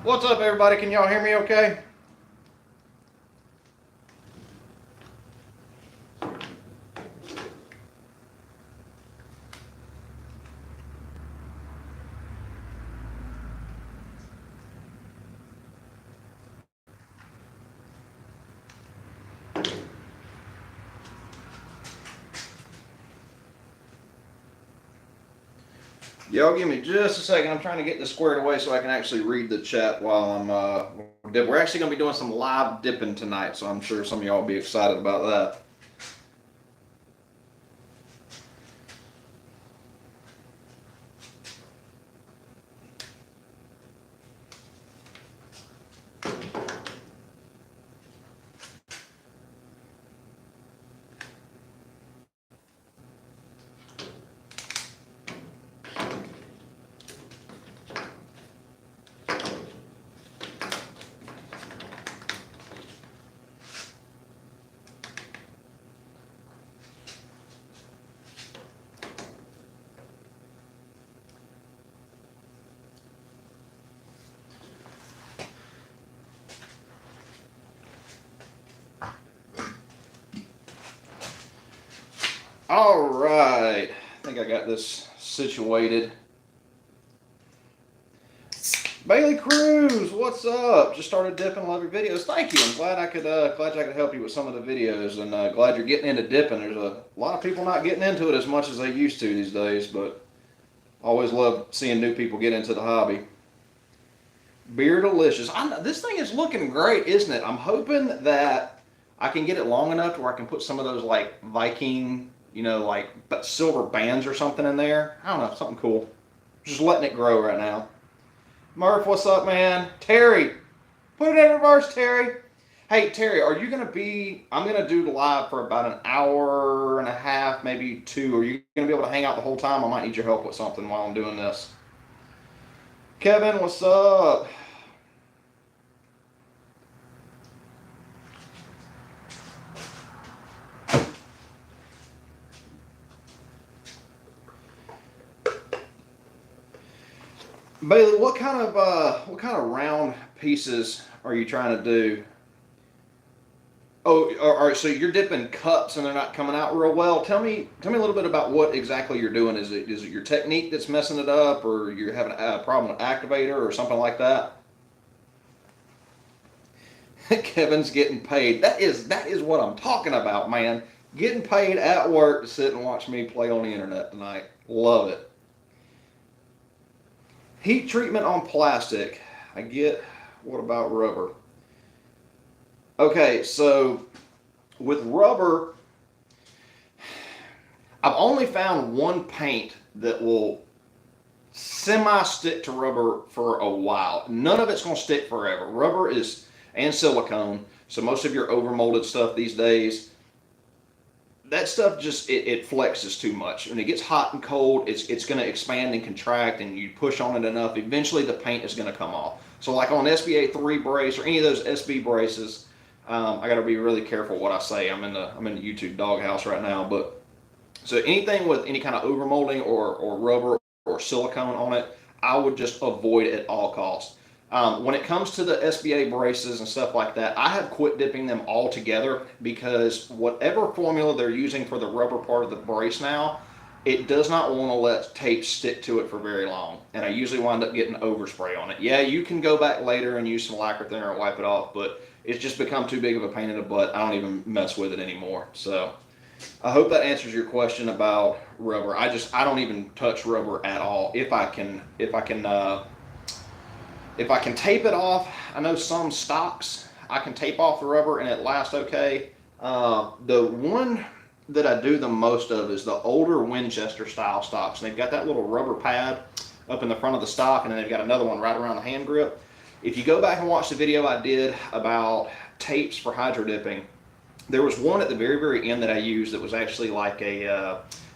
What's up, everybody? Can y'all hear me okay? Y'all give me just a second. I'm trying to get this squared away so I can actually read the chat while we're actually going to be doing some live dipping tonight, so I'm sure some of y'all will be excited about that. All right, I think I got this situated. Bailey Cruz, what's up? Just started dipping. Love your videos. Thank you. I'm glad I could help you with some of the videos, and glad you're getting into dipping. There's a lot of people not getting into it as much as they used to these days, but always love seeing new people get into the hobby. Beer delicious. This thing is looking great, isn't it? I'm hoping that I can get it long enough to where I can put some of those like Viking, like silver bands or something in there. I don't know, something cool. Just letting it grow right now. Murph, what's up, man? Terry, put it in reverse, Terry. Hey, Terry, are you going to be, I'm going to do the live for about an hour and a half, maybe two. Are you going to be able to hang out the whole time? I might need your help with something while I'm doing this. Kevin, what's up? Bailey, what kind of round pieces are you trying to do? Oh, all right. So you're dipping cups and they're not coming out real well. Tell me a little bit about what exactly you're doing. Is it your technique that's messing it up, or you're having a problem with Activator or something like that? Kevin's getting paid. That is what I'm talking about, man. Getting paid at work to sit and watch me play on the internet tonight. Love it. Heat treatment on plastic. I get. What about rubber? Okay, so with rubber, I've only found one paint that will semi-stick to rubber for a while. None of it's going to stick forever. Rubber is, and silicone, so most of your overmolded stuff these days, that stuff just, it flexes too much. When it gets hot and cold, it's going to expand and contract, and you push on it enough, eventually the paint is going to come off. So like on an SBA 3 brace or any of those SB braces, I got to be really careful what I say. I'm in the YouTube doghouse right now, but so anything with any kind of overmolding or rubber or silicone on it, I would just avoid at all costs. When it comes to the SBA braces and stuff like that, I have quit dipping them altogether because whatever formula they're using for the rubber part of the brace now, it does not want to let tape stick to it for very long. And I usually wind up getting overspray on it. Yeah, you can go back later and use some lacquer thinner and wipe it off, but it's just become too big of a pain in the butt. I don't even mess with it anymore. So I hope that answers your question about rubber. I don't even touch rubber at all. If I can tape it off, I know some stocks I can tape off the rubber and it lasts okay. The one that I do the most of is the older Winchester style stocks. And they've got that little rubber pad up in the front of the stock, and then they've got another one right around the hand grip. If you go back and watch the video I did about tapes for hydro dipping, there was one at the very, very end that I used that was actually like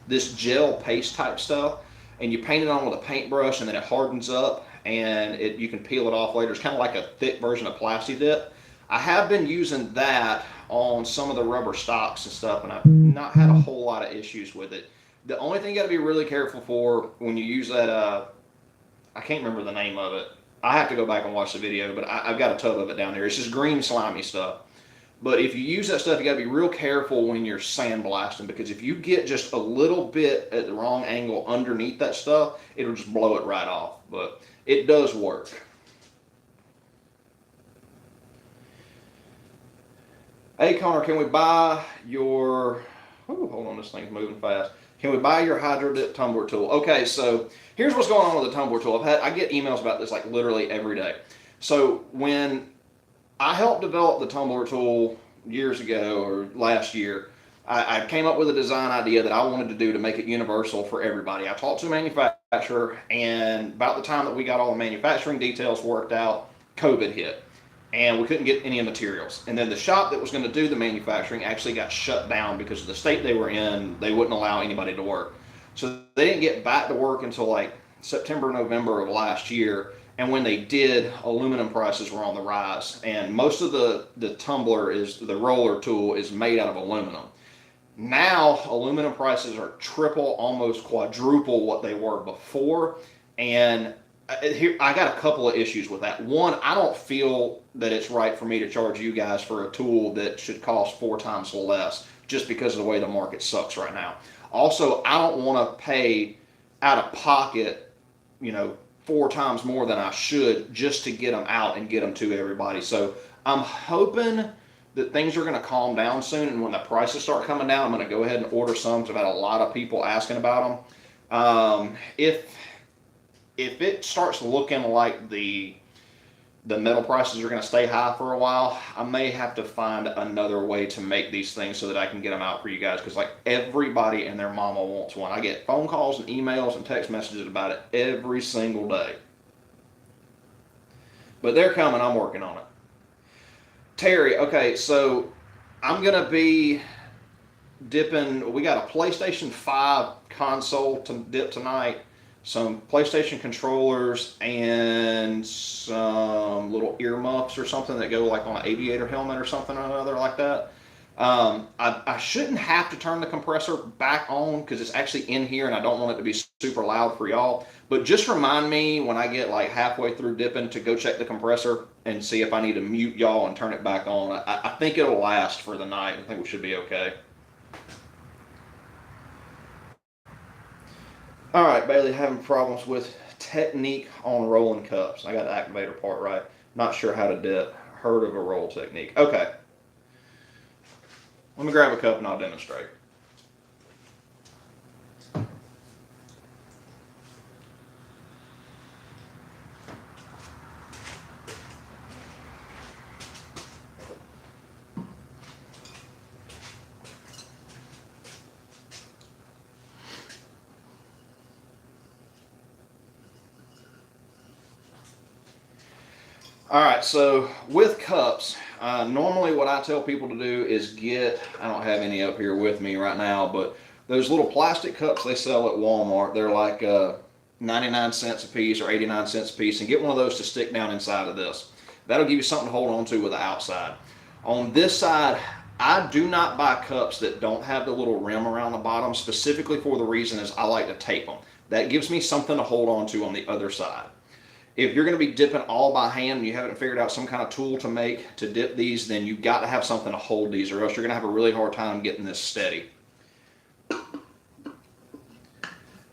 this gel paste type stuff, and you paint it on with a paintbrush and then it hardens up and you can peel it off later. It's kind of like a thick version of Plasti Dip. I have been using that on some of the rubber stocks and stuff, and I've not had a whole lot of issues with it. The only thing you got to be really careful for when you use that, I can't remember the name of it. I have to go back and watch the video, but I've got a tub of it down there. It's just green slimy stuff. But if you use that stuff, you got to be real careful when you're sandblasting, because if you get just a little bit at the wrong angle underneath that stuff, it'll just blow it right off. But it does work. Hey Connor, can we buy your, oh, hold on, this thing's moving fast. Can we buy your Hydra dip tumbler tool? Okay, so here's what's going on with the tumbler tool. I get emails about this like literally every day. So when I helped develop the tumbler tool years ago or last year, I came up with a design idea that I wanted to do to make it universal for everybody. I talked to a manufacturer, and about the time that we got all the manufacturing details worked out, COVID hit. And we couldn't get any materials. And then the shop that was going to do the manufacturing actually got shut down because of the state they were in. They wouldn't allow anybody to work. So they didn't get back to work until like September, November of last year. And when they did, aluminum prices were on the rise. And most of the tumbler the roller tool is made out of aluminum. Now, aluminum prices are triple, almost quadruple what they were before. And here, I got a couple of issues with that. One, I don't feel that it's right for me to charge you guys for a tool that should cost 4 times less just because of the way the market sucks right now. Also, I don't want to pay out of pocket, 4 times more than I should just to get them out and get them to everybody. So I'm hoping that things are going to calm down soon, and when the prices start coming down, I'm going to go ahead and order some, because I've had a lot of people asking about them. If it starts looking like the metal prices are going to stay high for a while, I may have to find another way to make these things so that I can get them out for you guys, because like everybody and their mama wants one. I get phone calls and emails and text messages about it every single day. But they're coming. I'm working on it. Terry, okay, so I'm going to be dipping. We got a PlayStation 5 console to dip tonight, some PlayStation controllers, and some little earmuffs or something that go like on an aviator helmet or something or another like that. I shouldn't have to turn the compressor back on because it's actually in here and I don't want it to be super loud for y'all. But just remind me when I get like halfway through dipping to go check the compressor and see if I need to mute y'all and turn it back on. I think it'll last for the night. I think we should be okay. All right, Bailey, having problems with technique on rolling cups. I got the activator part right. Not sure how to dip. Heard of a roll technique. Okay. Let me grab a cup and I'll demonstrate. All right, so with cups, normally what I tell people to do is I don't have any up here with me right now, but those little plastic cups they sell at Walmart, they're like 99 cents a piece or 89 cents a piece, and get one of those to stick down inside of this. That'll give you something to hold on to with the outside. On this side, I do not buy cups that don't have the little rim around the bottom, specifically for the reason is I like to tape them. That gives me something to hold on to on the other side. If you're going to be dipping all by hand and you haven't figured out some kind of tool to make to dip these, then you've got to have something to hold these, or else you're going to have a really hard time getting this steady.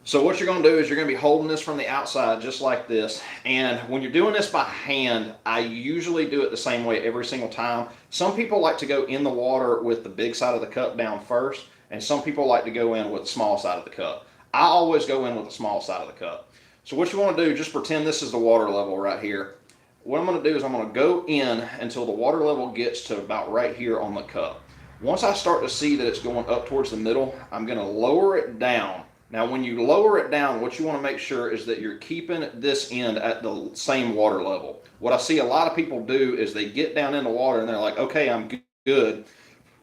So what you're going to do is you're going to be holding this from the outside just like this. And when you're doing this by hand, I usually do it the same way every single time. Some people like to go in the water with the big side of the cup down first, and some people like to go in with the small side of the cup. I always go in with the small side of the cup. So what you want to do, just pretend this is the water level right here. What I'm going to do is I'm going to go in until the water level gets to about right here on the cup. Once I start to see that it's going up towards the middle, I'm going to lower it down. Now when you lower it down, what you want to make sure is that you're keeping this end at the same water level. What I see a lot of people do is they get down in the water and they're like, okay, I'm good.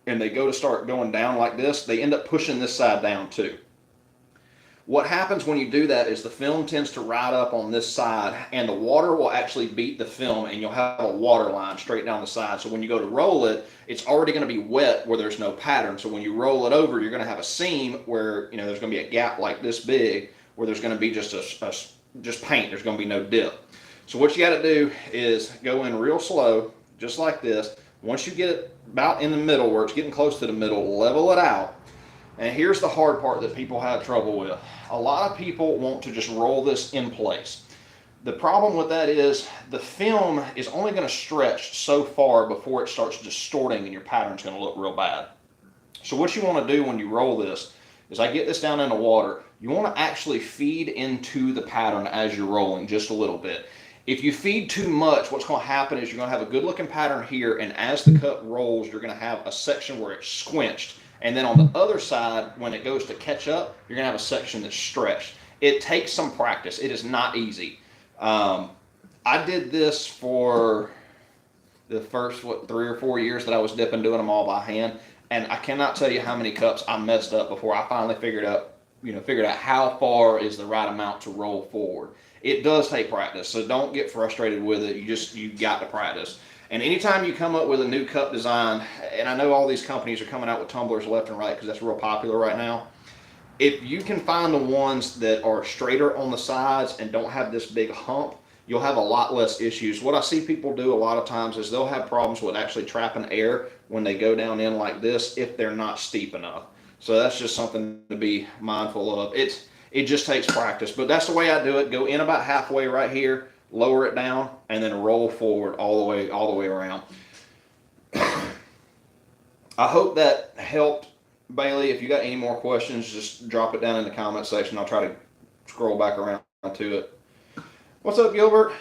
And they go to start going down like this. They end up pushing this side down too. What happens when you do that is the film tends to ride up on this side and the water will actually beat the film and you'll have a water line straight down the side. So when you go to roll it, it's already going to be wet where there's no pattern. So when you roll it over, you're going to have a seam where there's going to be a gap like this big where there's going to be just paint. There's going to be no dip. So what you got to do is go in real slow, just like this. Once you get it about in the middle, where it's getting close to the middle, level it out. And here's the hard part that people have trouble with. A lot of people want to just roll this in place. The problem with that is the film is only going to stretch so far before it starts distorting and your pattern's going to look real bad. So what you want to do when you roll this is, I get this down in the water, you want to actually feed into the pattern as you're rolling just a little bit. If you feed too much, what's going to happen is you're going to have a good looking pattern here, and as the cup rolls, you're going to have a section where it's squinched. And then on the other side, when it goes to catch up, you're going to have a section that's stretched. It takes some practice. It is not easy. I did this for the first, 3 or 4 years that I was dipping, doing them all by hand. And I cannot tell you how many cups I messed up before I finally figured out how far is the right amount to roll forward. It does take practice, so don't get frustrated with it. You got to practice. And anytime you come up with a new cup design, and I know all these companies are coming out with tumblers left and right because that's real popular right now. If you can find the ones that are straighter on the sides and don't have this big hump, you'll have a lot less issues. What I see people do a lot of times is they'll have problems with actually trapping air when they go down in like this if they're not steep enough. So that's just something to be mindful of. It just takes practice, but that's the way I do it. Go in about halfway right here, lower it down, and then roll forward all the way around. I hope that helped, Bailey. If you got any more questions, just drop it down in the comment section. I'll try to scroll back around to it. What's up, Gilbert?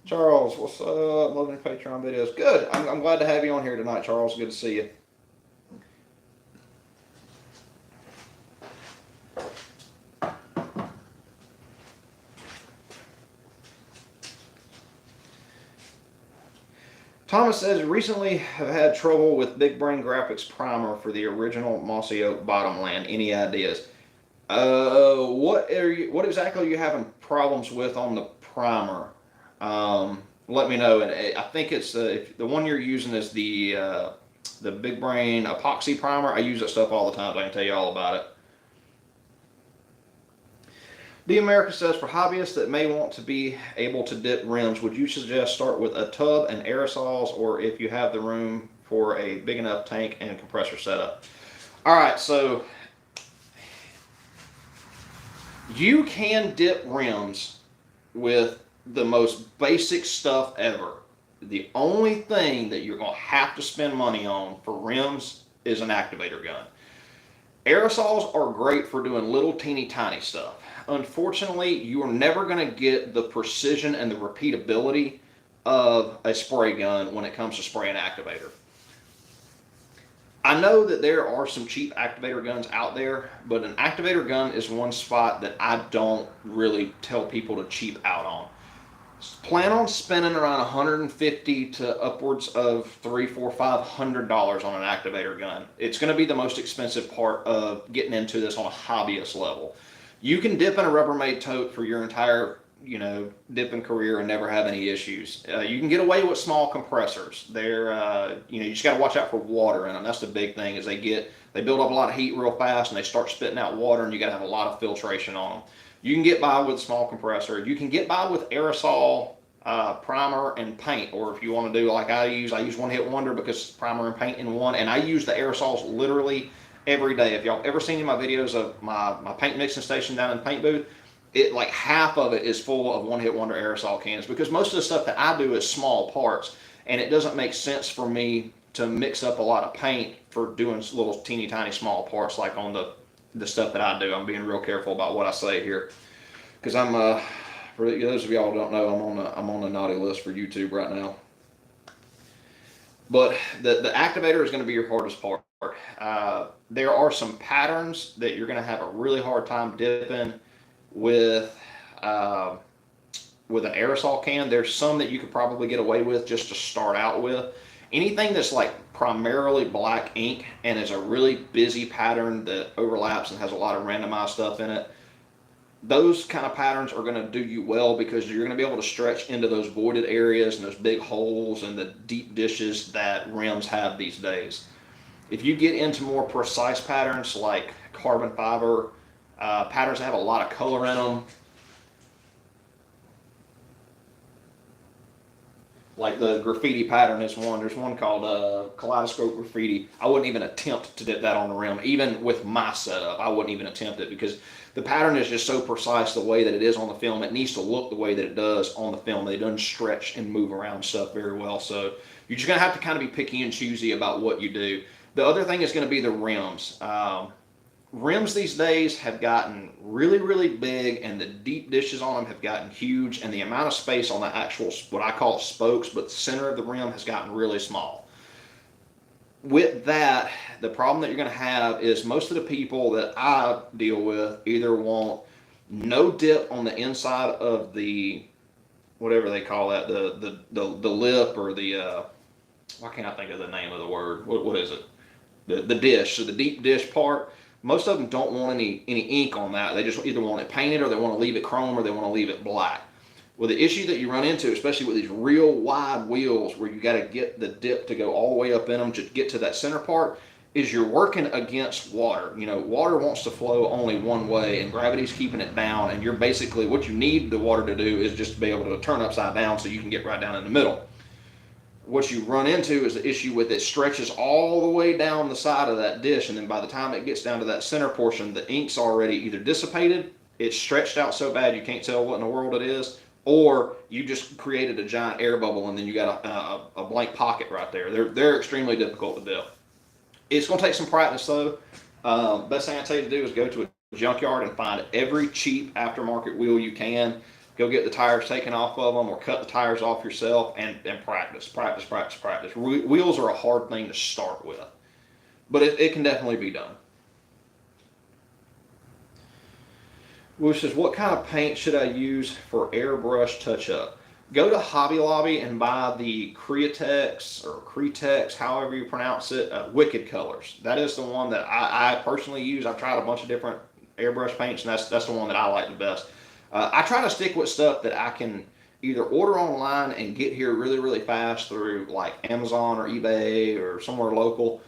Charles, what's up? Loving your Patreon videos. Good. I'm glad to have you on here tonight, Charles. Good to see you. Thomas says, recently have had trouble with Big Brain Graphics primer for the original Mossy Oak Bottomland. Any ideas? What exactly are you having problems with on the primer? Let me know. And I think it's if the one you're using is the Big Brain epoxy primer. I use that stuff all the time, so I can tell you all about it. The America says, for hobbyists that may want to be able to dip rims, would you suggest start with a tub and aerosols, or if you have the room for a big enough tank and compressor setup? All right, so you can dip rims with the most basic stuff ever. The only thing that you're going to have to spend money on for rims is an activator gun. Aerosols are great for doing little teeny tiny stuff. Unfortunately, you are never going to get the precision and the repeatability of a spray gun when it comes to spraying activator. I know that there are some cheap activator guns out there, but an activator gun is one spot that I don't really tell people to cheap out on. Plan on spending around $150 to upwards of $300, $400, $500 on an activator gun. It's going to be the most expensive part of getting into this on a hobbyist level. You can dip in a Rubbermaid tote for your entire, dipping career and never have any issues. You can get away with small compressors. They're, you just got to watch out for water in them. That's the big thing, is they build up a lot of heat real fast and they start spitting out water, and you got to have a lot of filtration on them. You can get by with a small compressor. You can get by with aerosol, primer, and paint. Or if you want to do like I use One Hit Wonder because it's primer and paint in one. And I use the aerosols literally every day. If y'all ever seen any of my videos of my paint mixing station down in the paint booth, like half of it is full of One Hit Wonder aerosol cans, because most of the stuff that I do is small parts, and it doesn't make sense for me to mix up a lot of paint for doing little teeny tiny small parts like on the stuff that I do. I'm being real careful about what I say here, because I'm for those of y'all who don't know, I'm on the naughty list for YouTube right now. But the activator is going to be your hardest part. There are some patterns that you're going to have a really hard time dipping with an aerosol can. There's some that you could probably get away with just to start out with. Anything that's like primarily black ink and is a really busy pattern that overlaps and has a lot of randomized stuff in it, those kind of patterns are going to do you well, because you're going to be able to stretch into those voided areas and those big holes and the deep dishes that rims have these days. If you get into more precise patterns like carbon fiber, patterns that have a lot of color in them, Like the graffiti pattern is one. There's one called Kaleidoscope Graffiti. I wouldn't even attempt to dip that on the rim. Even with my setup, I wouldn't even attempt it because the pattern is just so precise the way that it is on the film. It needs to look the way that it does on the film. It doesn't stretch and move around stuff very well. So you're just going to have to kind of be picky and choosy about what you do. The other thing is going to be the rims. Rims these days have gotten really, really big, and the deep dishes on them have gotten huge, and the amount of space on the actual, what I call spokes, but the center of the rim has gotten really small. With that, the problem that you're going to have is most of the people that I deal with either want no dip on the inside of the, whatever they call that, the lip, or the, why can't I think of the name of the word? What is it? The dish, so the deep dish part. Most of them don't want any ink on that. They just either want it painted, or they want to leave it chrome, or they want to leave it black. Well, the issue that you run into, especially with these real wide wheels where you got to get the dip to go all the way up in them to get to that center part, is you're working against water. You know, water wants to flow only one way, and gravity's keeping it down, and you're basically, what you need the water to do is just to be able to turn upside down so you can get right down in the middle. What you run into is the issue with it stretches all the way down the side of that dish, and then by the time it gets down to that center portion, the ink's already either dissipated, it's stretched out so bad you can't tell what in the world it is, or you just created a giant air bubble and then you got a blank pocket right there. They're extremely difficult to do. It's going to take some practice though. Best thing I tell you to do is go to a junkyard and find every cheap aftermarket wheel you can. Go get the tires taken off of them, or cut the tires off yourself, and practice. Wheels are a hard thing to start with, but it can definitely be done. Which says, what kind of paint should I use for airbrush touch-up? Go to Hobby Lobby and buy the Createx, or Cretex, however you pronounce it, Wicked Colors. That is the one that I personally use. I've tried a bunch of different airbrush paints, and that's the one that I like the best. I try to stick with stuff that I can either order online and get here really, really fast through like Amazon or eBay or somewhere local,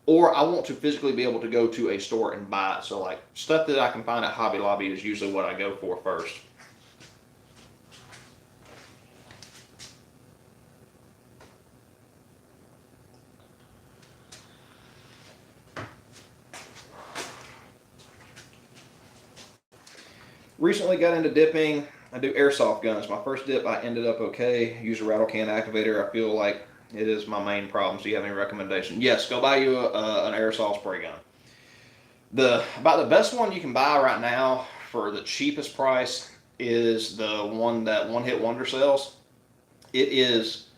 or I want to physically be able to go to a store and buy it. So like stuff that I can find at Hobby Lobby is usually what I go for first. Recently got into dipping. I do airsoft guns. My first dip, I ended up okay. Use a rattle can activator. I feel like it is my main problem. So you have any recommendation? Yes, go buy you an aerosol spray gun. About the best one you can buy right now for the cheapest price is the one that One Hit Wonder sells. It is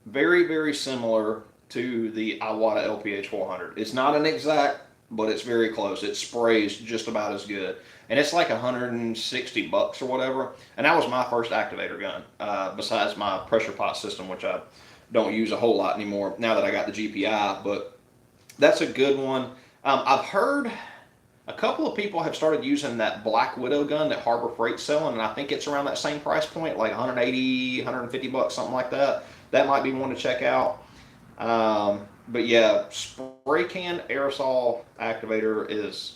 very, very similar to the Iwata LPH 400. It's not an exact, but it's very close. It sprays just about as good. And it's like $160 or whatever. And that was my first activator gun, besides my pressure pot system, which I don't use a whole lot anymore now that I got the GPI. But that's a good one. I've heard a couple of people have started using that Black Widow gun that Harbor Freight's selling, and I think it's around that same price point, like $180, $150, something like that. That might be one to check out. But yeah, spray can aerosol activator is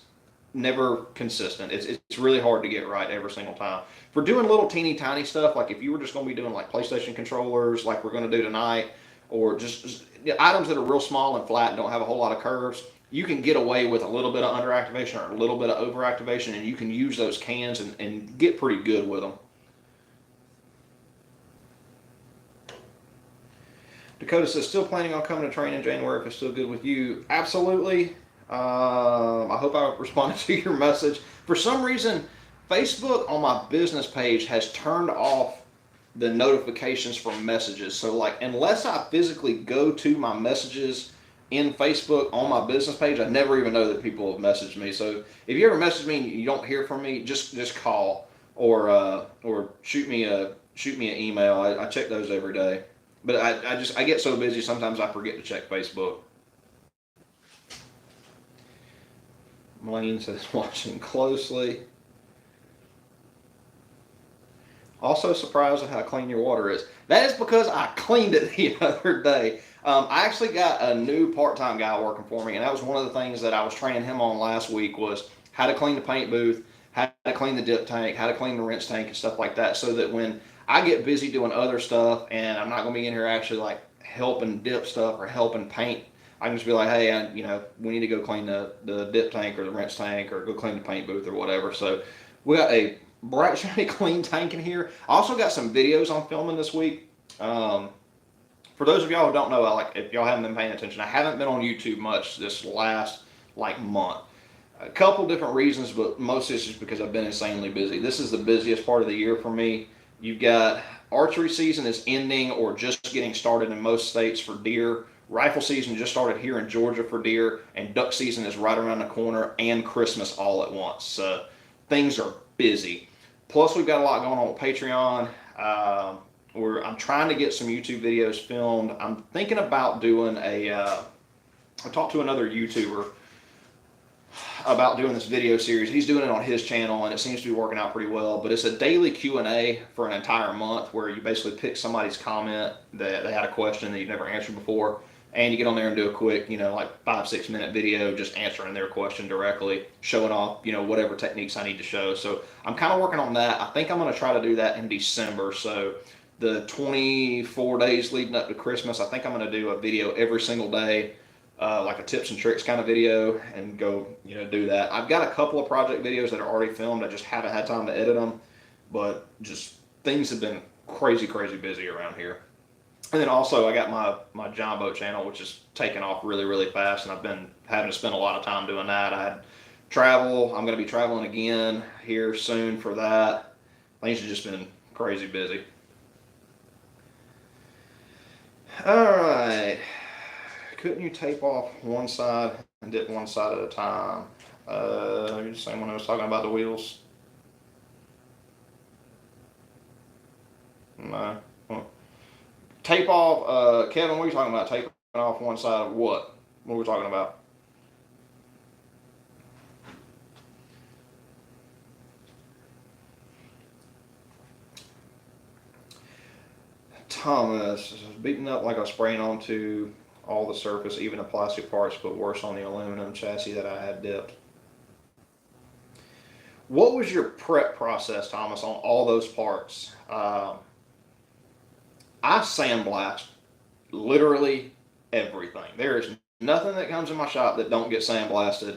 never consistent. It's really hard to get right every single time. For doing little teeny tiny stuff, like if you were just going to be doing like PlayStation controllers like we're going to do tonight, or just items that are real small and flat and don't have a whole lot of curves, you can get away with a little bit of under activation or a little bit of over activation, and you can use those cans and get pretty good with them. Dakota says, still planning on coming to train in January if it's still good with you. Absolutely. I hope I responded to your message. For some reason, Facebook on my business page has turned off the notifications from messages. So like, unless I physically go to my messages in Facebook on my business page, I never even know that people have messaged me. So if you ever message me and you don't hear from me, just call or shoot me an email. I check those every day. But I get so busy sometimes I forget to check Facebook. Lane says, watching closely. Also surprised at how clean your water is. That is because I cleaned it the other day. I actually got a new part-time guy working for me, and that was one of the things that I was training him on last week, was how to clean the paint booth, how to clean the dip tank, how to clean the rinse tank and stuff like that, so that when I get busy doing other stuff, and I'm not going to be in here actually like helping dip stuff or helping paint. I can just be like, hey, we need to go clean the dip tank or the rinse tank or go clean the paint booth or whatever. So we got a bright, shiny, clean tank in here. I also got some videos I'm filming this week. For those of y'all who don't know, if y'all haven't been paying attention, I haven't been on YouTube much this last month. A couple different reasons, but mostly it's just because I've been insanely busy. This is the busiest part of the year for me. You've got archery season is ending or just getting started in most states for deer. Rifle season just started here in Georgia for deer, and duck season is right around the corner, and Christmas all at once. So things are busy. Plus, we've got a lot going on with Patreon. I'm trying to get some YouTube videos filmed. I'm thinking about doing I talked to another YouTuber about doing this video series. He's doing it on his channel, and it seems to be working out pretty well. But it's a daily Q&A for an entire month where you basically pick somebody's comment that they had a question that you've never answered before, and you get on there and do a quick, 5-6 minute video just answering their question directly, showing off, whatever techniques I need to show. So I'm kind of working on that. I think I'm going to try to do that in December. So the 24 days leading up to Christmas, I think I'm going to do a video every single day, like a tips and tricks kind of video, and go, do that. I've got a couple of project videos that are already filmed. I just haven't had time to edit them, but just things have been crazy, crazy busy around here. And then also I got my John Boat channel, which is taking off really, really fast, and I've been having to spend a lot of time doing that. I had travel. I'm going to be traveling again here soon for that. Things have just been crazy busy. All right. Couldn't you tape off one side and dip one side at a time? You're the same one I was talking about the wheels? No. Tape off, Kevin, what are you talking about? Taping off one side of what? What are we talking about? Thomas, beaten up like I was spraying onto all the surface, even the plastic parts, but worse on the aluminum chassis that I had dipped. What was your prep process, Thomas, on all those parts? I sandblast literally everything. There is nothing that comes in my shop that don't get sandblasted.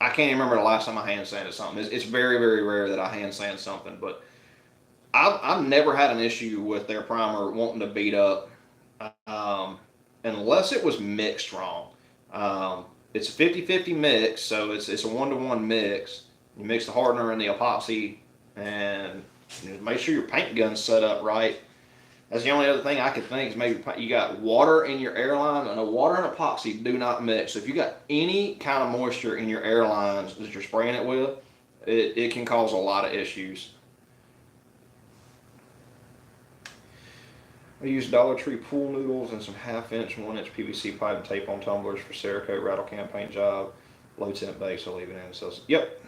I can't even remember the last time I hand sanded something. It's very, very rare that I hand sand something, but I've never had an issue with their primer wanting to beat up, unless it was mixed wrong. It's a 50-50 mix, so it's a 1-to-1 mix. You mix the hardener and the epoxy, and make sure your paint gun's set up right. That's the only other thing I could think is maybe you got water in your airline, and water and epoxy do not mix. So if you got any kind of moisture in your airlines that you're spraying it with, it can cause a lot of issues. I use Dollar Tree pool noodles and some 1/2-inch, 1-inch PVC pipe and tape on tumblers for Cerakote rattle can paint job. Low temp bake, so leave it in. So, yep.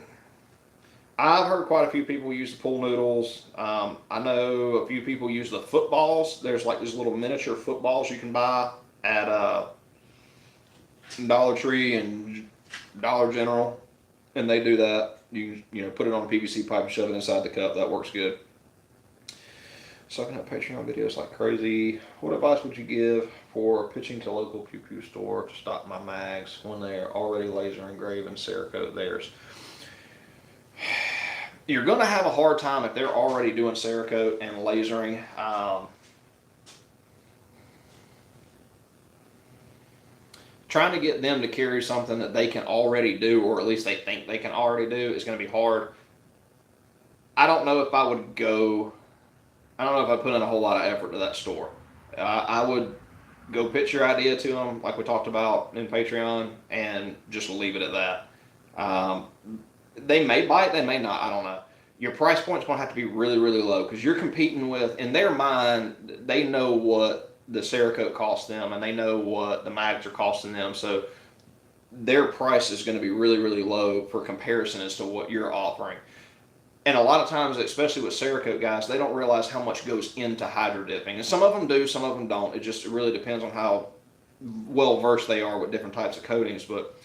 I've heard quite a few people use the pool noodles. I know a few people use the footballs. There's like these little miniature footballs you can buy at Dollar Tree and Dollar General, and they do that. You put it on a PVC pipe and shove it inside the cup. That works good. Sucking up Patreon videos like crazy. What advice would you give for pitching to local Pew store to stock my mags when they are already laser engraved and Cerakote theirs? You're going to have a hard time if they're already doing Cerakote and lasering. Trying to get them to carry something that they can already do, or at least they think they can already do, is going to be hard. I don't know if I'd put in a whole lot of effort to that store. I would go pitch your idea to them, like we talked about in Patreon, and just leave it at that. They may bite, they may not, I don't know. Your price point's going to have to be really, really low, because you're competing with, in their mind, they know what the Cerakote costs them, and they know what the mags are costing them, so their price is going to be really, really low for comparison as to what you're offering. And a lot of times, especially with Cerakote guys, they don't realize how much goes into hydro dipping. And some of them do, some of them don't. It really depends on how well versed they are with different types of coatings. But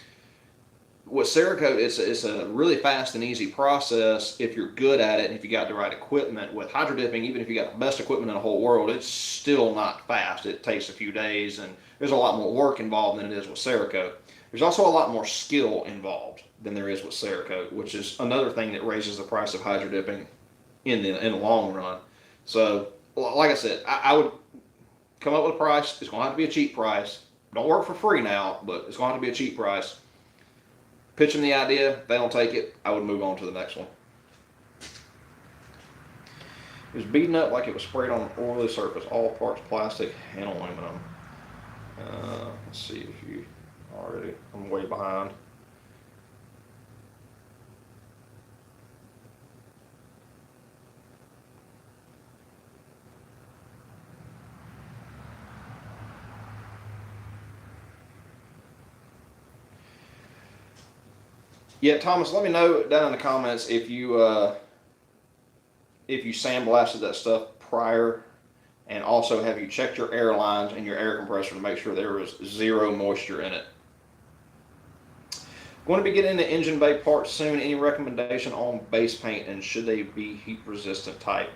with Cerakote, it's a really fast and easy process if you're good at it and if you got the right equipment. With hydro dipping, even if you got the best equipment in the whole world, it's still not fast. It takes a few days, and there's a lot more work involved than it is with Cerakote. There's also a lot more skill involved than there is with Cerakote, which is another thing that raises the price of hydro dipping in the long run. So, like I said, I would come up with a price. It's going to have to be a cheap price. Don't work for free now, but it's going to have to be a cheap price. Pitch them the idea. If they don't take it, I would move on to the next one. It was beaten up like it was sprayed on an oily surface. All parts plastic and aluminum. Let's see if you already. I'm way behind. Yeah, Thomas, let me know down in the comments if you sandblasted that stuff prior, and also have you checked your air lines and your air compressor to make sure there was zero moisture in it. Going to be getting into engine bay parts soon. Any recommendation on base paint, and should they be heat resistant type?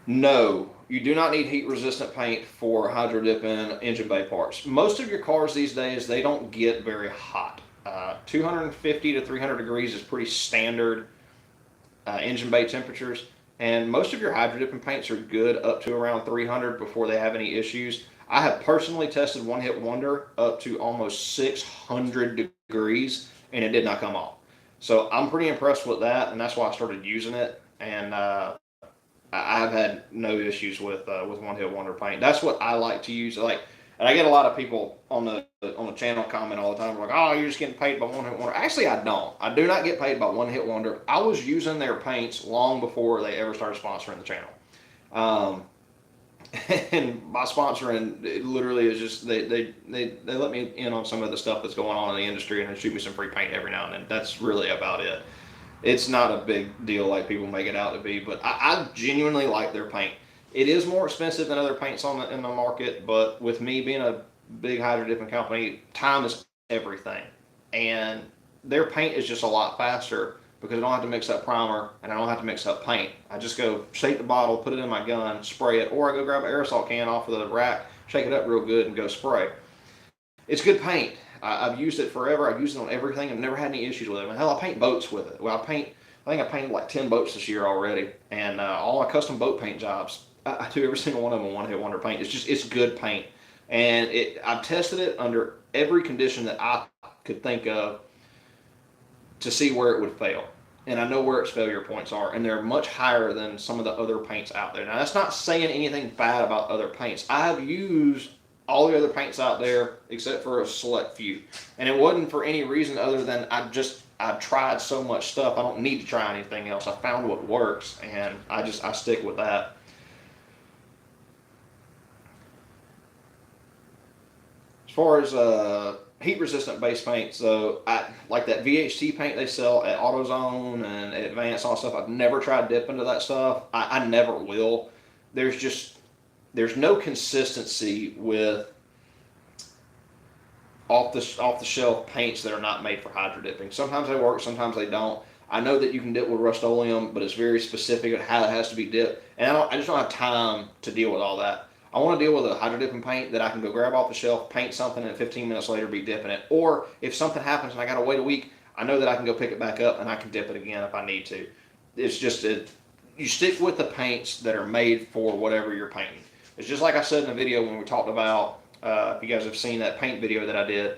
No, you do not need heat resistant paint for hydro dipping engine bay parts. Most of your cars these days, they don't get very hot. 250 to 300 degrees is pretty standard engine bay temperatures, and most of your hydro dipping paints are good up to around 300 before they have any issues. I have personally tested One Hit Wonder up to almost 600 degrees, and it did not come off. So I'm pretty impressed with that, and that's why I started using it. And I've had no issues with One Hit Wonder paint. That's what I like to use. And I get a lot of people on the channel comment all the time, like, "Oh, you're just getting paid by One Hit Wonder." Actually, I don't. I do not get paid by One Hit Wonder. I was using their paints long before they ever started sponsoring the channel. And by sponsoring, it literally is just they let me in on some of the stuff that's going on in the industry, and they shoot me some free paint every now and then. That's really about it. It's not a big deal like people make it out to be, but I genuinely like their paint. It is more expensive than other paints in the market, but with me being a big hydro dipping company, time is everything. And their paint is just a lot faster because I don't have to mix up primer and I don't have to mix up paint. I just go shake the bottle, put it in my gun, spray it, or I go grab an aerosol can off of the rack, shake it up real good, and go spray. It's good paint. I've used it forever. I've used it on everything. I've never had any issues with it. And hell, I paint boats with it. Well, I think I painted like 10 boats this year already, and all my custom boat paint jobs, I do every single one of them One Hit Wonder paint. It's good paint, and I've tested it under every condition that I could think of to see where it would fail, and I know where its failure points are, and they're much higher than some of the other paints out there. Now, that's not saying anything bad about other paints. I have used all the other paints out there except for a select few, and it wasn't for any reason other than I've tried so much stuff. I don't need to try anything else. I found what works, and I stick with that. As far as heat resistant base paint, so I like that VHT paint they sell at AutoZone and Advanced, all stuff. I've never tried dip into that stuff. I never will. There's no consistency with off the shelf paints that are not made for hydro dipping. Sometimes they work, sometimes they don't. I know that you can dip with Rust-Oleum, but it's very specific at how it has to be dipped, and I just don't have time to deal with all that. I want to deal with a hydro dipping paint that I can go grab off the shelf, paint something, and 15 minutes later be dipping it. Or if something happens and I got to wait a week, I know that I can go pick it back up and I can dip it again if I need to. It's just you stick with the paints that are made for whatever you're painting. It's just like I said in the video when we talked about, if you guys have seen that paint video that I did,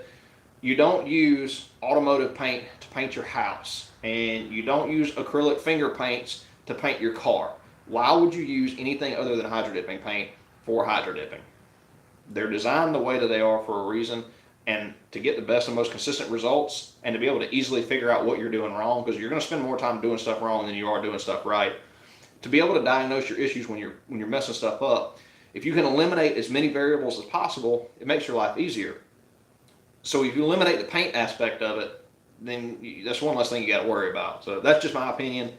you don't use automotive paint to paint your house, and you don't use acrylic finger paints to paint your car. Why would you use anything other than hydro dipping paint for hydro dipping? They're designed the way that they are for a reason, and to get the best and most consistent results, and to be able to easily figure out what you're doing wrong, because you're going to spend more time doing stuff wrong than you are doing stuff right. To be able to diagnose your issues when you're messing stuff up, if you can eliminate as many variables as possible, it makes your life easier. So if you eliminate the paint aspect of it, then that's one less thing you got to worry about. So that's just my opinion.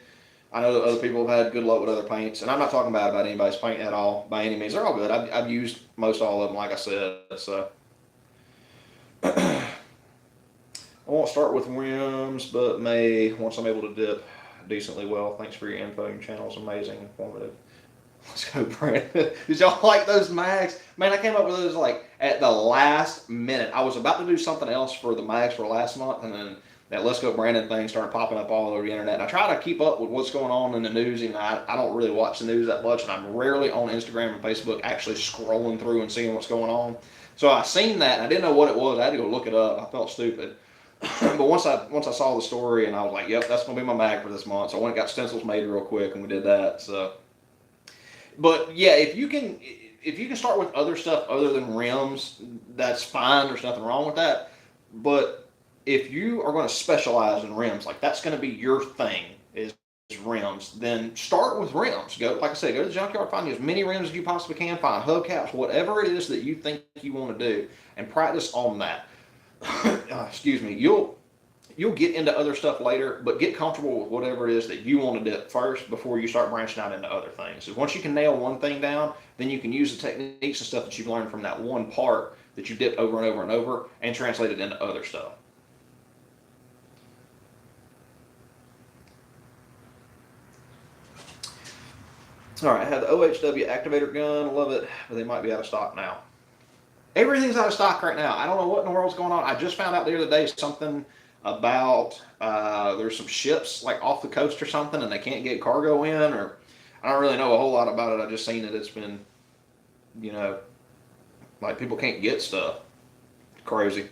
I know that other people have had good luck with other paints, and I'm not talking bad about anybody's paint at all by any means. They're all good. I've used most all of them, like I said. So I won't start with rims, but may once I'm able to dip decently well. Thanks for your info. Your channel is amazing, informative. Let's go, Brandon. Did y'all like those mags? Man, I came up with those like at the last minute. I was about to do something else for the mags for last month, and then that Let's Go Brandon thing started popping up all over the internet. And I try to keep up with what's going on in the news. And I don't really watch the news that much, and I'm rarely on Instagram and Facebook actually scrolling through and seeing what's going on. So I seen that, and I didn't know what it was. I had to go look it up. I felt stupid. But once I saw the story, and I was like, yep, that's going to be my mag for this month. So I went and got stencils made real quick, and we did that. So, but yeah, if you can start with other stuff other than rims, that's fine. There's nothing wrong with that. But if you are going to specialize in rims, like that's going to be your thing is rims, then start with rims. Go, like I said, go to the junkyard, find as many rims as you possibly can, find hubcaps, whatever it is that you think you want to do, and practice on that. Excuse me. You'll get into other stuff later, but get comfortable with whatever it is that you want to dip first before you start branching out into other things. So once you can nail one thing down, then you can use the techniques and stuff that you've learned from that one part that you dipped over and over and over and translate it into other stuff. All right, I have the OHW Activator gun. Love it, but they might be out of stock now. Everything's out of stock right now. I don't know what in the world's going on. I just found out the other day something about there's some ships like off the coast or something, and they can't get cargo in, or I don't really know a whole lot about it. I just seen that it's been, like people can't get stuff. Crazy.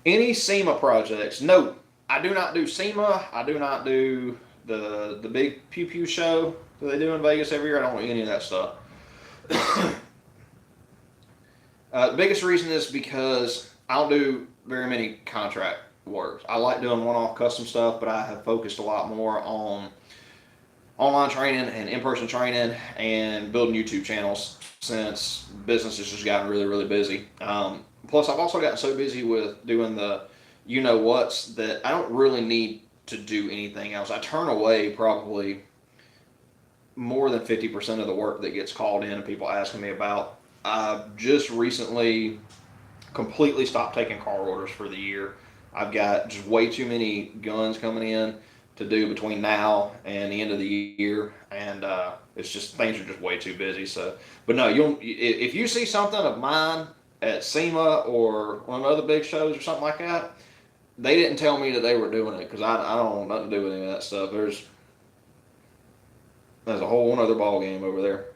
Any Sema projects? No, I do not do Sema. I do not do the big Pew show that they do in Vegas every year. I don't do any of that stuff. The biggest reason is because I don't do very many contract works. I like doing one-off custom stuff, but I have focused a lot more on online training and in-person training and building YouTube channels since business has just gotten really, really busy. Plus, I've also gotten so busy with doing the you-know-whats that I don't really need to do anything else. I turn away probably more than 50% of the work that gets called in and people asking me about. I've just recently completely stopped taking car orders for the year. I've got just way too many guns coming in to do between now and the end of the year, and it's just things are just way too busy. So, but no, if you see something of mine at SEMA or one of the other big shows or something like that, they didn't tell me that they were doing it because I don't want nothing to do with any of that stuff. There's a whole other ball game over there.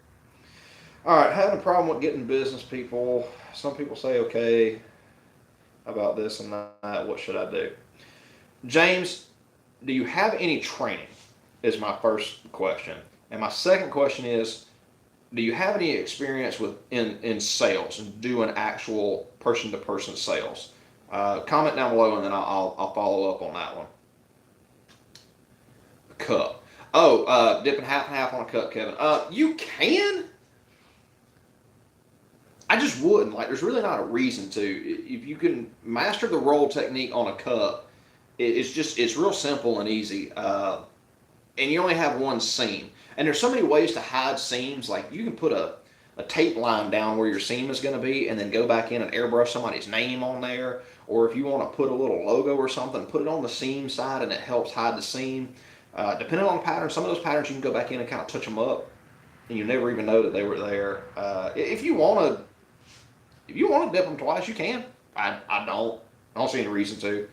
All right, having a problem with getting business people. Some people say, okay, about this and that. What should I do? James, do you have any training? Is my first question. And my second question is, do you have any experience in sales and doing actual person-to-person sales? Comment down below and then I'll follow up on that one. Cup. Oh, dipping half and half on a cup, Kevin. You can. I just wouldn't. Like, there's really not a reason to. If you can master the roll technique on a cup, it's real simple and easy. And you only have one seam. And there's so many ways to hide seams. Like, you can put a tape line down where your seam is going to be and then go back in and airbrush somebody's name on there. Or if you want to put a little logo or something, put it on the seam side and it helps hide the seam. Depending on the pattern, some of those patterns you can go back in and kind of touch them up and you never even know that they were there. If you want to dip them twice, you can. I don't see any reason to.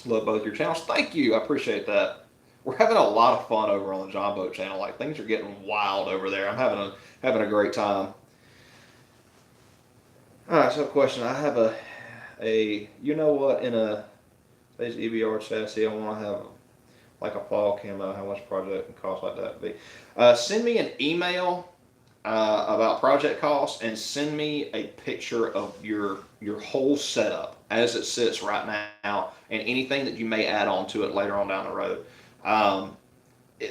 Love both your channels. Thank you. I appreciate that. We're having a lot of fun over on the John Boat channel. Like, things are getting wild over there. I'm having a great time. All right, so a question. I have a in a today's EBR chassis. I want to have like a fall camo. How much project and cost like that would be? Send me an email about project costs and send me a picture of your whole setup as it sits right now and anything that you may add on to it later on down the road.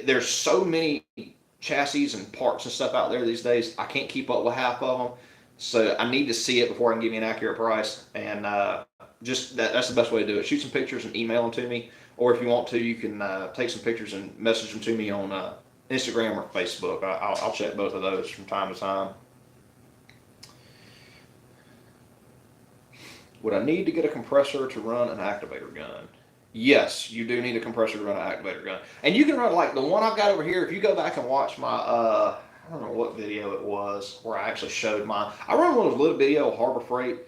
There's so many chassis and parts and stuff out there these days. I can't keep up with half of them, so I need to see it before I can give you an accurate price. And just that's the best way to do it. Shoot some pictures and email them to me, or if you want to, you can take some pictures and message them to me on Instagram or Facebook. I'll check both of those from time to time. Would I need to get a compressor to run an activator gun? Yes, you do need a compressor to run an activator gun. And you can run like the one I've got over here. If you go back and watch my, I don't know what video it was where I actually showed mine. I run one of those little video Harbor Freight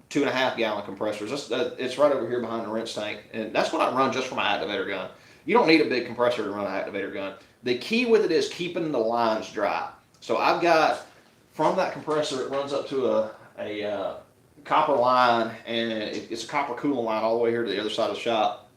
2.5 gallon compressors. It's right over here behind the rinse tank. And that's what I run just for my activator gun. You don't need a big compressor to run an activator gun. The key with it is keeping the lines dry. So I've got, from that compressor, it runs up to a copper line, and it's a copper coolant line all the way here to the other side of the shop.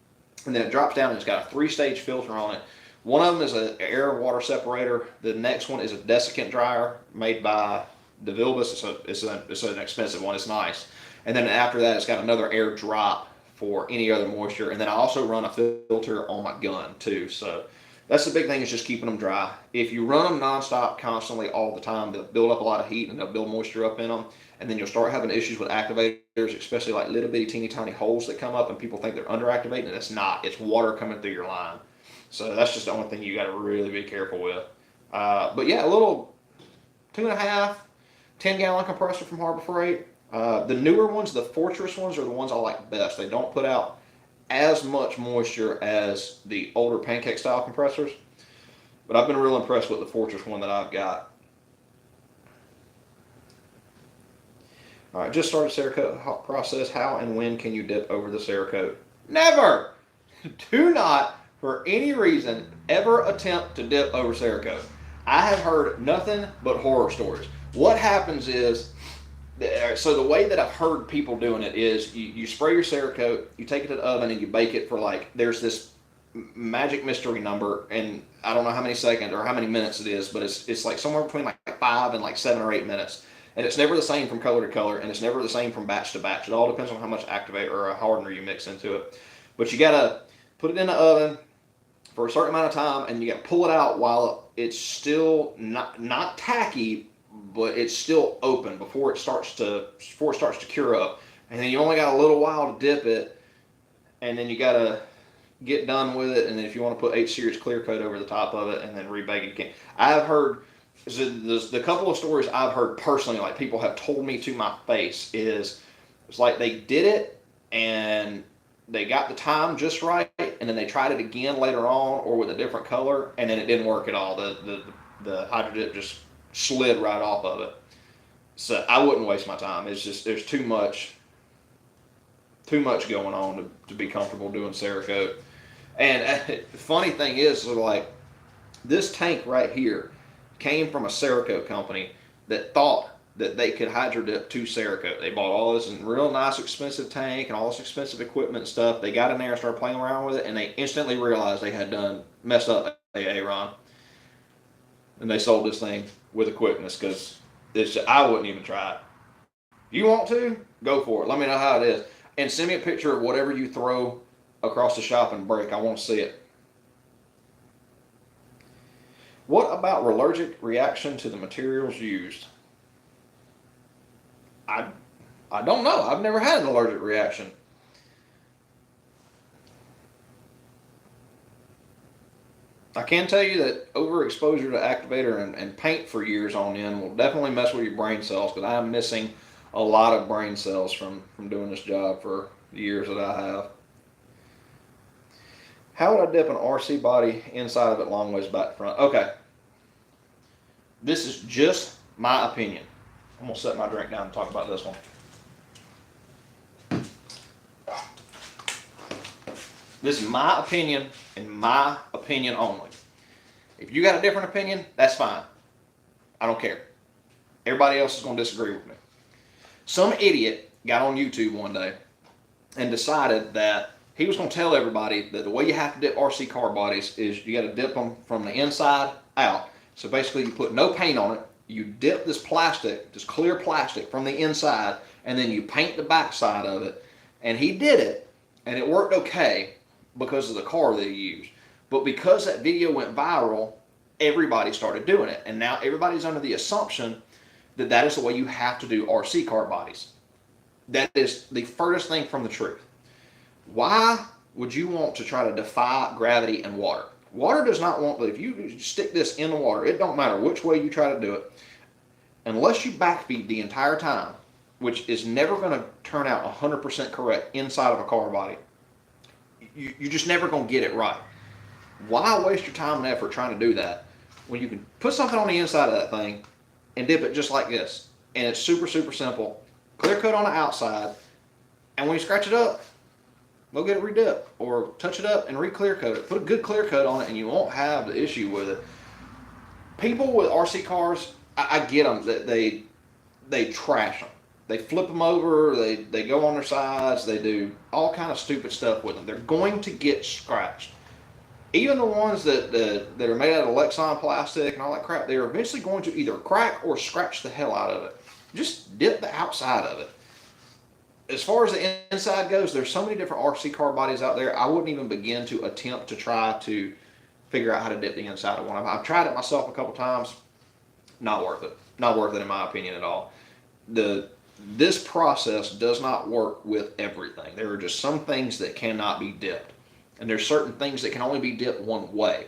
And then it drops down and it's got a 3-stage filter on it. One of them is an air water separator. The next one is a desiccant dryer made by DeVilbiss. It's an expensive one. It's nice. And then after that, it's got another air drop for any other moisture. And then I also run a filter on my gun too. So that's the big thing, is just keeping them dry. If you run them nonstop, constantly, all the time, they'll build up a lot of heat and they'll build moisture up in them. And then you'll start having issues with activators, especially like little bitty teeny tiny holes that come up and people think they're under activating, and it's not. It's water coming through your line. So that's just the only thing you got to really be careful with. But yeah, a little 2.5, 10-gallon compressor from Harbor Freight. The newer ones, the Fortress ones, are the ones I like best. They don't put out as much moisture as the older pancake style compressors. But I've been real impressed with the Fortress one that I've got. All right, just started Cerakote process. How and when can you dip over the Cerakote? Never! Do not, for any reason, ever attempt to dip over Cerakote. I have heard nothing but horror stories. What happens is, so the way that I've heard people doing it is you spray your Cerakote, you take it to the oven, and you bake it for like, there's this magic mystery number, and I don't know how many seconds or how many minutes it is, but it's like somewhere between like 5 and like 7 or 8 minutes. And it's never the same from color to color, and it's never the same from batch to batch. It all depends on how much activator or a hardener you mix into it. But you gotta put it in the oven for a certain amount of time, and you gotta pull it out while it's still not tacky, but it's still open before it starts to cure up. And then you only got a little while to dip it, and then you gotta get done with it. And then if you want to put H-Series clear coat over the top of it, and then rebake it again. I've heard. The couple of stories I've heard personally, like people have told me to my face, is it's like they did it and they got the time just right, and then they tried it again later on or with a different color, and then it didn't work at all. The Hydra dip just slid right off of it. So I wouldn't waste my time. It's just, there's too much going on to be comfortable doing Cerakote. And the funny thing is, like, this tank right here came from a Cerakote company that thought that they could Hydra dip to Cerakote. They bought all this real nice expensive tank and all this expensive equipment and stuff. They got in there and started playing around with it, and they instantly realized they had messed up Aaron. And they sold this thing with a quickness, because I wouldn't even try it. You want to? Go for it. Let me know how it is. And send me a picture of whatever you throw across the shop and break. I want to see it. What about allergic reaction to the materials used? I don't know. I've never had an allergic reaction. I can tell you that overexposure to activator and paint for years on end will definitely mess with your brain cells, because I am missing a lot of brain cells from doing this job for the years that I have. How would I dip an RC body inside of it long ways back to front? Okay. This is just my opinion. I'm going to set my drink down and talk about this one. This is my opinion, and my opinion only. If you got a different opinion, that's fine. I don't care. Everybody else is going to disagree with me. Some idiot got on YouTube one day and decided that he was going to tell everybody that the way you have to dip RC car bodies is you got to dip them from the inside out. So basically you put no paint on it, you dip this plastic, this clear plastic from the inside, and then you paint the back side of it. And he did it, and it worked okay because of the car that he used. But because that video went viral, everybody started doing it. And now everybody's under the assumption that that is the way you have to do RC car bodies. That is the furthest thing from the truth. Why would you want to try to defy gravity and water? Water does not want, if you stick this in the water, it don't matter which way you try to do it, unless you backfeed the entire time, which is never going to turn out 100% correct inside of a car body. You're just never going to get it right. Why waste your time and effort trying to do that when you can put something on the inside of that thing and dip it just like this? And it's super, super simple. Clear coat on the outside, and when you scratch it up, go get it redipped or touch it up and re-clear coat it. Put a good clear coat on it and you won't have the issue with it. People with RC cars, I get them, that they trash them. They flip them over, they go on their sides, they do all kind of stupid stuff with them. They're going to get scratched. Even the ones that are made out of Lexan plastic and all that crap, they're eventually going to either crack or scratch the hell out of it. Just dip the outside of it. As far as the inside goes, there's so many different RC car bodies out there, I wouldn't even begin to attempt to try to figure out how to dip the inside of one. I've tried it myself a couple times. Not worth it. Not worth it in my opinion at all. This process does not work with everything. There are just some things that cannot be dipped. And there's certain things that can only be dipped one way.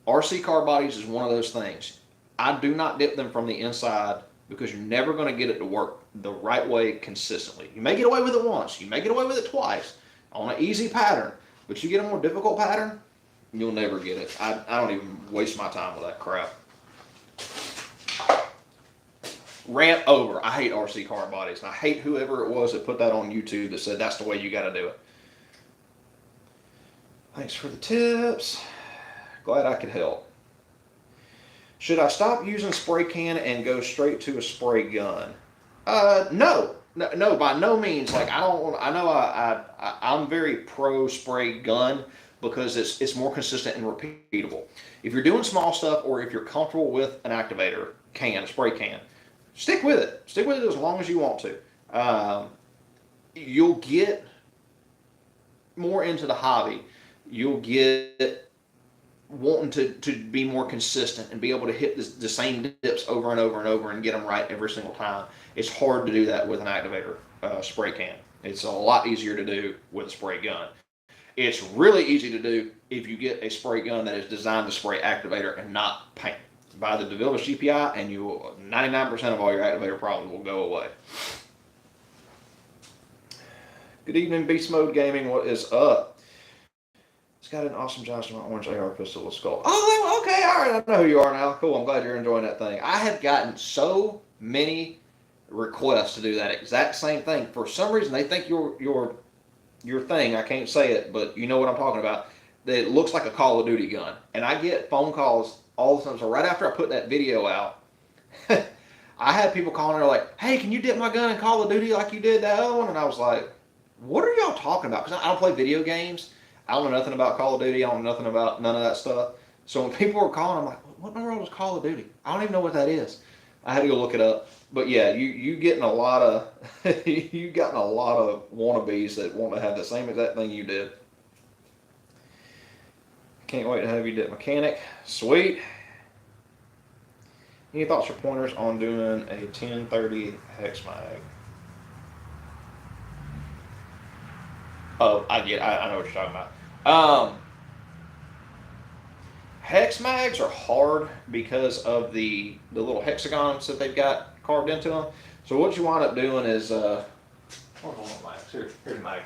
RC car bodies is one of those things. I do not dip them from the inside because you're never going to get it to work the right way consistently. You may get away with it once. You may get away with it twice on an easy pattern. But you get a more difficult pattern, you'll never get it. I don't even waste my time with that crap. Rant over. I hate RC car bodies. And I hate whoever it was that put that on YouTube that said that's the way you got to do it. Thanks for the tips. Glad I could help. Should I stop using spray can and go straight to a spray gun? No, by no means. Like I'm very pro spray gun because it's more consistent and repeatable. If you're doing small stuff or if you're comfortable with an activator can, a spray can, stick with it. Stick with it as long as you want to. You'll get more into the hobby. You'll get wanting to be more consistent and be able to hit the same dips over and over and over and get them right every single time. It's hard to do that with an activator spray can. It's a lot easier to do with a spray gun. It's really easy to do if you get a spray gun that is designed to spray activator and not paint. Buy the DeVilbiss GPI and 99% of all your activator problems will go away. Good evening, Beast Mode Gaming. What is up? It's got an awesome Johnson orange AR pistol with skull. Oh, okay, all right. I know who you are now. Cool. I'm glad you're enjoying that thing. I have gotten so many requests to do that exact same thing. For some reason, they think your thing. I can't say it, but you know what I'm talking about. That it looks like a Call of Duty gun, and I get phone calls all the time. So right after I put that video out, I had people calling. They're like, "Hey, can you dip my gun in Call of Duty like you did that other one?" And I was like, "What are y'all talking about?" Because I don't play video games. I don't know nothing about Call of Duty. I don't know nothing about none of that stuff. So when people were calling, I'm like, what in the world is Call of Duty? I don't even know what that is. I had to go look it up. But yeah, you getting a lot of you gotten a lot of wannabes that want to have the same exact thing you did. Can't wait to have you dip mechanic. Sweet. Any thoughts or pointers on doing a 1030 hex mag? Oh, I know what you're talking about. Hex mags are hard because of the little hexagons that they've got carved into them. So what you wind up doing is, here's the mag.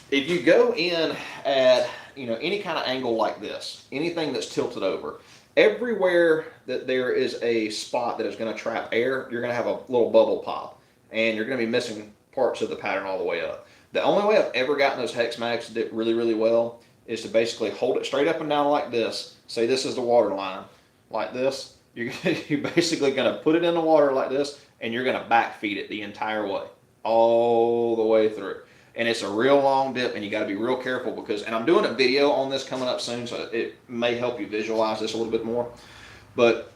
If you go in at any kind of angle like this, anything that's tilted over, everywhere that there is a spot that is going to trap air, you're going to have a little bubble pop, and you're going to be missing parts of the pattern all the way up. The only way I've ever gotten those hex mags to dip really, really well is to basically hold it straight up and down like this. Say this is the water line, like this. You're basically going to put it in the water like this, and you're going to back feed it the entire way, all the way through. And it's a real long dip, and you got to be real careful because, and I'm doing a video on this coming up soon, so it may help you visualize this a little bit more. But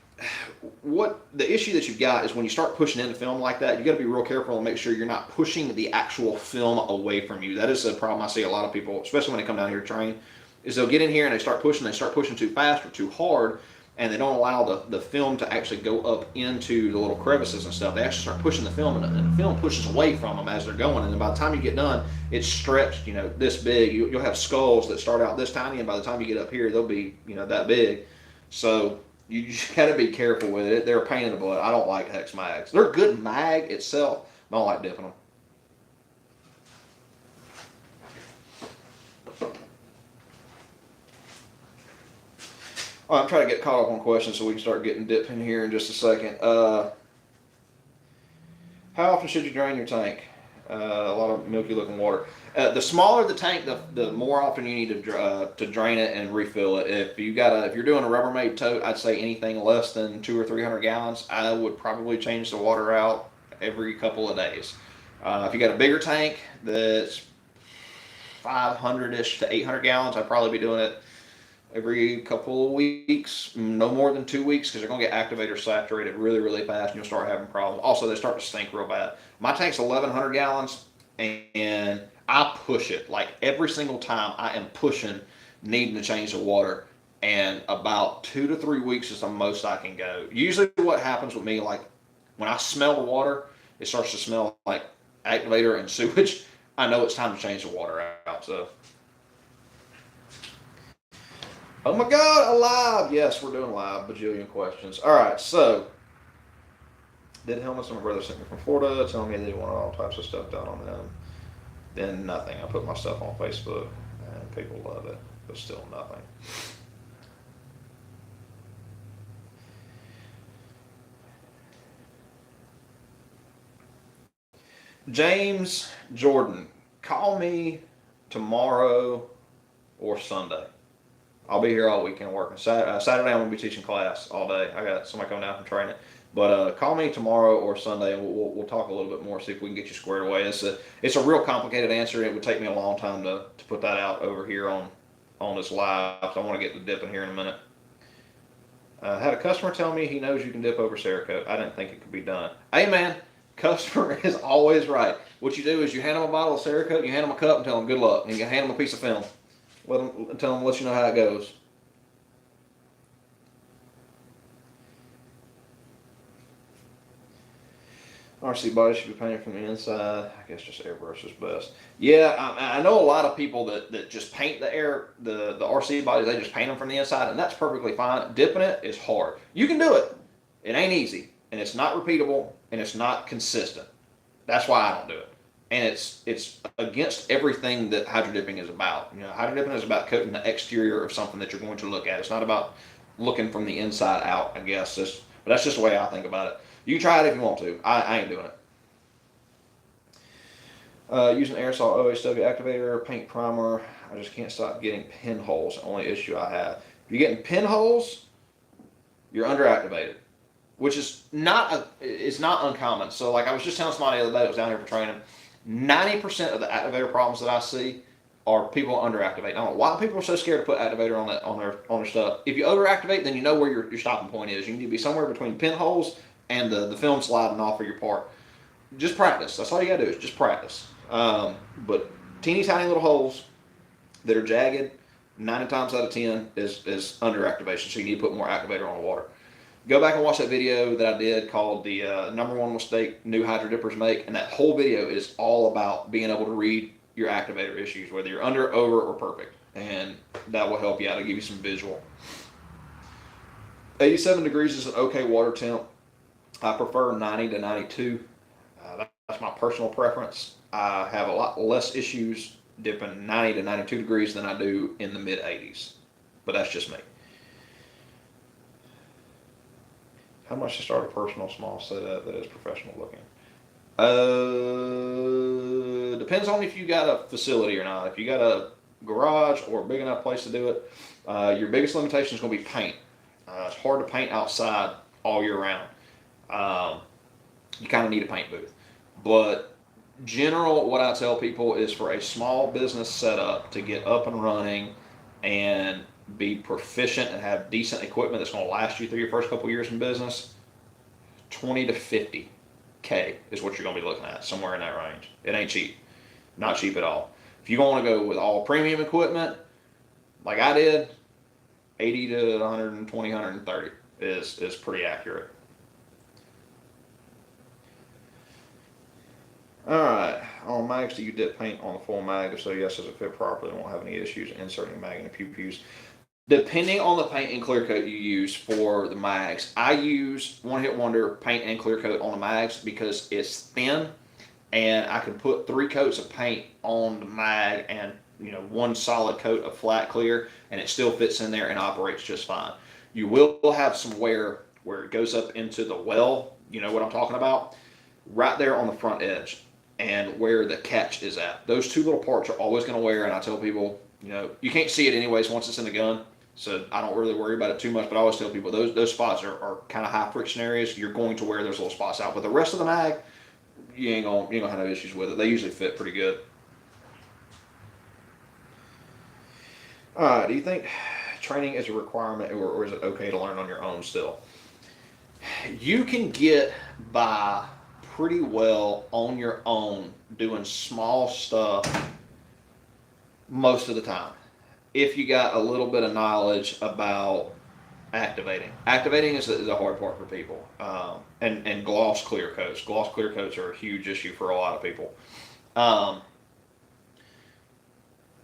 what the issue that you've got is when you start pushing into film like that, you got to be real careful and make sure you're not pushing the actual film away from you. That is a problem I see a lot of people, especially when they come down here to train, is they'll get in here and they start pushing too fast or too hard, and they don't allow the film to actually go up into the little crevices and stuff. They actually start pushing the film, and the film pushes away from them as they're going, and then by the time you get done, it's stretched, this big. You'll have skulls that start out this tiny, and by the time you get up here, they'll be, that big. So You just got to be careful with it. They're a pain in the butt. I don't like hex mags. They're a good mag itself. I don't like dipping them. All right, I'm trying to get caught up on questions so we can start getting dipped in here in just a second. How often should you drain your tank? A lot of milky looking water. The smaller the tank, the more often you need to drain it and refill it. If you're doing a Rubbermaid tote, I'd say anything less than 200 or 300 gallons, I would probably change the water out every couple of days. If you got a bigger tank that's 500-ish to 800 gallons, I'd probably be doing it every couple of weeks, no more than 2 weeks, because they're going to get activator saturated really, really fast, and you'll start having problems. Also, they start to stink real bad. My tank's 1,100 gallons, and I push it. Like every single time I am pushing, needing to change the water, and about 2 to 3 weeks is the most I can go. Usually what happens with me, like when I smell the water, it starts to smell like activator and sewage. I know it's time to change the water out, so. Oh my God, alive! Yes, we're doing live. Bajillion questions. All right, so did helmets my brother sent me from Florida, telling me they wanted all types of stuff done on them. Then nothing. I put my stuff on Facebook, and people love it, but still nothing. James Jordan, call me tomorrow or Sunday. I'll be here all weekend working. Saturday I'm going to be teaching class all day. I got somebody coming out from training. But call me tomorrow or Sunday, and we'll talk a little bit more, see if we can get you squared away. It's a real complicated answer. It would take me a long time to put that out over here on this live. So I want to get to dipping here in a minute. Had a customer tell me he knows you can dip over Cerakote. I didn't think it could be done. Hey man, customer is always right. What you do is you hand them a bottle of Cerakote, you hand them a cup, and tell them good luck. And you hand them a piece of film. Tell them, let you know how it goes. RC body should be painted from the inside. I guess just airbrush is best. Yeah, I know a lot of people that just paint the RC bodies. They just paint them from the inside, and that's perfectly fine. Dipping it is hard. You can do it. It ain't easy, and it's not repeatable, and it's not consistent. That's why I don't do it. And it's against everything that hydro dipping is about. You know, hydro dipping is about coating the exterior of something that you're going to look at. It's not about looking from the inside out, I guess. But that's just the way I think about it. You can try it if you want to. I ain't doing it. Using aerosol OHW activator, paint primer. I just can't stop getting pinholes. Only issue I have. If you're getting pinholes, you're underactivated, which is it's not uncommon. So like I was just telling somebody the other day that was down here for training. 90% of the activator problems that I see are people underactivate. I don't know why people are so scared to put activator on their stuff. If you overactivate, then you know where your stopping point is. You need to be somewhere between pinholes and the film sliding off of your part. Just practice. That's all you gotta do is just practice. But teeny tiny little holes that are jagged, 9 times out of 10 is underactivation. So you need to put more activator on the water. Go back and watch that video that I did called the #1 mistake new hydro dippers make, and that whole video is all about being able to read your activator issues, whether you're under, over, or perfect, and that will help you out. It'll give you some visual. 87 degrees is an okay water temp. I prefer 90 to 92. That's my personal preference. I have a lot less issues dipping 90 to 92 degrees than I do in the mid 80s, but that's just me. How much to start a personal small setup that is professional looking? Depends on if you got a facility or not. If you got a garage or a big enough place to do it, your biggest limitation is going to be paint. It's hard to paint outside all year round. You kind of need a paint booth. But general, what I tell people is for a small business setup to get up and running and be proficient and have decent equipment that's going to last you through your first couple years in business, 20 to 50K is what you're going to be looking at, somewhere in that range. It ain't cheap. Not cheap at all. If you want to go with all premium equipment, like I did, 80 to 120, 130 is pretty accurate. Alright, on mags, do you dip paint on the full mag? If so, yes, does it fit properly? Won't have any issues inserting mag into pews. Depending on the paint and clear coat you use for the mags, I use One Hit Wonder paint and clear coat on the mags because it's thin, and I can put 3 coats of paint on the mag and one solid coat of flat clear, and it still fits in there and operates just fine. You will have some wear where it goes up into the well. You know what I'm talking about? Right there on the front edge and where the catch is at. Those 2 little parts are always going to wear, and I tell people, you can't see it anyways once it's in the gun, so I don't really worry about it too much, but I always tell people those spots are kind of high friction areas. You're going to wear those little spots out, but the rest of the mag, you ain't gonna have no issues with it. They usually fit pretty good. All right, do you think training is a requirement, or is it okay to learn on your own still? You can get by pretty well on your own doing small stuff most of the time, if you got a little bit of knowledge about activating. Activating is the hard part for people. And gloss clear coats. Gloss clear coats are a huge issue for a lot of people.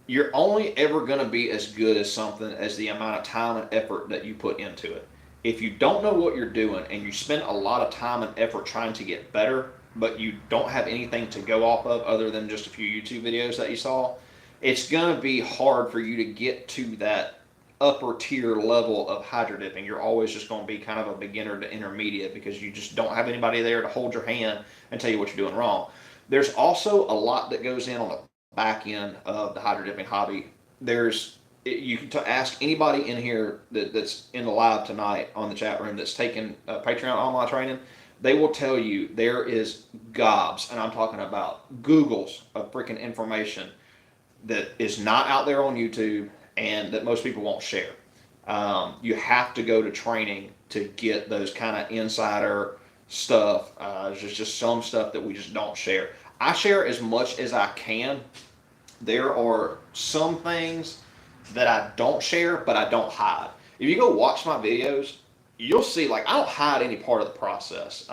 You're only ever going to be as good as something as the amount of time and effort that you put into it. If you don't know what you're doing and you spend a lot of time and effort trying to get better, but you don't have anything to go off of other than just a few YouTube videos that you saw, it's going to be hard for you to get to that upper tier level of hydro dipping. You're always just going to be kind of a beginner to intermediate because you just don't have anybody there to hold your hand and tell you what you're doing wrong. There's also a lot that goes in on the back end of the hydro dipping hobby. You can ask anybody in here that's in the live tonight on the chat room that's taken Patreon online training. They will tell you there is gobs, and I'm talking about Googles of freaking information that is not out there on YouTube and that most people won't share. You have to go to training to get those kind of insider stuff. There's just some stuff that we just don't share. I share as much as I can. There are some things that I don't share, but I don't hide. If you go watch my videos, you'll see, like, I don't hide any part of the process.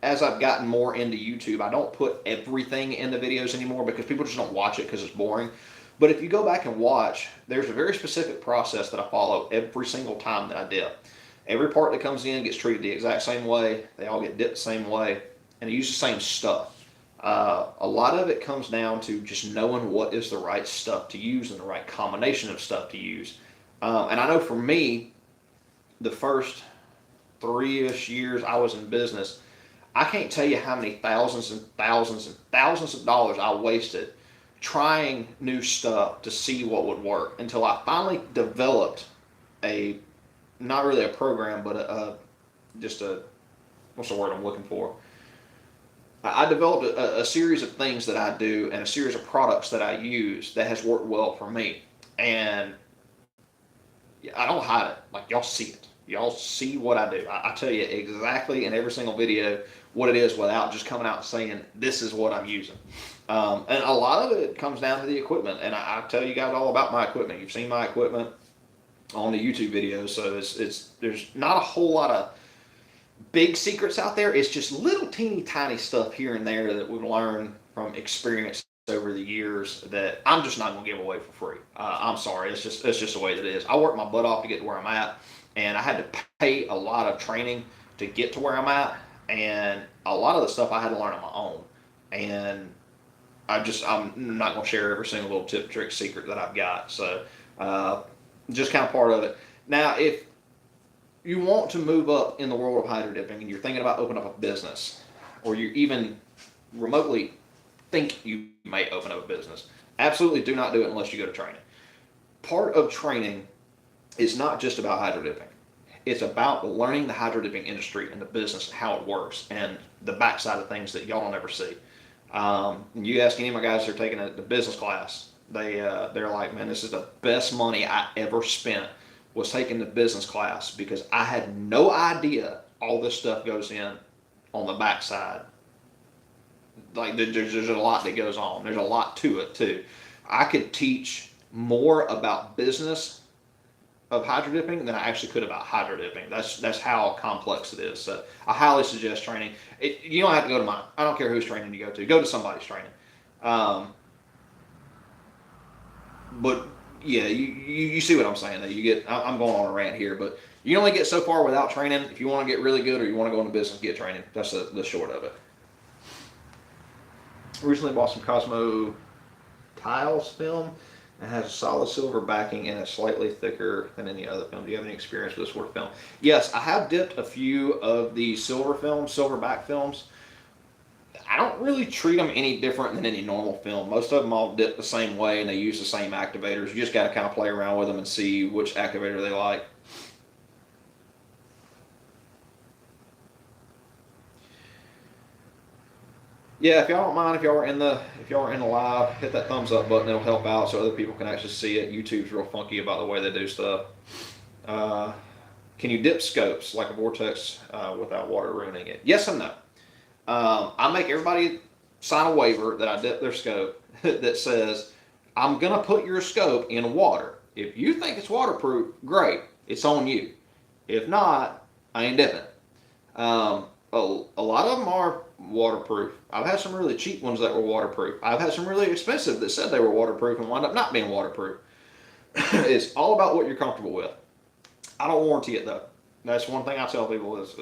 As I've gotten more into YouTube, I don't put everything in the videos anymore because people just don't watch it because it's boring. But if you go back and watch, there's a very specific process that I follow every single time that I dip. Every part that comes in gets treated the exact same way. They all get dipped the same way, and I use the same stuff. A lot of it comes down to just knowing what is the right stuff to use and the right combination of stuff to use. And I know for me, the first 3-ish years I was in business, I can't tell you how many thousands and thousands and thousands of dollars I wasted trying new stuff to see what would work until I finally developed not really a program, but what's the word I'm looking for? I developed a series of things that I do and a series of products that I use that has worked well for me. And I don't hide it. Like, y'all see it. Y'all see what I do. I tell you exactly in every single video what it is without just coming out and saying, this is what I'm using. And a lot of it comes down to the equipment. And I tell you guys all about my equipment. You've seen my equipment on the YouTube videos. So there's not a whole lot of big secrets out there. It's just little teeny tiny stuff here and there that we've learned from experience over the years that I'm just not going to give away for free. I'm sorry. It's just the way that it is. I worked my butt off to get to where I'm at, and I had to pay a lot of training to get to where I'm at, and a lot of the stuff I had to learn on my own. And I'm not going to share every single little tip, trick, secret that I've got. So just kind of part of it. Now, if you want to move up in the world of hydro dipping and you're thinking about opening up a business, or you even remotely think you may open up a business, absolutely do not do it unless you go to training. Part of training is not just about hydro dipping. It's about learning the hydro dipping industry and the business and how it works and the backside of things that y'all don't ever see. You ask any of my guys that are taking the business class, they're like, man, this is the best money I ever spent, was taking the business class, because I had no idea all this stuff goes in on the backside. Like, there's a lot that goes on. There's a lot to it too. I could teach more about business of hydro dipping than I actually could about hydro dipping. That's how complex it is. So I highly suggest training. You don't have to go to mine. I don't care whose training you go to. Go to somebody's training. But Yeah, you see what I'm saying. Though. You get, I'm going on a rant here, but you only get so far without training. If you want to get really good or you want to go into business, get training. That's the short of it. Recently bought some Cosmo Tiles film. It has a solid silver backing and it's slightly thicker than any other film. Do you have any experience with this sort of film? Yes, I have dipped a few of the silver films, silverback films. I don't really treat them any different than any normal film. Most of them all dip the same way and they use the same activators. You just got to kind of play around with them and see which activator they like. Yeah, if y'all don't mind, if y'all are in the live, hit that thumbs up button. It'll help out so other people can actually see it. YouTube's real funky about the way they do stuff. Can you dip scopes like a vortex without water ruining it? Yes and no. I make everybody sign a waiver that I dip their scope that says, I'm going to put your scope in water. If you think it's waterproof, great. It's on you. If not, I ain't dipping. A lot of them are waterproof. I've had some really cheap ones that were waterproof. I've had some really expensive that said they were waterproof and wound up not being waterproof. It's all about what you're comfortable with. I don't warranty it though. That's one thing I tell people is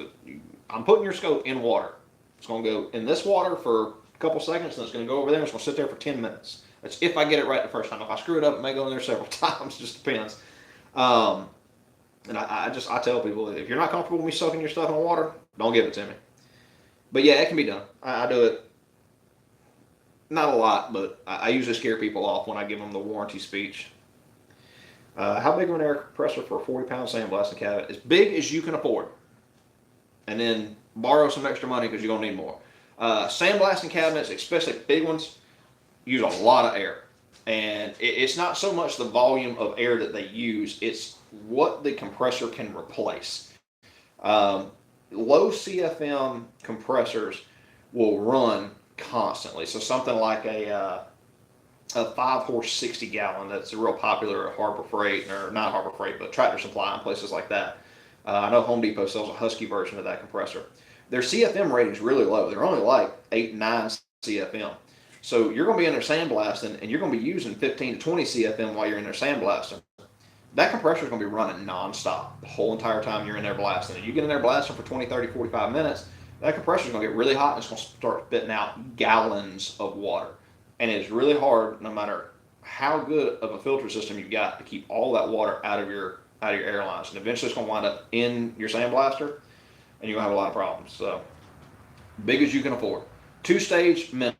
I'm putting your scope in water. It's going to go in this water for a couple seconds, and it's going to go over there, and it's going to sit there for 10 minutes. That's if I get it right the first time. If I screw it up, it may go in there several times. Just depends. And I tell people, if you're not comfortable with me soaking your stuff in water, don't give it to me. But yeah, it can be done. I do it not a lot, but I usually scare people off when I give them the warranty speech. How big of an air compressor for a 40-pound sandblasting cabinet? As big as you can afford. And then borrow some extra money because you're going to need more. Sandblasting cabinets, especially big ones, use a lot of air. And it's not so much the volume of air that they use, it's what the compressor can replace. Low CFM compressors will run constantly. So something like a 5-horse 60-gallon that's real popular at Harbor Freight, or not Harbor Freight, but Tractor Supply and places like that. I know Home Depot sells a Husky version of that compressor. Their CFM rating is really low. They're only like 8, 9 CFM. So you're going to be in there sandblasting, and you're going to be using 15 to 20 CFM while you're in there sandblasting. That compressor is going to be running nonstop the whole entire time you're in there blasting. And you get in there blasting for 20, 30, 45 minutes, that compressor is going to get really hot and it's going to start spitting out gallons of water. And it's really hard, no matter how good of a filter system you've got, to keep all that water out of your airlines. And eventually it's going to wind up in your sandblaster, and you're going to have a lot of problems. So, big as you can afford. 2-stage minimum.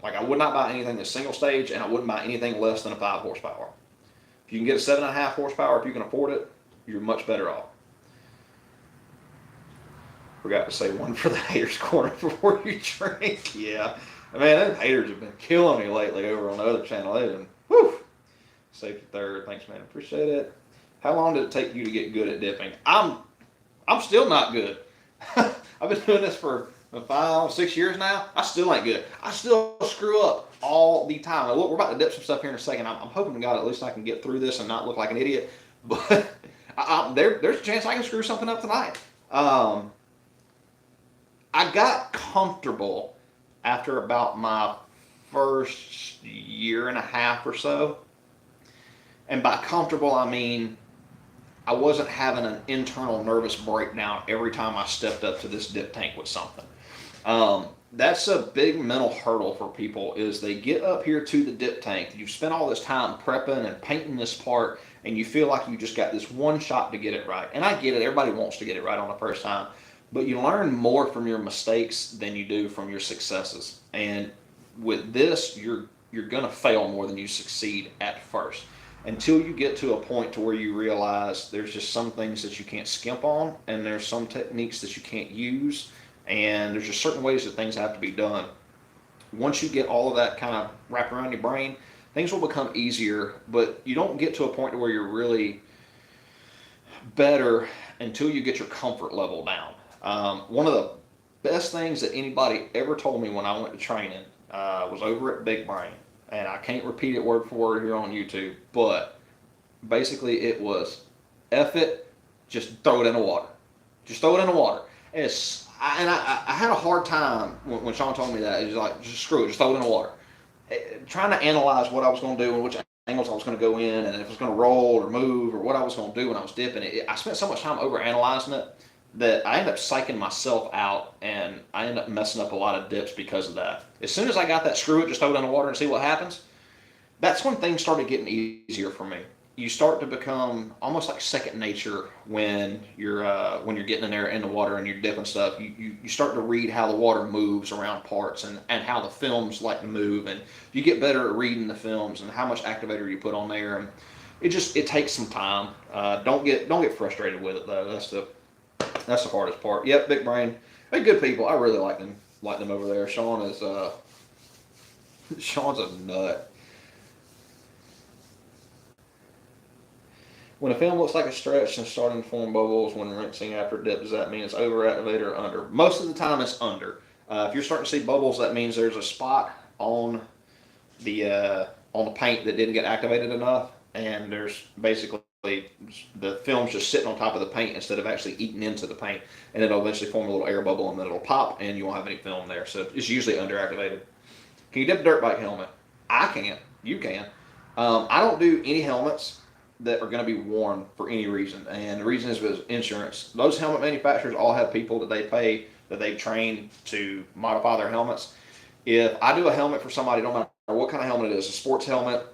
Like, I would not buy anything that's single stage, and I wouldn't buy anything less than a 5 horsepower. If you can get a 7.5 horsepower, if you can afford it, you're much better off. Forgot to say one for the haters corner before you drink. Yeah. Man, those haters have been killing me lately over on the other channel. They've been, whew. Safety third. Thanks, man. Appreciate it. How long did it take you to get good at dipping? I'm still not good. I've been doing this for 5, 6 years now. I still ain't good. I still screw up all the time. Look, we're about to dip some stuff here in a second. I'm hoping to God at least I can get through this and not look like an idiot. But there's a chance I can screw something up tonight. I got comfortable after about my first year and a half or so. And by comfortable, I mean I wasn't having an internal nervous breakdown every time I stepped up to this dip tank with something. That's a big mental hurdle for people, is they get up here to the dip tank. You've spent all this time prepping and painting this part, and you feel like you just got this one shot to get it right. And I get it. Everybody wants to get it right on the first time. But you learn more from your mistakes than you do from your successes. And with this, you're going to fail more than you succeed at first, until you get to a point to where you realize there's just some things that you can't skimp on, and there's some techniques that you can't use, and there's just certain ways that things have to be done. Once you get all of that kind of wrapped around your brain, things will become easier, but you don't get to a point to where you're really better until you get your comfort level down. One of the best things that anybody ever told me when I went to training was over at Big Brain. And I can't repeat it word for word here on YouTube, but basically it was, F it, just throw it in the water. Just throw it in the water. And I had a hard time when Sean told me that. He was like, just screw it, just throw it in the water. Trying to analyze what I was going to do and which angles I was going to go in, and if it was going to roll or move or what I was going to do when I was dipping it. I spent so much time over analyzing it that I ended up psyching myself out, and I ended up messing up a lot of dips because of that. As soon as I got that screw it, just throw it in the water and see what happens, that's when things started getting easier for me. You start to become almost like second nature when you're getting in there in the water and you're dipping stuff. You start to read how the water moves around parts, and how the films like to move, and you get better at reading the films and how much activator you put on there. And it takes some time. Don't get frustrated with it though. That's the hardest part. Yep, big brain. They're good people. I really like them over there. Sean's a nut. When a film looks like a stretch and starting to form bubbles when rinsing after dip, does that mean it's over activator or under? Most of the time it's under. If you're starting to see bubbles, that means there's a spot on the paint that didn't get activated enough, and there's basically the film's just sitting on top of the paint instead of actually eating into the paint, and it'll eventually form a little air bubble, and then it'll pop, and you won't have any film there. So it's usually underactivated. Can you dip a dirt bike helmet? I can't. You can. I don't do any helmets that are going to be worn for any reason, and the reason is with insurance. Those helmet manufacturers all have people that they pay, that they train to modify their helmets. If I do a helmet for somebody, no matter what kind of helmet it is, a sports helmet,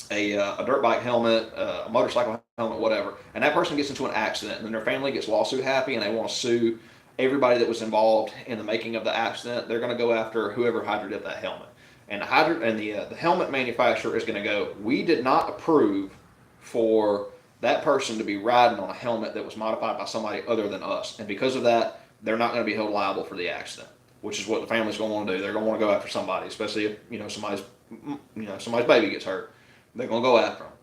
a dirt bike helmet, a motorcycle helmet, whatever, and that person gets into an accident and their family gets lawsuit happy and they want to sue everybody that was involved in the making of the accident, they're going to go after whoever hydro dipped that helmet. And the helmet manufacturer is going to go, we did not approve for that person to be riding on a helmet that was modified by somebody other than us. And because of that, they're not going to be held liable for the accident, which is what the family's going to want to do. They're going to want to go after somebody, especially if somebody's baby gets hurt. They're going to go after them.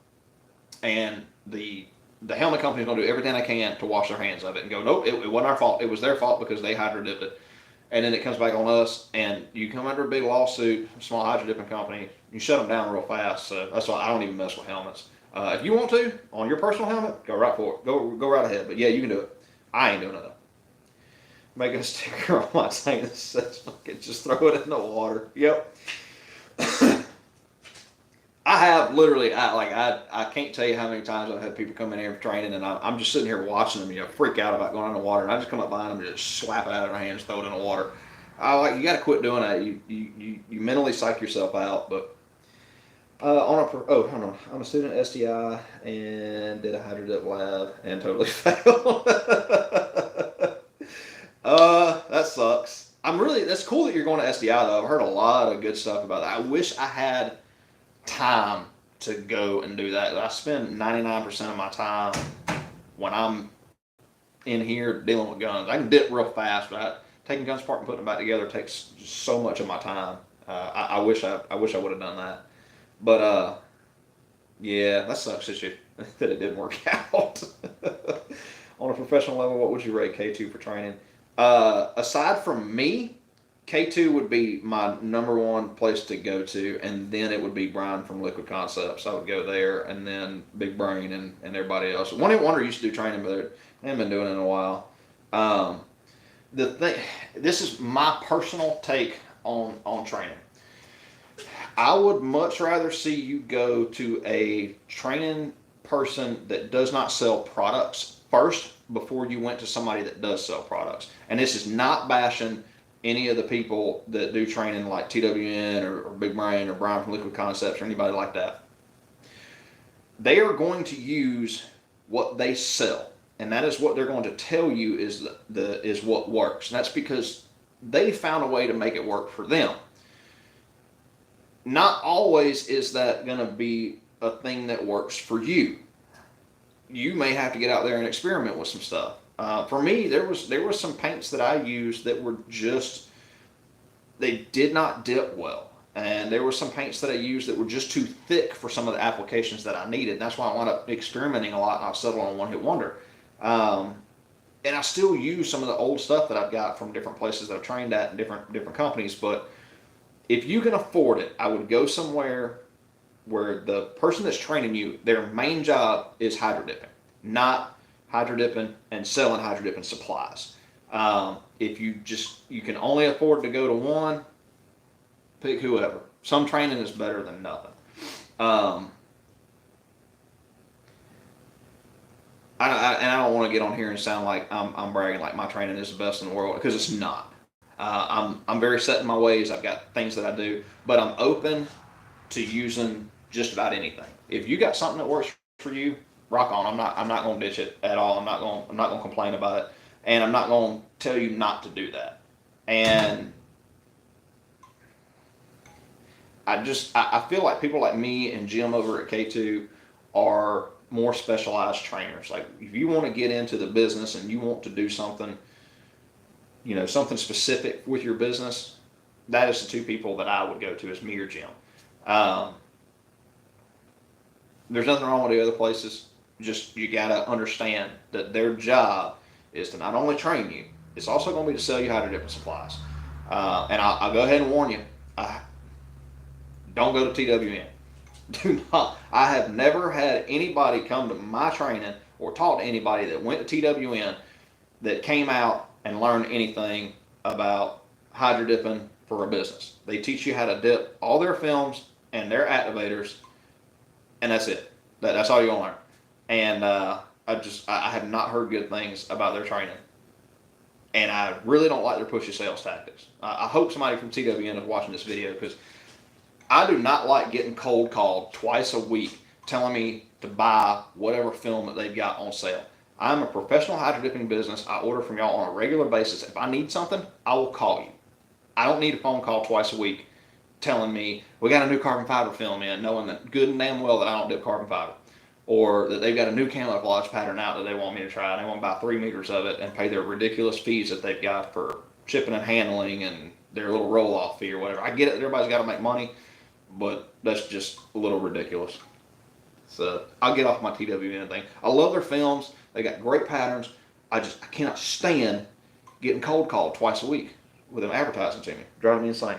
And the helmet company's going to do everything they can to wash their hands of it and go, nope, it wasn't our fault. It was their fault because they hydro dipped it. And then it comes back on us, and you come under a big lawsuit, a small hydro dipping company, you shut them down real fast. So that's why I don't even mess with helmets. If you want to, on your personal helmet, go right for it. Go right ahead. But yeah, you can do it. I ain't doing it though. Making a sticker on my tank that says, fucking just throw it in the water. Yep. I have literally, I can't tell you how many times I've had people come in here for training, and I'm just sitting here watching them, freak out about going in the water, and I just come up behind them and just slap it out of their hands, throw it in the water. You got to quit doing that. You mentally psych yourself out, but. Hold on. I'm a student at SDI and did a hydro dip lab and totally failed. That sucks. That's cool that you're going to SDI though. I've heard a lot of good stuff about that. I wish I had time to go and do that. I spend 99% of my time when I'm in here dealing with guns. I can dip real fast, but taking guns apart and putting them back together takes just so much of my time. I wish I would have done that. But yeah, that sucks that it didn't work out. On a professional level, what would you rate K2 for training? Aside from me, K2 would be my number one place to go to, and then it would be Brian from Liquid Concepts. I would go there, and then Big Brain and everybody else. One Hit Wonder used to do training, but they haven't been doing it in a while. This is my personal take on training. I would much rather see you go to a training person that does not sell products first before you went to somebody that does sell products. And this is not bashing any of the people that do training like TWN or Big Brain or Brian from Liquid Concepts or anybody like that. They are going to use what they sell, and that is what they're going to tell you is what works. And that's because they found a way to make it work for them. Not always is that going to be a thing that works for you. You may have to get out there and experiment with some stuff. For me, there was some paints that I used that were they did not dip well. And there were some paints that I used that were just too thick for some of the applications that I needed. And that's why I wound up experimenting a lot, and I settled on One Hit Wonder. And I still use some of the old stuff that I've got from different places that I've trained at and different companies, but if you can afford it, I would go somewhere where the person that's training you, their main job is hydro dipping, not hydro dipping and selling hydro dipping supplies. If you can only afford to go to one, pick whoever. Some training is better than nothing. and I don't want to get on here and sound like I'm bragging like my training is the best in the world, because it's not. I'm very set in my ways. I've got things that I do, but I'm open to using just about anything. If you got something that works for you, rock on. I'm not going to ditch it at all. I'm not going to complain about it, and I'm not going to tell you not to do that. And I feel like people like me and Jim over at K2 are more specialized trainers. Like if you want to get into the business and you want to do something, something specific with your business, that is the two people that I would go to, is me or Jim. There's nothing wrong with the other places. Just you gotta understand that their job is to not only train you, it's also going to be to sell you Hydrographics supplies. And I'll go ahead and warn you. Don't go to TWN. Do not. I have never had anybody come to my training or talk to anybody that went to TWN that came out and learned anything about hydro dipping for a business. They teach you how to dip all their films and their activators, and that's it. That's all you're gonna learn. And I have not heard good things about their training, and I really don't like their pushy sales tactics. I hope somebody from TWN is watching this video, because I do not like getting cold called twice a week telling me to buy whatever film that they've got on sale. I'm a professional hydro dipping business. I order from y'all on a regular basis. If I need something, I will call you. I don't need a phone call twice a week telling me we got a new carbon fiber film in, knowing that good and damn well that I don't dip carbon fiber, or that they've got a new camouflage pattern out that they want me to try, and they want to buy 3 meters of it and pay their ridiculous fees that they've got for shipping and handling and their little roll-off fee or whatever. I get it, everybody's got to make money, but that's just a little ridiculous. So I'll get off my TWN thing. I love their films. They got great patterns. I cannot stand getting cold called twice a week with them advertising to me. Driving me insane.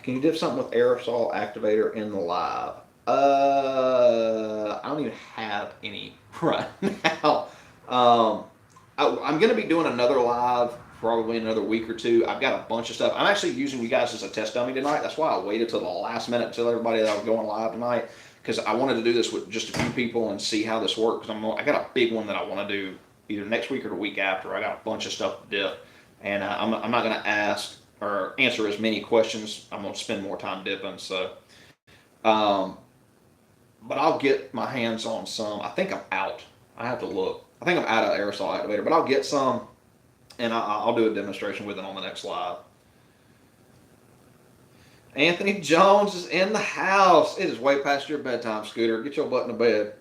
Can you dip something with Aerosol Activator in the live? I don't even have any right now. I'm going to be doing another live probably in another week or two. I've got a bunch of stuff. I'm actually using you guys as a test dummy tonight. That's why I waited till the last minute to tell everybody that I was going live tonight, because I wanted to do this with just a few people and see how this works. I got a big one that I want to do either next week or the week after. I got a bunch of stuff to dip, and I'm not going to ask or answer as many questions. I'm going to spend more time dipping. So, but I'll get my hands on some. I think I'm out. I have to look. I think I'm out of Aerosol Activator, but I'll get some, and I'll do a demonstration with it on the next live. Anthony Jones is in the house. It is way past your bedtime, Scooter. Get your butt in the bed.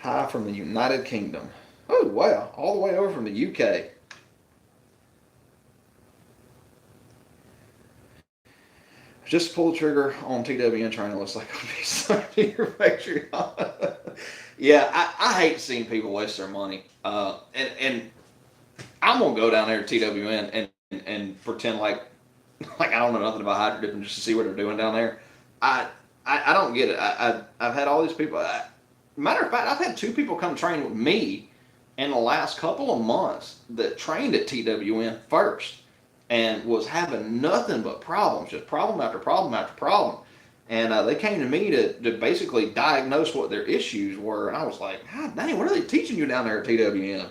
Hi from the United Kingdom. Oh, wow. All the way over from the UK. Just pull the trigger on TWN training. Looks like I'll be something to your Patreon. Yeah, I hate seeing people waste their money. And I'm going to go down there to TWN and pretend like I don't know nothing about hydro dipping just to see what they're doing down there. I don't get it. I've had all these people. Matter of fact, I've had 2 people come train with me in the last couple of months that trained at TWN first and was having nothing but problems, just problem after problem after problem. And they came to me to basically diagnose what their issues were. And I was like, God dang, what are they teaching you down there at TWN?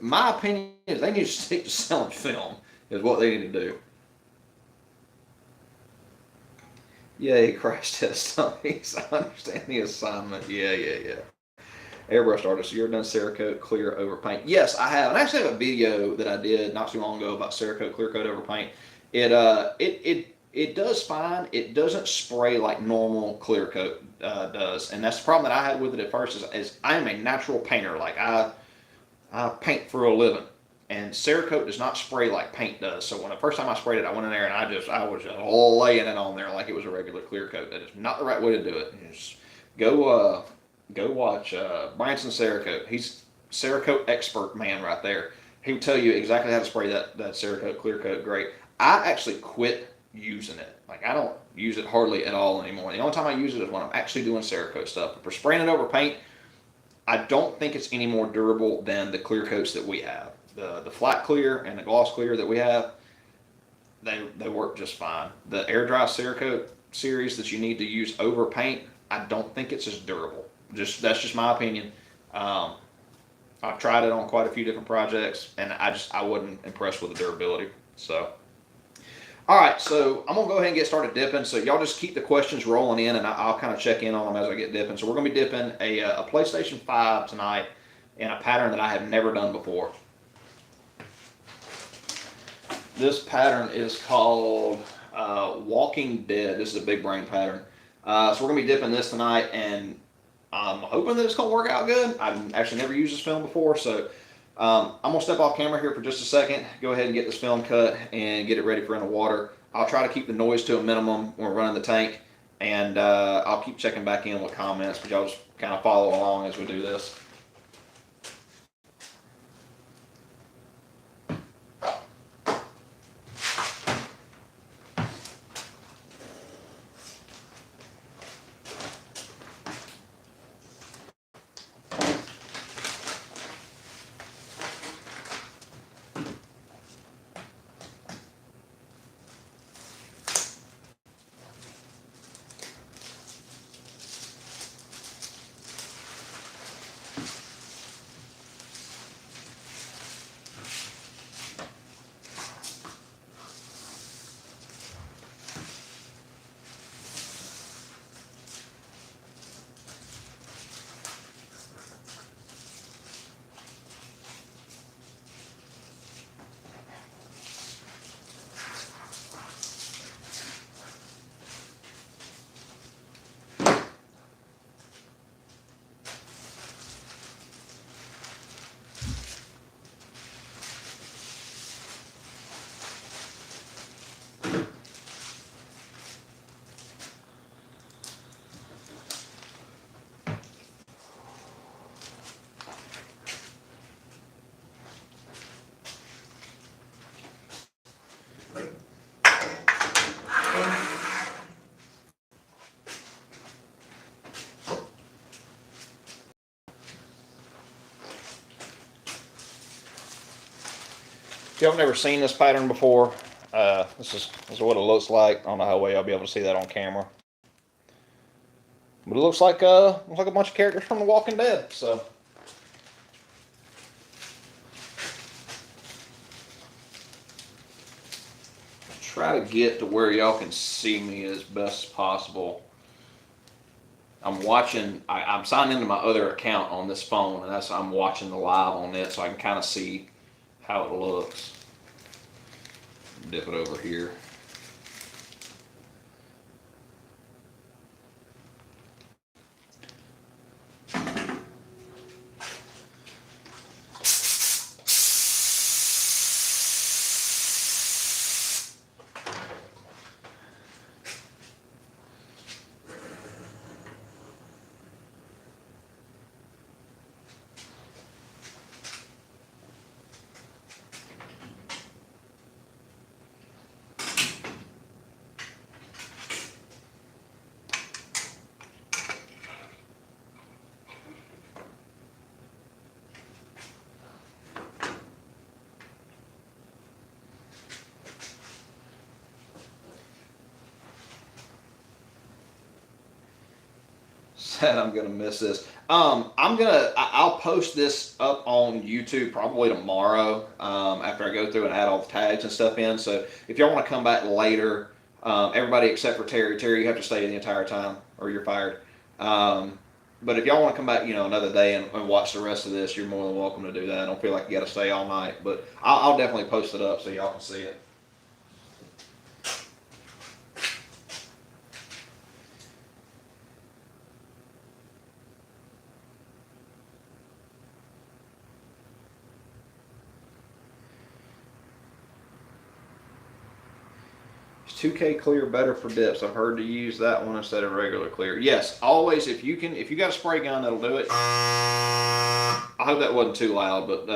My opinion is they need to stick to selling film is what they need to do. Yay, crash test dummies. I understand the assignment. Yeah. Airbrush artist, you've done Cerakote clear over paint. Yes, I have. And I actually have a video that I did not too long ago about Cerakote clear coat over paint. It does fine. It doesn't spray like normal clear coat does. And that's the problem that I had with it at first is I am a natural painter. Like I paint for a living. And Cerakote does not spray like paint does. So when the first time I sprayed it, I went in there and I was just laying it on there like it was a regular clear coat. That is not the right way to do it. Just go watch Branson Cerakote. He's Cerakote expert man right there. He will tell you exactly how to spray that Cerakote clear coat great. I actually quit using it. Like I don't use it hardly at all anymore. The only time I use it is when I'm actually doing Cerakote stuff. But for spraying it over paint, I don't think it's any more durable than the clear coats that we have. The flat clear and the gloss clear that we have, they work just fine. The air dry Cerakote series that you need to use over paint, I don't think it's as durable. That's just my opinion. I've tried it on quite a few different projects, and I wasn't impressed with the durability. So, all right, so I'm gonna go ahead and get started dipping. So y'all just keep the questions rolling in, and I'll kind of check in on them as I get dipping. So we're gonna be dipping a PlayStation 5 tonight in a pattern that I have never done before. This pattern is called Walking Dead. This is a big brain pattern. So we're gonna be dipping this tonight, and I'm hoping that it's gonna work out good. I've actually never used this film before, so I'm gonna step off camera here for just a second, go ahead and get this film cut and get it ready for in the water. I'll try to keep the noise to a minimum when we're running the tank, and I'll keep checking back in with comments, but y'all just kind of follow along as we do this. If y'all have never seen this pattern before, this is what it looks like. I don't know how well I'll be able to see that on camera, but it looks like a bunch of characters from The Walking Dead. So, try to get to where y'all can see me as best as possible. I'm watching. I'm signed into my other account on this phone, and I'm watching the live on it, so I can kind of see how it looks. Dip it over here. Said I'm gonna miss this. I'll post this up on YouTube probably tomorrow after I go through and add all the tags and stuff in. So if y'all want to come back later, everybody except for Terry, you have to stay the entire time or you're fired. But if y'all want to come back, another day and watch the rest of this, you're more than welcome to do that. I don't feel like you got to stay all night, but I'll definitely post it up so y'all can see it. Is 2K clear better for dips? I've heard to use that one instead of regular clear. Yes, always if you got a spray gun that'll do it. I hope that wasn't too loud, but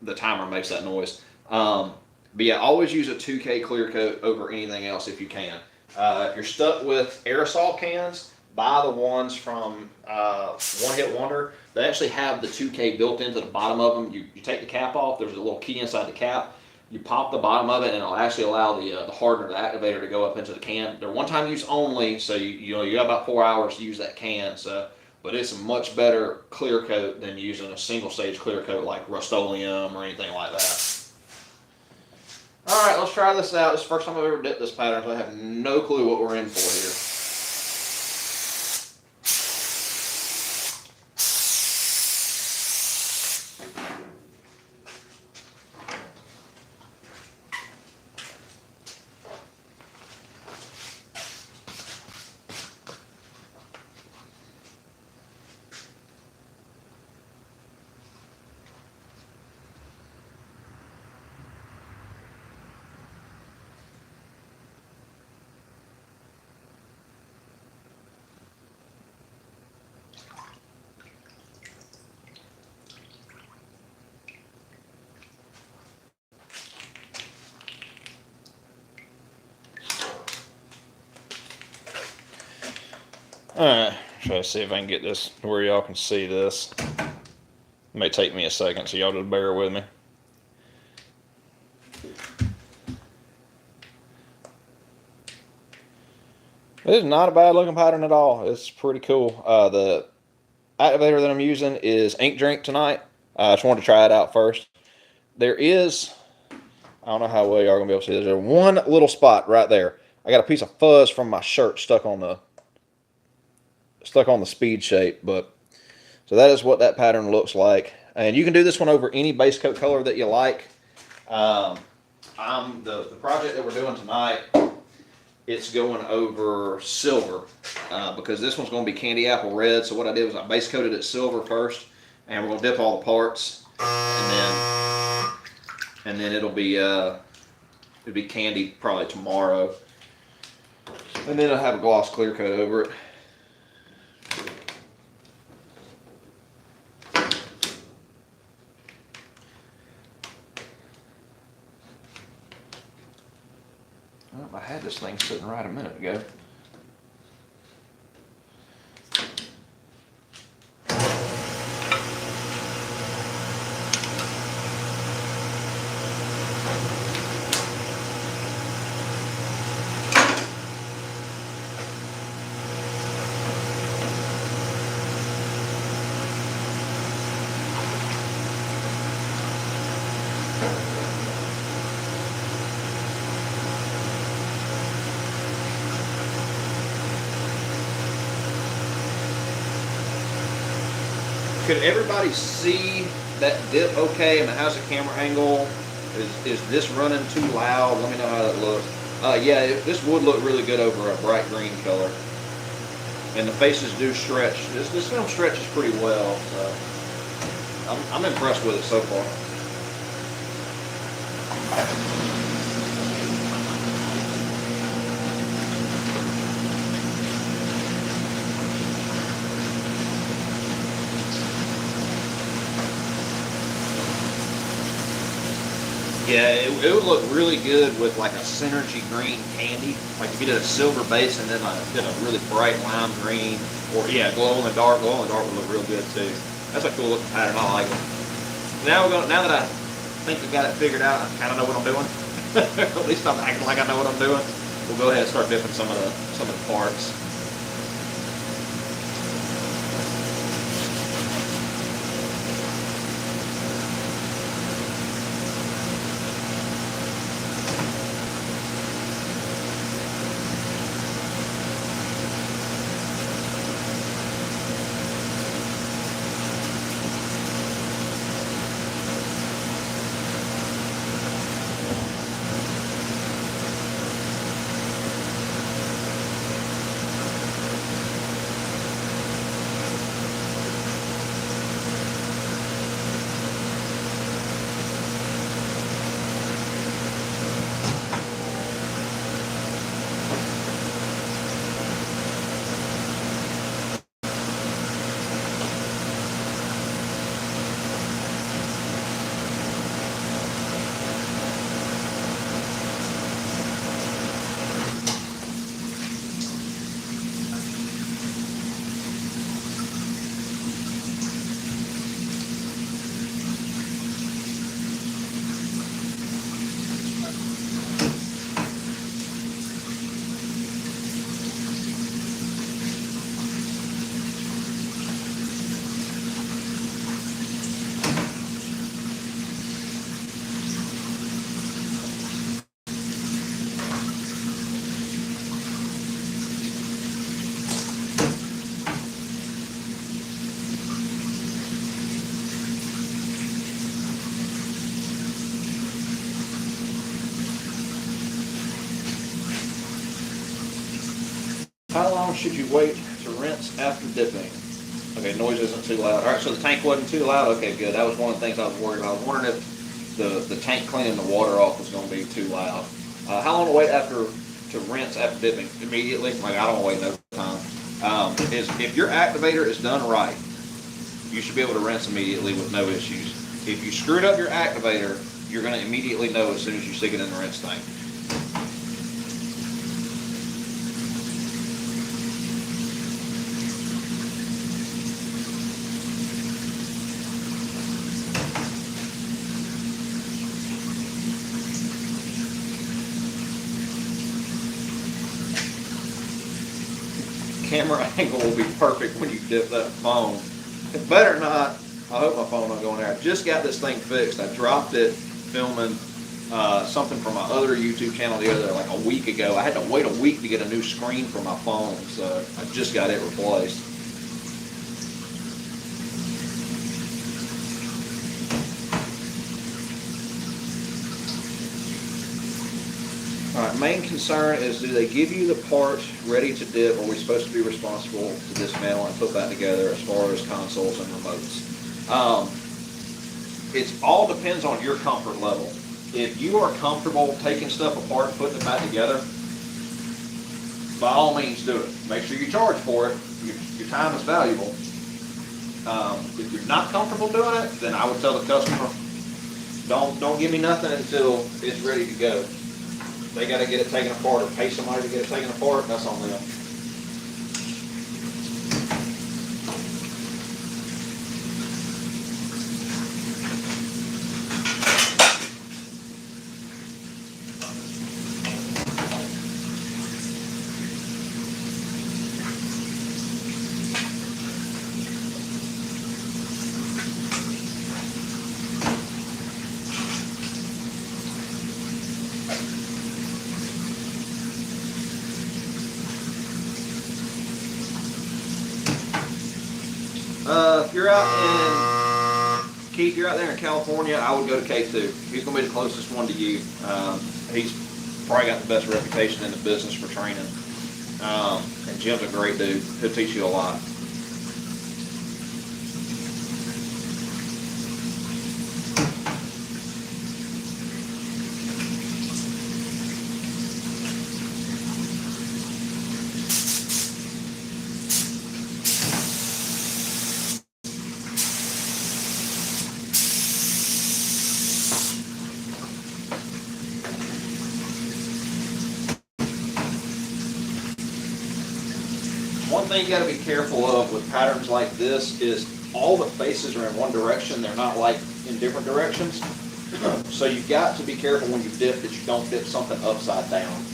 the timer makes that noise. But yeah, always use a 2K clear coat over anything else if you can. If you're stuck with aerosol cans, buy the ones from One Hit Wonder. They actually have the 2K built into the bottom of them. You take the cap off. There's a little key inside the cap. You pop the bottom of it, and it'll actually allow the hardener, the activator, to go up into the can. They're one-time use only, so you got about 4 hours to use that can. So, but it's a much better clear coat than using a single stage clear coat like Rust-Oleum or anything like that. All right, let's try this out. This is the first time I've ever dipped this pattern, so I have no clue what we're in for here. Alright, try to see if I can get this to where y'all can see this. It may take me a second, so y'all just bear with me. This is not a bad looking pattern at all. It's pretty cool. The activator that I'm using is Ink Drink tonight. I just wanted to try it out first. There is, I don't know how well y'all are going to be able to see this. There's one little spot right there. I got a piece of fuzz from my shirt stuck on the speed shape, but so that is what that pattern looks like. And you can do this one over any base coat color that you like. The project that we're doing tonight, it's going over silver because this one's going to be candy apple red. So what I did was I base coated it silver first, and we're going to dip all the parts, and then it'll be candy probably tomorrow, and then I'll have a gloss clear coat over it. I had this thing sitting right a minute ago. Could everybody see that dip okay? And how's the camera angle? Is this running too loud? Let me know how that looks. Yeah, this would look really good over a bright green color. And the faces do stretch. This film stretches pretty well, so I'm impressed with it so far. Yeah, it would look really good with like a synergy green candy. Like if you did a silver base and then did a really bright lime green, or yeah, glow in the dark. Glow in the dark would look real good too. That's a cool looking pattern. I like it. Now that I think I got it figured out, I kind of know what I'm doing. At least I'm acting like I know what I'm doing. We'll go ahead and start dipping some of the parts. How long should you wait to rinse after dipping? Okay, noise isn't too loud. All right, so the tank wasn't too loud. Okay, good. That was one of the things I was worried about. I was wondering if the tank cleaning the water off was going to be too loud. How long to wait to rinse after dipping? Immediately. Like, I don't wait no time. Is if your activator is done right, you should be able to rinse immediately with no issues. If you screwed up your activator, you're going to immediately know as soon as you stick it in the rinse tank. Camera angle will be perfect when you dip that phone. It better not. I hope my phone don't go in there. I just got this thing fixed. I dropped it filming something from my other YouTube channel the other, like a week ago. I had to wait a week to get a new screen for my phone, so I just got it replaced. All right, main concern is, do they give you the part ready to dip, or are we supposed to be responsible to dismantle and put that together as far as consoles and remotes? It all depends on your comfort level. If you are comfortable taking stuff apart and putting it back together, by all means do it. Make sure you charge for it. Your time is valuable. If you're not comfortable doing it, then I would tell the customer, don't give me nothing until it's ready to go. They got to get it taken apart or pay somebody to get it taken apart, that's on them. If you're out in, Keith, you're out there in California, I would go to K2. He's going to be the closest one to you. He's probably got the best reputation in the business for training. And Jim's a great dude. He'll teach you a lot. One thing you got to be careful of with patterns like this is all the faces are in one direction. They're not like in different directions. So you've got to be careful when you dip that you don't dip something upside down.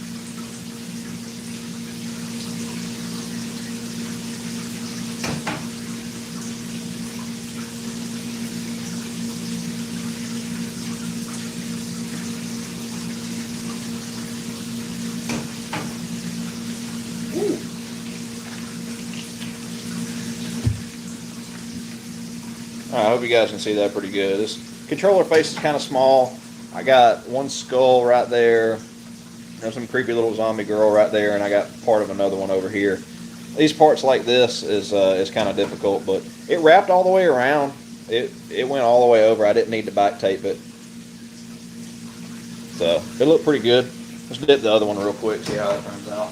I hope you guys can see that pretty good. This controller face is kind of small. I got one skull right there. There's some creepy little zombie girl right there, and I got part of another one over here. These parts like this is kind of difficult, but it wrapped all the way around. It went all the way over. I didn't need to back tape it. So it looked pretty good. Let's dip the other one real quick, see how it turns out.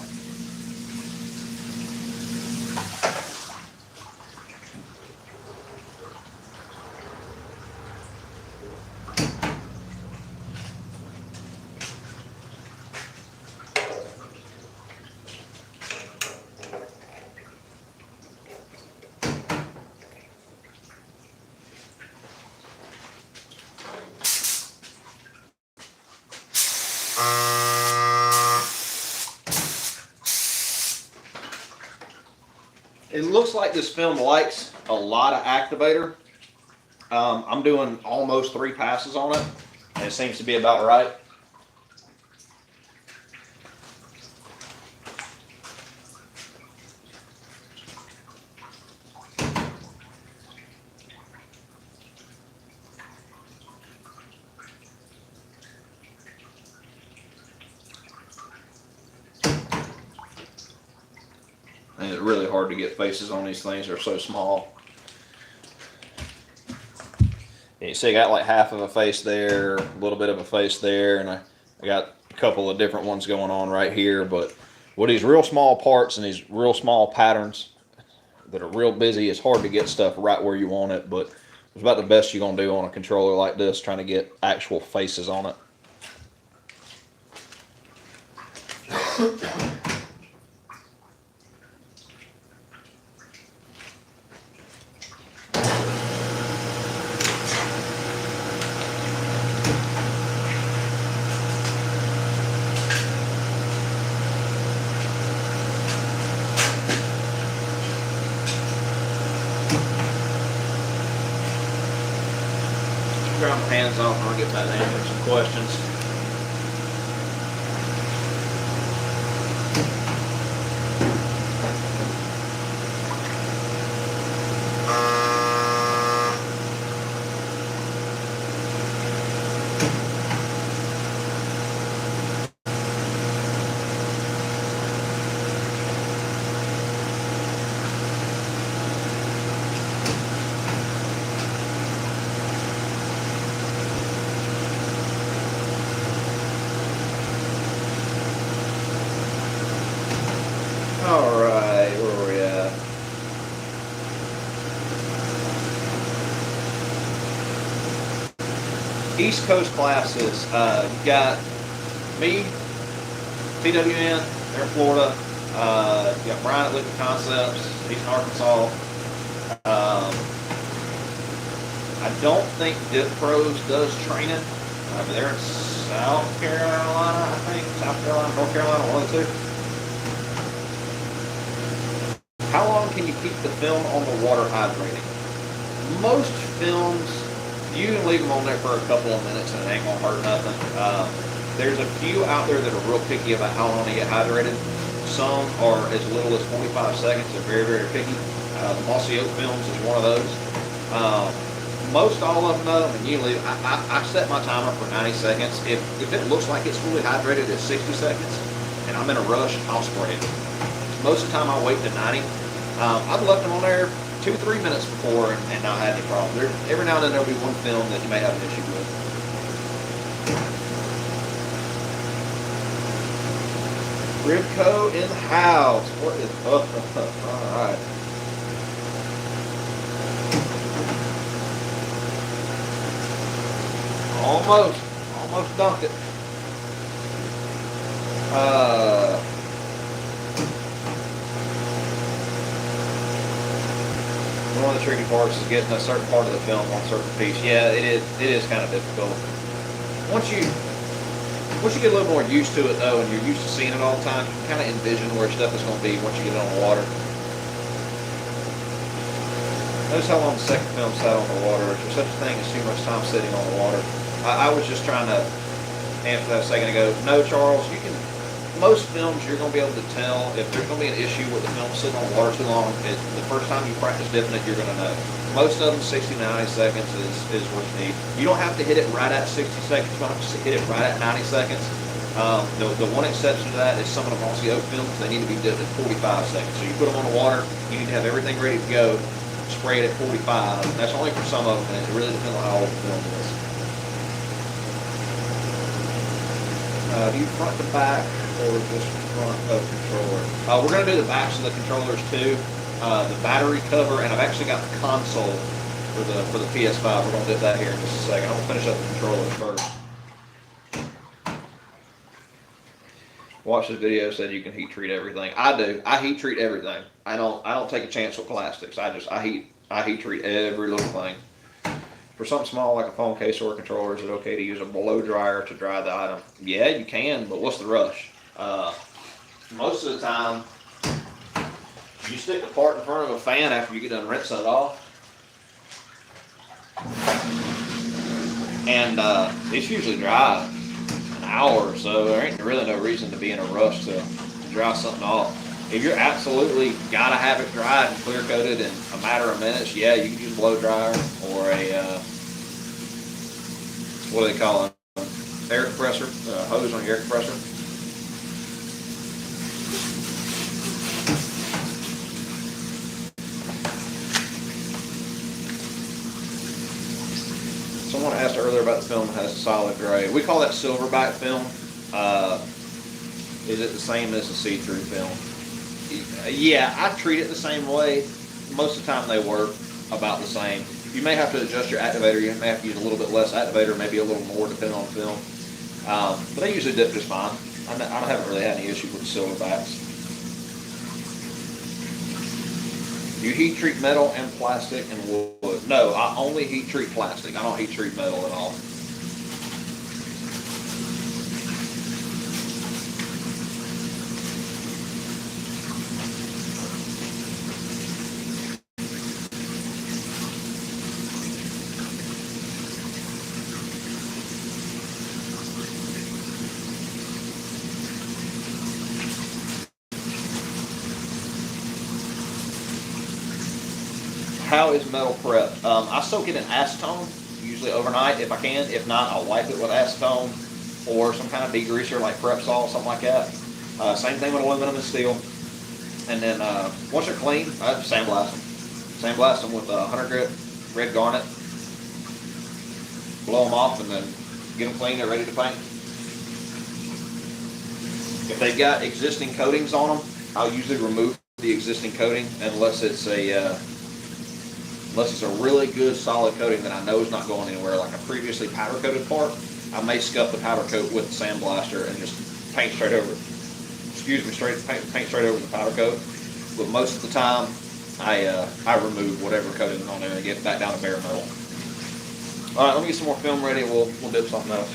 It looks like this film likes a lot of activator. I'm doing almost 3 passes on it, and it seems to be about right. and it's really hard to get faces on these things. They're so small. And you see I got like half of a face there, a little bit of a face there, and I got a couple of different ones going on right here. But with these real small parts and these real small patterns that are real busy, it's hard to get stuff right where you want it, but it's about the best you're going to do on a controller like this, trying to get actual faces on it. Dry my hands off and I'll get back to answering some questions. Alright, where are we at? East Coast classes. You've got me, TWN, they're in Florida. You got Brian at Liquid Concepts, he's in Arkansas. I don't think Dip Pros does training. But they're in South Carolina, I think. South Carolina, North Carolina, one of the two. How long can you keep the film on the water hydrating? Most films, you can leave them on there for a couple of minutes and it ain't gonna hurt nothing. There's a few out there that are real picky about how long they get hydrated. Some are as little as 45 seconds. They're very, very picky. The Mossy Oak films is one of those. Most all of them though, and usually I set my timer for 90 seconds. If it looks like it's fully hydrated at 60 seconds and I'm in a rush, I'll spray it. Most of the time I wait to 90. I've left them on there 2-3 minutes before and not had any problem. Every now and then there'll be one film that you may have an issue with. Ribco in the house. What is up? Alright. Almost dunked it. One of the tricky parts is getting a certain part of the film on a certain piece. Yeah, it is kind of difficult. Once you get a little more used to it though, and you're used to seeing it all the time, you can kind of envision where stuff is going to be once you get it on the water. Notice how long the second film sat on the water. Is there such a thing as too much time sitting on the water? I was just trying to answer that a second ago. No, Charles, most films you're going to be able to tell if there's going to be an issue with the film sitting on water too long. The first time you practice dipping it, you're going to know. Most of them, 60 to 90 seconds is what you need. You don't have to hit it right at 60 seconds. You don't have to hit it right at 90 seconds. The one exception to that is some of the Mossy Oak films. They need to be dipped at 45 seconds. So you put them on the water, you need to have everything ready to go. Spray it at 45. That's only for some of them, and it really depends on how old the film is. Do you front to back or just front of controller? We're going to do the backs of the controllers too. The battery cover, and I've actually got the console for the PS5. We're going to do that here in just a second. I'm going to finish up the controllers first. Watch this video, said you can heat treat everything. I do. I heat treat everything. I don't take a chance with plastics. I heat treat every little thing. For something small like a phone case or a controller, is it okay to use a blow dryer to dry the item? Yeah, you can, but what's the rush? Most of the time, you stick the part in front of a fan after you get done rinsing it off. And it's usually dry an hour or so. There ain't really no reason to be in a rush to dry something off. If you're absolutely gotta have it dried and clear coated in a matter of minutes, yeah, you can use a blow dryer or a what do they call it? Air compressor, hose on your air compressor. about the film that has a solid gray. We call that silverback film. Is it the same as the see-through film? Yeah, I treat it the same way. Most of the time they work about the same. You may have to adjust your activator. You may have to use a little bit less activator, maybe a little more depending on the film. But they usually dip just fine. I haven't really had any issues with the silverbacks. You heat treat metal and plastic and wood. No, I only heat treat plastic. I don't heat treat metal at all. How is metal prepped? I soak it in acetone, usually overnight if I can. If not, I'll wipe it with acetone or some kind of degreaser like Prep Sol, something like that. Same thing with aluminum and steel. And then once they're clean, I sandblast them. Sandblast them with 100 grit red garnet. Blow them off and then get them clean. They're ready to paint. If they've got existing coatings on them, I'll usually remove the existing coating unless it's a really good solid coating that I know is not going anywhere, like a previously powder coated part. I may scuff the powder coat with the Sandblaster and just paint straight over it. Paint straight over the powder coat. But most of the time, I remove whatever coating is on there and get back down to bare metal. All right, let me get some more film ready and we'll dip something else.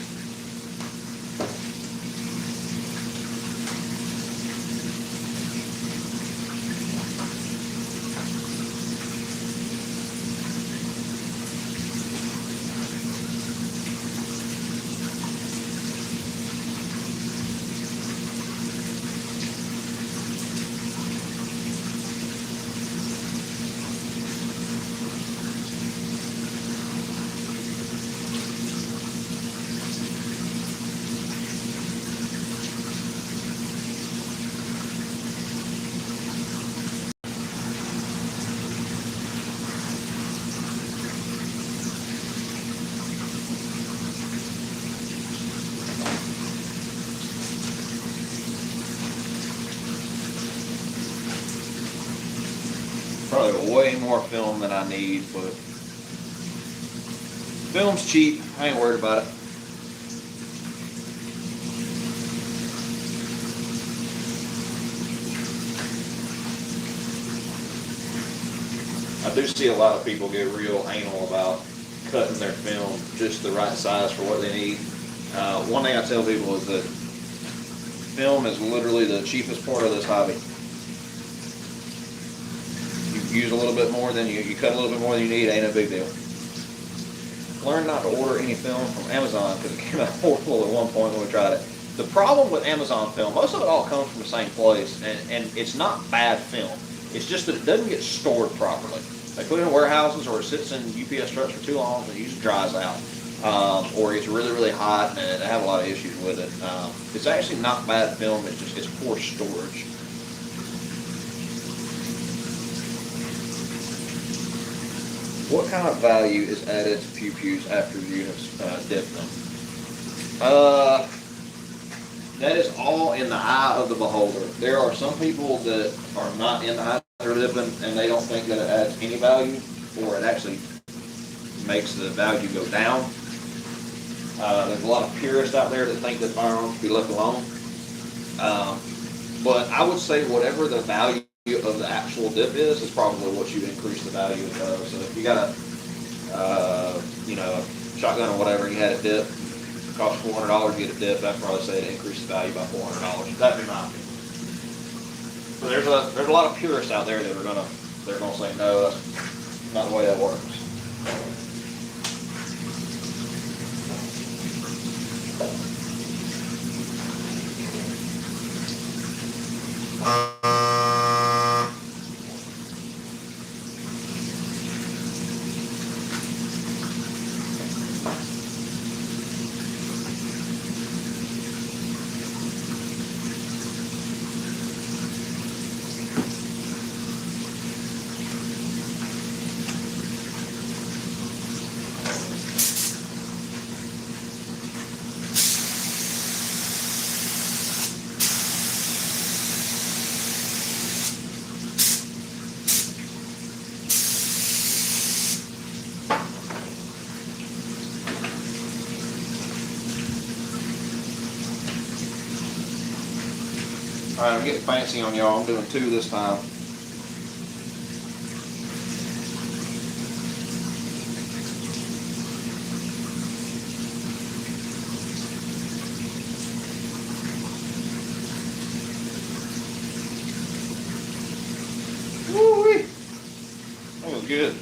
Probably way more film than I need, but film's cheap. I ain't worried about it. I do see a lot of people get real anal about cutting their film just the right size for what they need. One thing I tell people is that film is literally the cheapest part of this hobby. You use a little bit more than you cut a little bit more than you need, ain't a big deal. Learn not to order any film from Amazon because it came out horrible at one point when we tried it. The problem with Amazon film, most of it all comes from the same place, and it's not bad film. It's just that it doesn't get stored properly. They put it in warehouses or it sits in UPS trucks for too long and it usually dries out. Or it's really, really hot and they have a lot of issues with it. It's actually not bad film, it's poor storage. What kind of value is added to Pews after you have dipped them? That is all in the eye of the beholder. There are some people that are not in the Hydra dipping and they don't think that it adds any value, or it actually makes the value go down. There's a lot of purists out there that think that firearms should be left alone. But I would say whatever the value of the actual dip is probably what you increase the value of. So if you got a shotgun or whatever and you had it dipped, it costs $400 to get it dipped, I'd probably say to increase the value by $400. That'd be my opinion. But there's a lot of purists out there that are gonna say no, that's not the way that works. Alright, I'm getting fancy on y'all. I'm doing 2 this time. Woo-wee! That was good.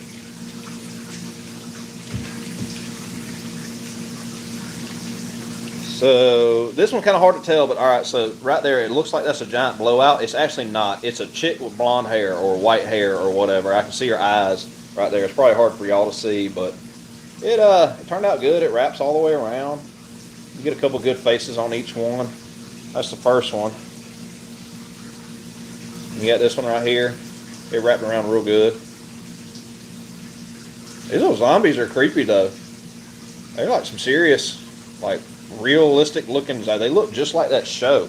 So this one kind of hard to tell, but all right, so right there, it looks like that's a giant blowout. It's actually not. It's a chick with blonde hair or white hair or whatever. I can see her eyes right there. It's probably hard for y'all to see, but it turned out good. It wraps all the way around. You get a couple good faces on each one. That's the first one. You got this one right here. It wrapped around real good. These little zombies are creepy though. They're like some serious, like, realistic looking. They look just like that show.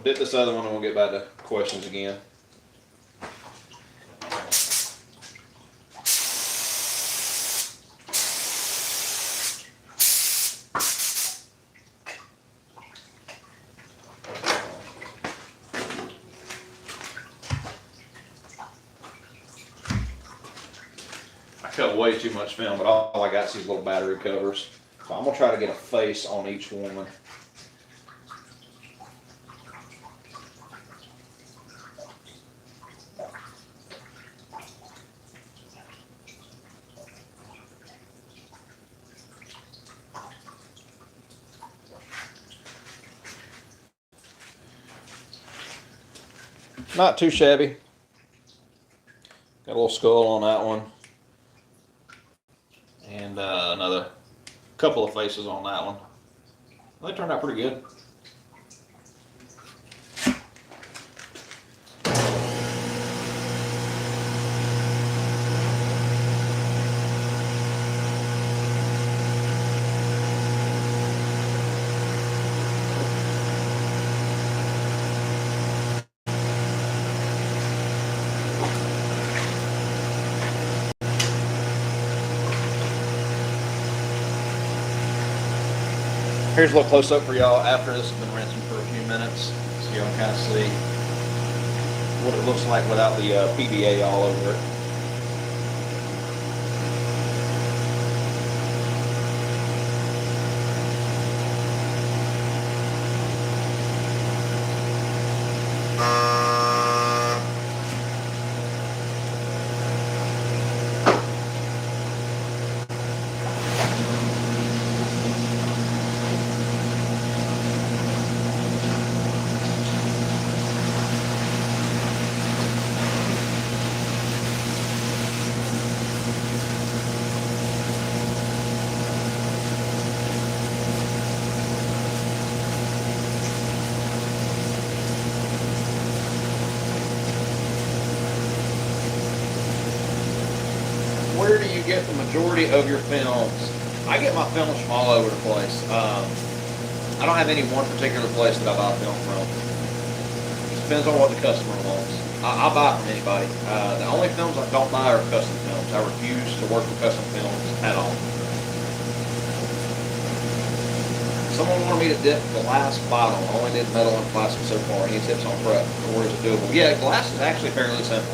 Dip this other one and we'll get back to questions again. I cut way too much film, but all I got is these little battery covers. So I'm going to try to get a face on each one. Not too shabby. Got a little skull on that one. And another couple of faces on that one. They turned out pretty good. Here's a little close up for y'all after this has been rinsing for a few minutes, so y'all can kind of see what it looks like without the PVA all over it. Where do you get the majority of your films? I get my films from all over the place. I don't have any one particular place that I buy film from. It depends on what the customer wants. I buy from anybody. The only films I don't buy are custom films. I refuse to work with custom films at all. Someone wanted me to dip glass bottom. I only did metal and plastic so far. Any tips on prep? Or is it doable? Yeah, glass is actually fairly simple.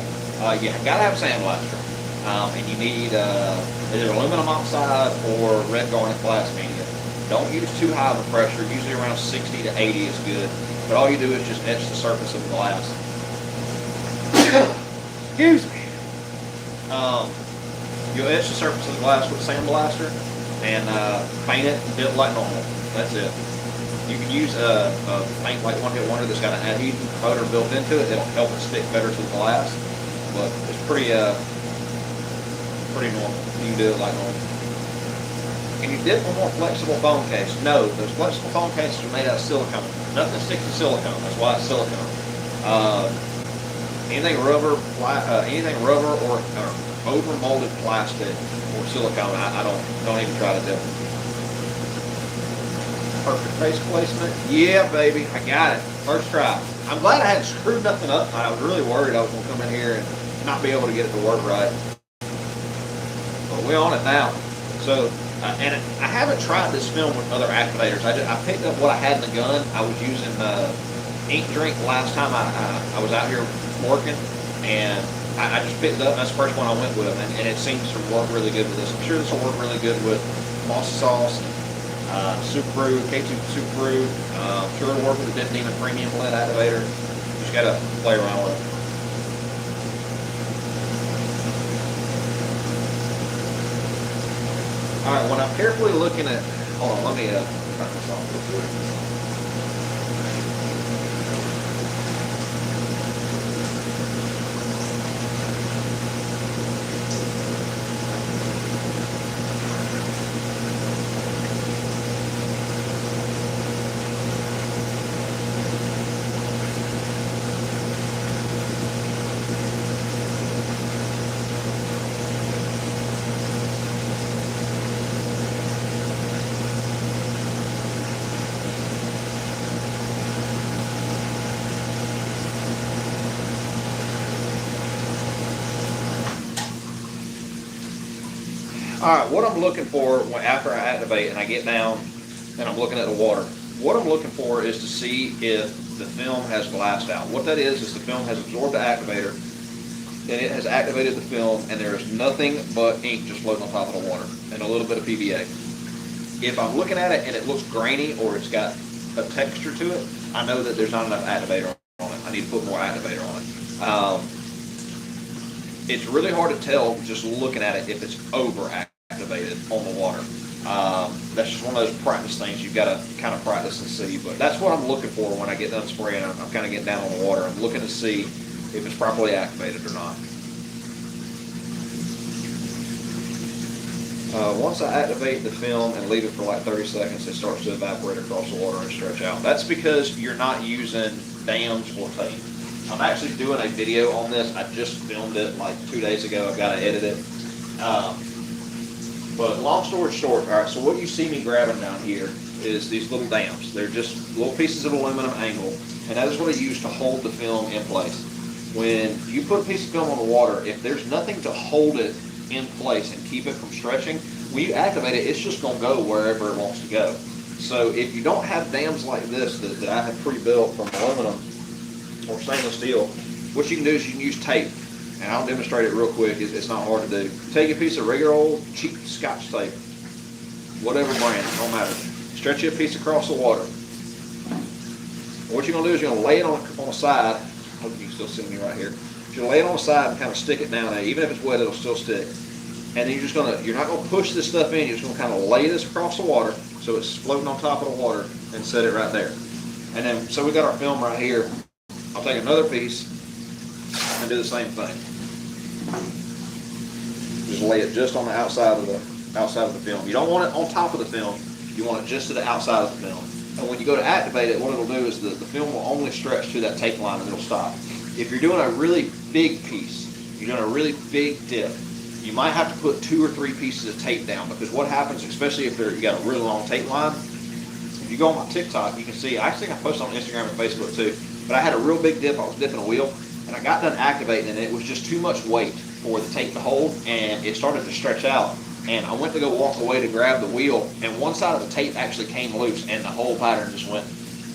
You gotta have a sandblaster. And you need either aluminum oxide or red garnet glass media. Don't use too high of a pressure. Usually around 60 to 80 is good. But all you do is just etch the surface of the glass. Excuse me. You'll etch the surface of the glass with a sandblaster and paint it and dip like normal. That's it. You can use a paint like One Hit Wonder that's got an adhesive motor built into it. It'll help it stick better to the glass. But it's pretty normal. You can do it like normal. Can you dip a more flexible phone case? No, those flexible phone cases are made out of silicone. Nothing sticks to silicone. That's why it's silicone. anything rubber, or over molded plastic or silicone, I don't even try to do. Perfect face placement. Yeah, baby, I got it. First try. I'm glad I hadn't screwed nothing up. I was really worried I was going to come in here and not be able to get it to work right. But we're on it now. So, and I haven't tried this film with other activators. I picked up what I had in the gun. I was using ink drink last time I was out here working, and I just picked it up. That's the first one I went with, and it seems to work really good with this. I'm sure this will work really good with Mossy Sauce, Super Brew, K2 Super Brew. I'm sure it'll work with the Demon Premium LED activator. Just gotta play around with it. All right, when I'm carefully looking at, hold on, let me turn this off real quick. All right, what I'm looking for after I activate and I get down and I'm looking at the water, what I'm looking for is to see if the film has glassed out. What that is the film has absorbed the activator and it has activated the film, and there is nothing but ink just floating on top of the water and a little bit of PVA. If I'm looking at it and it looks grainy or it's got a texture to it, I know that there's not enough activator on it. I need to put more activator on it. It's really hard to tell just looking at it if it's over activated on the water. That's just one of those practice things you've got to kind of practice and see. But that's what I'm looking for when I get done spraying. I'm kind of getting down on the water. I'm looking to see if it's properly activated or not. Once I activate the film and leave it for like 30 seconds, it starts to evaporate across the water and stretch out. That's because you're not using dams or tape. I'm actually doing a video on this. I just filmed it like 2 days ago. I've got to edit it. But long story short, all right, so what you see me grabbing down here is these little dams. They're just little pieces of aluminum angle, and that is what I use to hold the film in place. When you put a piece of film on the water, if there's nothing to hold it in place and keep it from stretching, when you activate it, it's just going to go wherever it wants to go. So if you don't have dams like this that I have pre-built from aluminum or stainless steel, what you can do is you can use tape. And I'll demonstrate it real quick. It's not hard to do. Take a piece of regular old cheap Scotch tape, whatever brand, it don't matter. Stretch it a piece across the water. And what you're going to do is you're going to lay it on the side. I hope you can still see me right here. You're going to lay it on the side and kind of stick it down there. Even if it's wet, it'll still stick. And then you're not going to push this stuff in. You're just going to kind of lay this across the water so it's floating on top of the water and set it right there. And then, so we got our film right here. I'll take another piece and do the same thing. Just lay it just on the outside of the film. You don't want it on top of the film. You want it just to the outside of the film. And when you go to activate it, what it'll do is the film will only stretch to that tape line and it'll stop. If you're doing a really big piece, you're doing a really big dip, you might have to put 2 or 3 pieces of tape down, because what happens, especially if you got a really long tape line, if you go on my TikTok, you can see, I think I posted on Instagram and Facebook too, but I had a real big dip. I was dipping a wheel, and I got done activating, and it was just too much weight for the tape to hold, and it started to stretch out. And I went to go walk away to grab the wheel, and one side of the tape actually came loose, and the whole pattern just went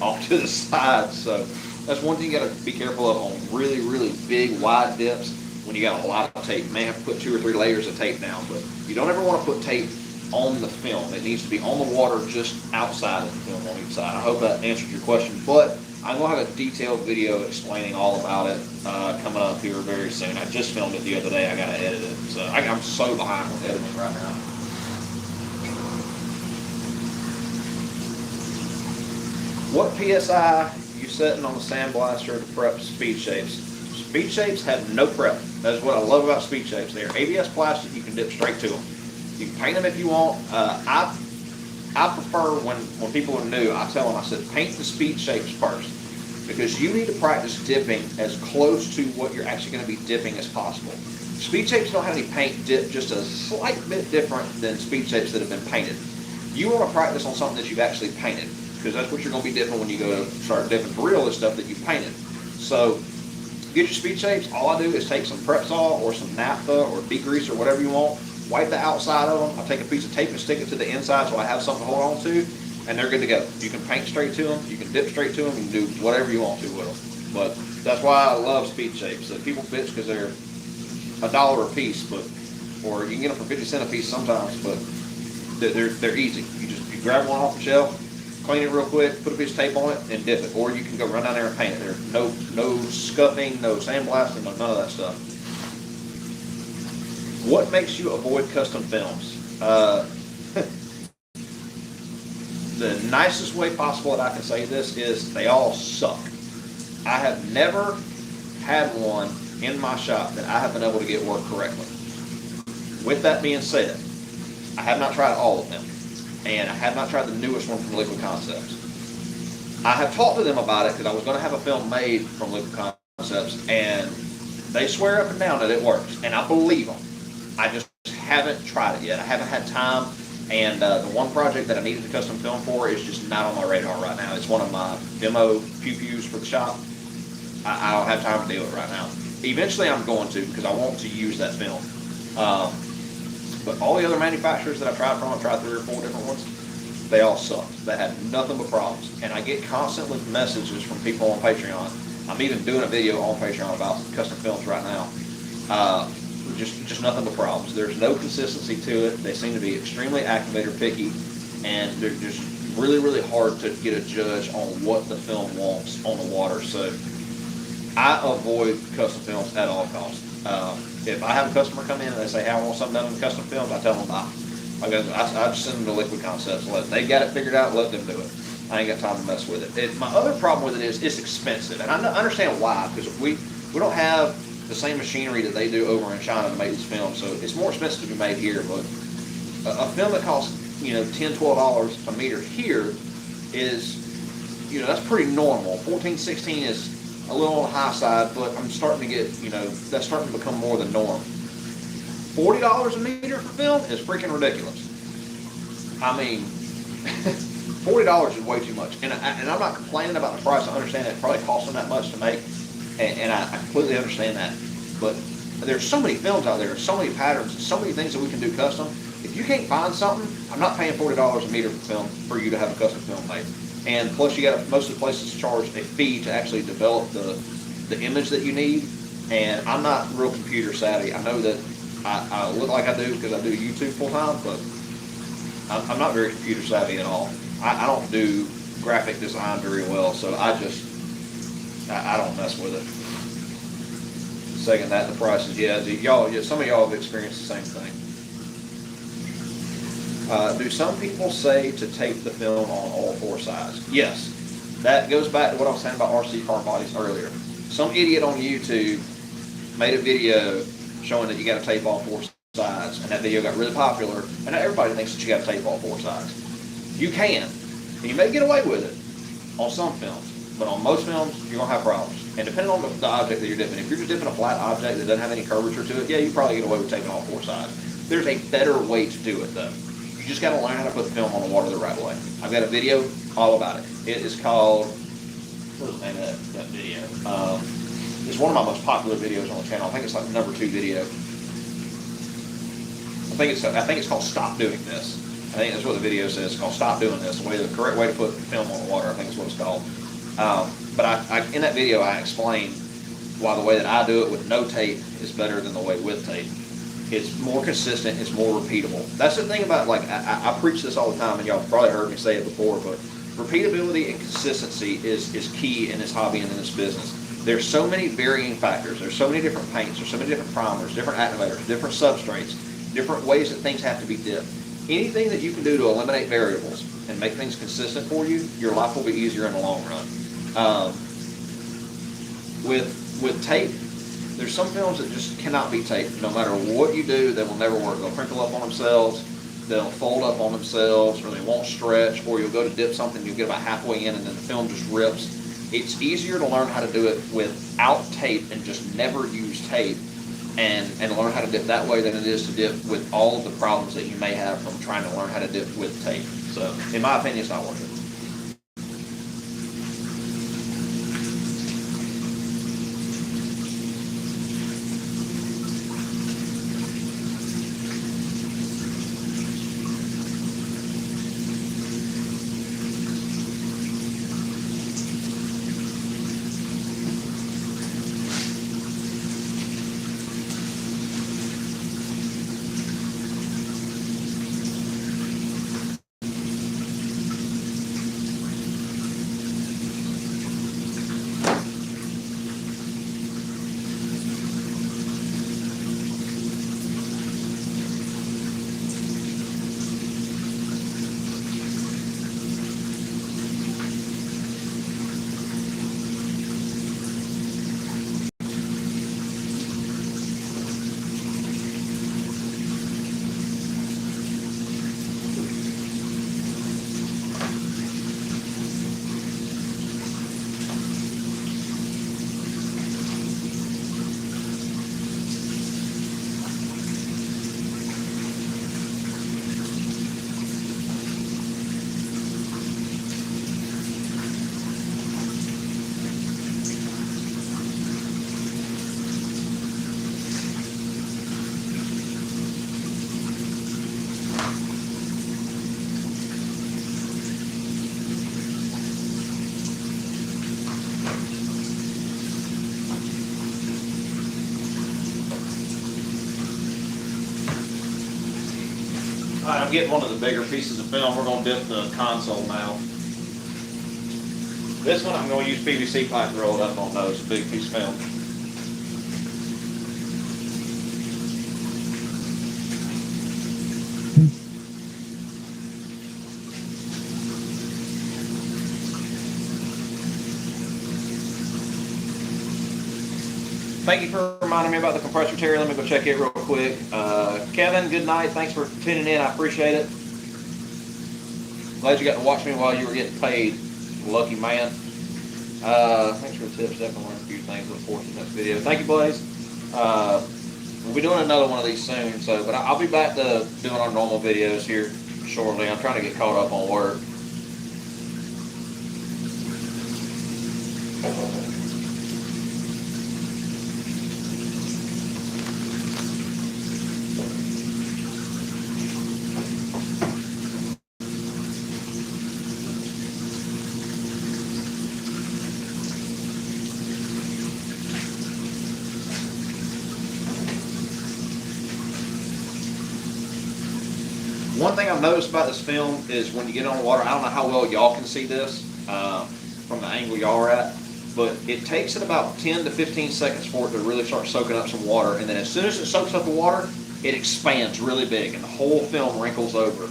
off to the side. So that's one thing you got to be careful of on really, really big, wide dips. When you got a lot of tape, you may have to put 2 or 3 layers of tape down, but you don't ever want to put tape on the film. It needs to be on the water, just outside of the film on each side. I hope that answered your question, but I'm going to have a detailed video explaining all about it coming up here very soon. I just filmed it the other day. I got to edit it. So I'm so behind with editing right now. What PSI you setting on the Sandblaster to prep speed shapes? Speed shapes have no prep. That's what I love about speed shapes. They're ABS plastic. You can dip straight to them. You can paint them if you want. I prefer when people are new, I tell them, I said, paint the speed shapes first. because you need to practice dipping as close to what you're actually going to be dipping as possible. Speed shapes don't have any paint dip, just a slight bit different than speed shapes that have been painted. You want to practice on something that you've actually painted, because that's what you're going to be dipping when you go to start dipping for real is stuff that you've painted. So get your speed shapes. All I do is take some Prep-Sol or some naphtha or degrease or whatever you want, wipe the outside of them. I take a piece of tape and stick it to the inside so I have something to hold on to, and they're good to go. You can paint straight to them, you can dip straight to them, you can do whatever you want to with them. But that's why I love speed shapes. People bitch because they're $1 a piece, but or you can get them for 50 cents a piece sometimes, but they're easy. You grab one off the shelf, clean it real quick, put a piece of tape on it, and dip it. Or you can go run down there and paint it. There's no scuffing, no sandblasting, none of that stuff. What makes you avoid custom films? The nicest way possible that I can say this is they all suck. I have never had one in my shop that I have been able to get work correctly. With that being said, I have not tried all of them, and I have not tried the newest one from Liquid Concepts. I have talked to them about it because I was going to have a film made from Liquid Concepts, and they swear up and down that it works, and I believe them. I just haven't tried it yet. I haven't had time, and the one project that I needed a custom film for is just not on my radar right now. It's one of my demo Pews for the shop. I don't have time to do it right now. Eventually I'm going to, because I want to use that film. But all the other manufacturers that I've tried from, I've tried 3 or 4 different ones, they all suck. They had nothing but problems. And I get constantly messages from people on Patreon. I'm even doing a video on Patreon about custom films right now. Just nothing but problems. There's no consistency to it. They seem to be extremely activator picky, and they're just really, really hard to get a judge on what the film wants on the water. So I avoid custom films at all costs. If I have a customer come in and they say, hey, I want something done in custom films, I tell them bye. I just send them to Liquid Concepts. They got it figured out, let them do it. I ain't got time to mess with it. My other problem with it is it's expensive, and I understand why, because we don't have the same machinery that they do over in China to make these films, so it's more expensive to be made here. But a film that costs $10, $12 a meter here is that's pretty normal. 14, 16 is a little on the high side, but I'm starting to get that's starting to become more the norm. $40 a meter for film is freaking ridiculous. I mean, $40 is way too much, and I'm not complaining about the price. I understand it probably costs them that much to make. And I completely understand that. But there's so many films out there, so many patterns, and so many things that we can do custom. If you can't find something, I'm not paying $40 a meter for film for you to have a custom film made. And plus, most of the places charge a fee to actually develop the image that you need. And I'm not real computer savvy. I know that I look like I do because I do YouTube full time, but I'm not very computer savvy at all. I don't do graphic design very well, so I don't mess with it. Second that, the prices, some of y'all have experienced the same thing. Do some people say to tape the film on all 4 sides? Yes. That goes back to what I was saying about RC car bodies earlier. Some idiot on YouTube made a video showing that you got to tape all 4 sides, and that video got really popular, and now everybody thinks that you got to tape all 4 sides. You can, and you may get away with it on some films. But on most films, you're going to have problems. And depending on the object that you're dipping, if you're just dipping a flat object that doesn't have any curvature to it, you probably get away with taping all 4 sides. There's a better way to do it, though. You just got to learn how to put the film on the water the right way. I've got a video all about it. It is called, what's the name of that video? It's one of my most popular videos on the channel. I think it's like the #2 video. I think it's called Stop Doing This. I think that's what the video says. It's called Stop Doing This. The correct way to put film on the water, I think is what it's called. But in that video, I explain why the way that I do it with no tape is better than the way with tape. It's more consistent, it's more repeatable. That's the thing about, I preach this all the time, and y'all probably heard me say it before, but repeatability and consistency is key in this hobby and in this business. There's so many varying factors. There's so many different paints. There's so many different primers, different activators, different substrates, different ways that things have to be dipped. Anything that you can do to eliminate variables and make things consistent for you, your life will be easier in the long run. With tape, there's some films that just cannot be taped. No matter what you do, they will never work. They'll crinkle up on themselves, they'll fold up on themselves, or they won't stretch, or you'll go to dip something, you'll get about halfway in, and then the film just rips. it's easier to learn how to do it without tape and just never use tape and learn how to dip that way than it is to dip with all of the problems that you may have from trying to learn how to dip with tape. So in my opinion, it's not worth it. Alright, I'm getting one of the bigger pieces of film. We're going to dip the console now. This one I'm going to use PVC pipe to roll it up on those. Big piece of film. Thank you for reminding me about the compressor, Terry. Let me go check it real quick. Kevin, good night. Thanks for tuning in. I appreciate it. Glad you got to watch me while you were getting paid. Lucky man. Thanks for the tips. Definitely learned a few things. Look forward to the next video. Thank you, Blaze. We'll be doing another one of these soon. But I'll be back to doing our normal videos here shortly. I'm trying to get caught up on work. One thing I've noticed about this film is when you get on water, I don't know how well y'all can see this from the angle y'all are at, but it takes it about 10 to 15 seconds for it to really start soaking up some water, and then as soon as it soaks up the water, it expands really big, and the whole film wrinkles over.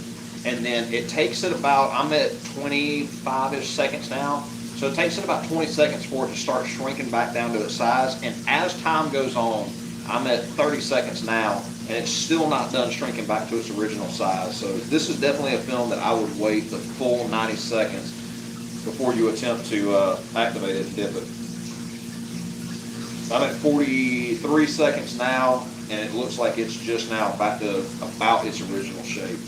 And then it takes it about, I'm at 25-ish seconds now, so it takes it about 20 seconds for it to start shrinking back down to its size, and as time goes on, I'm at 30 seconds now, and it's still not done shrinking back to its original size. So this is definitely a film that I would wait the full 90 seconds before you attempt to activate it and dip it. I'm at 43 seconds now, and it looks like it's just now back to about its original shape.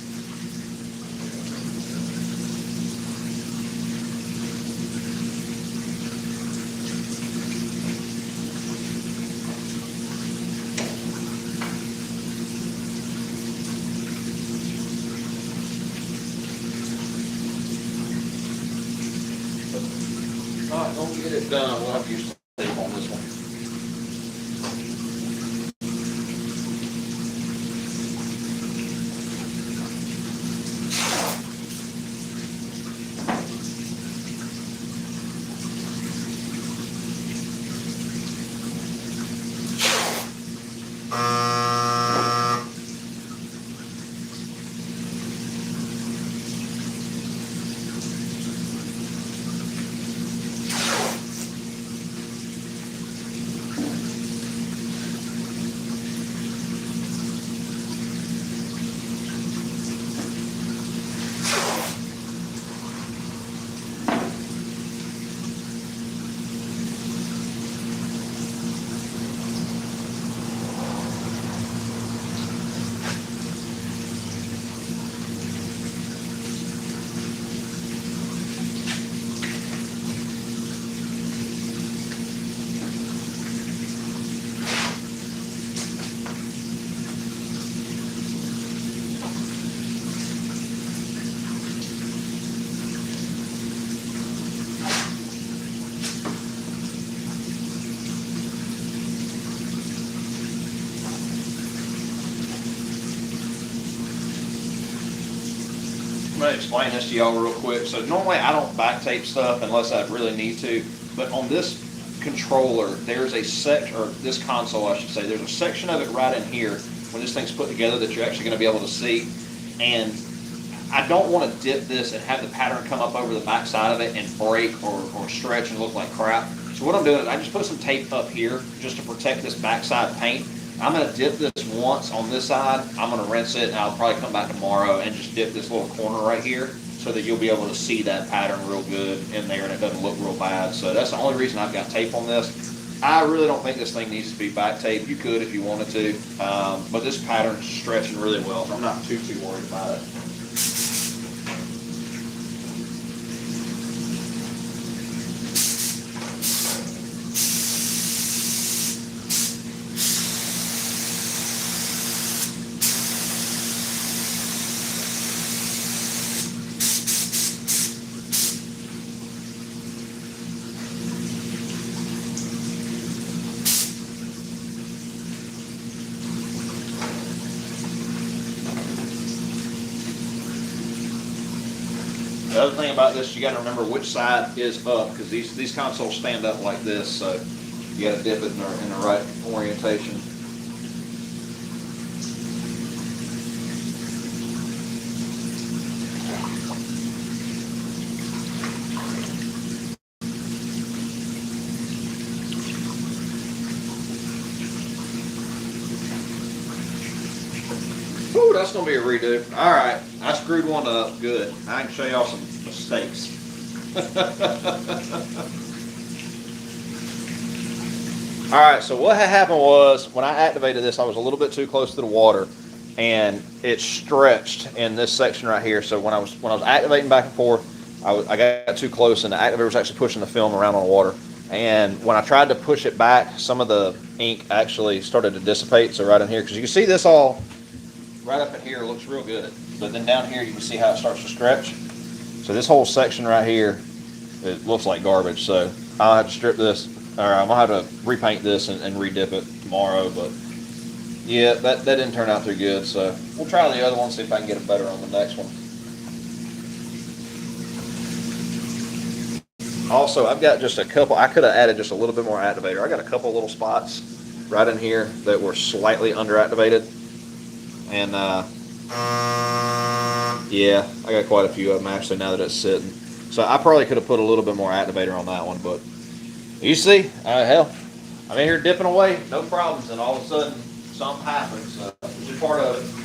Don't get it done. We'll have to use tape on this one. I'm going to explain this to y'all real quick. So normally I don't back tape stuff unless I really need to, but on this controller, there's a section, or this console I should say, there's a section of it right in here when this thing's put together that you're actually going to be able to see. And I don't want to dip this and have the pattern come up over the back side of it and break or stretch and look like crap. So what I'm doing is I just put some tape up here just to protect this backside paint. I'm going to dip this once on this side. I'm going to rinse it, and I'll probably come back tomorrow and just dip this little corner right here so that you'll be able to see that pattern real good in there and it doesn't look real bad. So that's the only reason I've got tape on this. I really don't think this thing needs to be back taped. You could if you wanted to, but this pattern's stretching really well, so I'm not too worried about it. The other thing about this, you got to remember which side is up, because these consoles stand up like this, so you got to dip it in the right orientation. Ooh, that's going to be a redo. All right, I screwed one up. Good. I can show y'all some mistakes. All right, so what had happened was when I activated this, I was a little bit too close to the water, and it stretched in this section right here. So when I was activating back and forth, I got too close, and the activator was actually pushing the film around on the water. And when I tried to push it back, some of the ink actually started to dissipate. So right in here, because you can see this all right up in here looks real good, but then down here you can see how it starts to stretch. So this whole section right here, it looks like garbage. So I'll have to strip this, or I'm gonna have to repaint this and redip it tomorrow. But yeah, that didn't turn out too good. So we'll try the other one, see if I can get it better on the next one. Also, I've got just a couple. I could have added just a little bit more activator. I got a couple little spots right in here that were slightly underactivated. And yeah, I got quite a few of them actually now that it's sitting. So I probably could have put a little bit more activator on that one, but you see, hell, I'm in here dipping away, no problems, and all of a sudden something happens. So it's just part of it.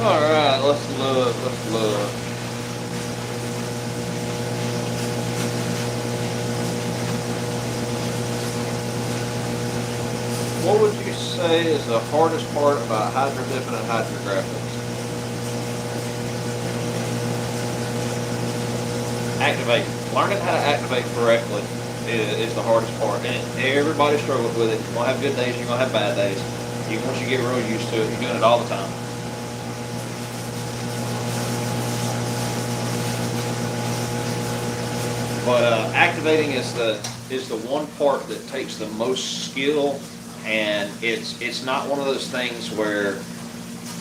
Alright, let's look. What would you say is the hardest part about Hydra dipping and Hydrographics? Activate. Learning how to activate correctly is the hardest part, and everybody struggles with it. You're gonna have good days, you're gonna have bad days. Even once you get real used to it, you're doing it all the time. But activating is the one part that takes the most skill, and it's not one of those things where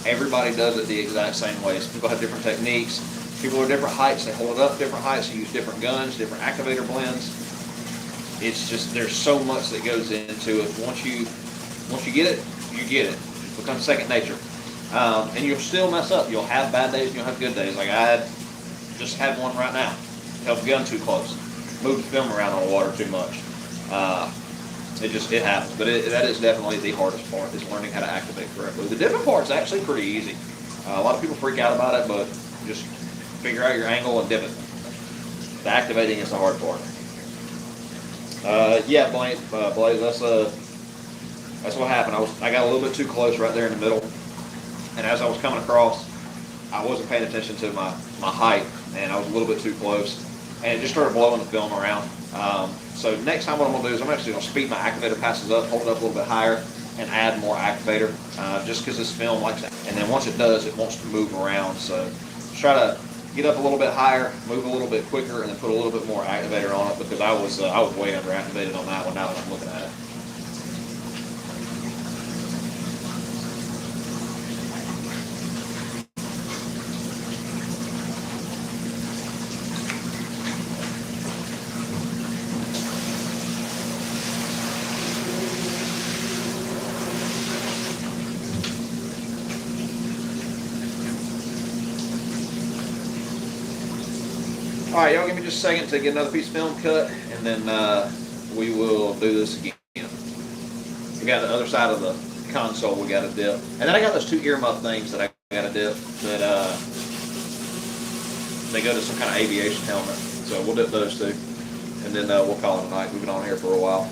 everybody does it the exact same way. So people have different techniques. People are different heights. They hold it up different heights. You use different guns, different activator blends. It's just there's so much that goes into it. Once you get it, you get it. It becomes second nature. And you'll still mess up. You'll have bad days. You'll have good days. Like I just had one right now. Held the gun too close. Moved the film around on the water too much. It happens. But that is definitely the hardest part, is learning how to activate correctly. The dipping part's actually pretty easy. A lot of people freak out about it, but just figure out your angle and dip it. The activating is the hard part. Yeah, Blaze, that's what happened. I got a little bit too close right there in the middle, and as I was coming across, I wasn't paying attention to my height, and I was a little bit too close, and it just started blowing the film around. So next time what I'm going to do is I'm actually going to speed my activator passes up, hold it up a little bit higher, and add more activator, just because this film likes that. And then once it does, it wants to move around. So try to get up a little bit higher, move a little bit quicker, and then put a little bit more activator on it, because I was way under activated on that one now that I'm looking at it. All right, y'all give me just a second to get another piece of film cut, and then we will do this again. We got the other side of the console we got to dip. And then I got those two earmuff things that I got to dip that they go to some kind of aviation helmet. So we'll dip those two, and then we'll call it a night. We've been on here for a while.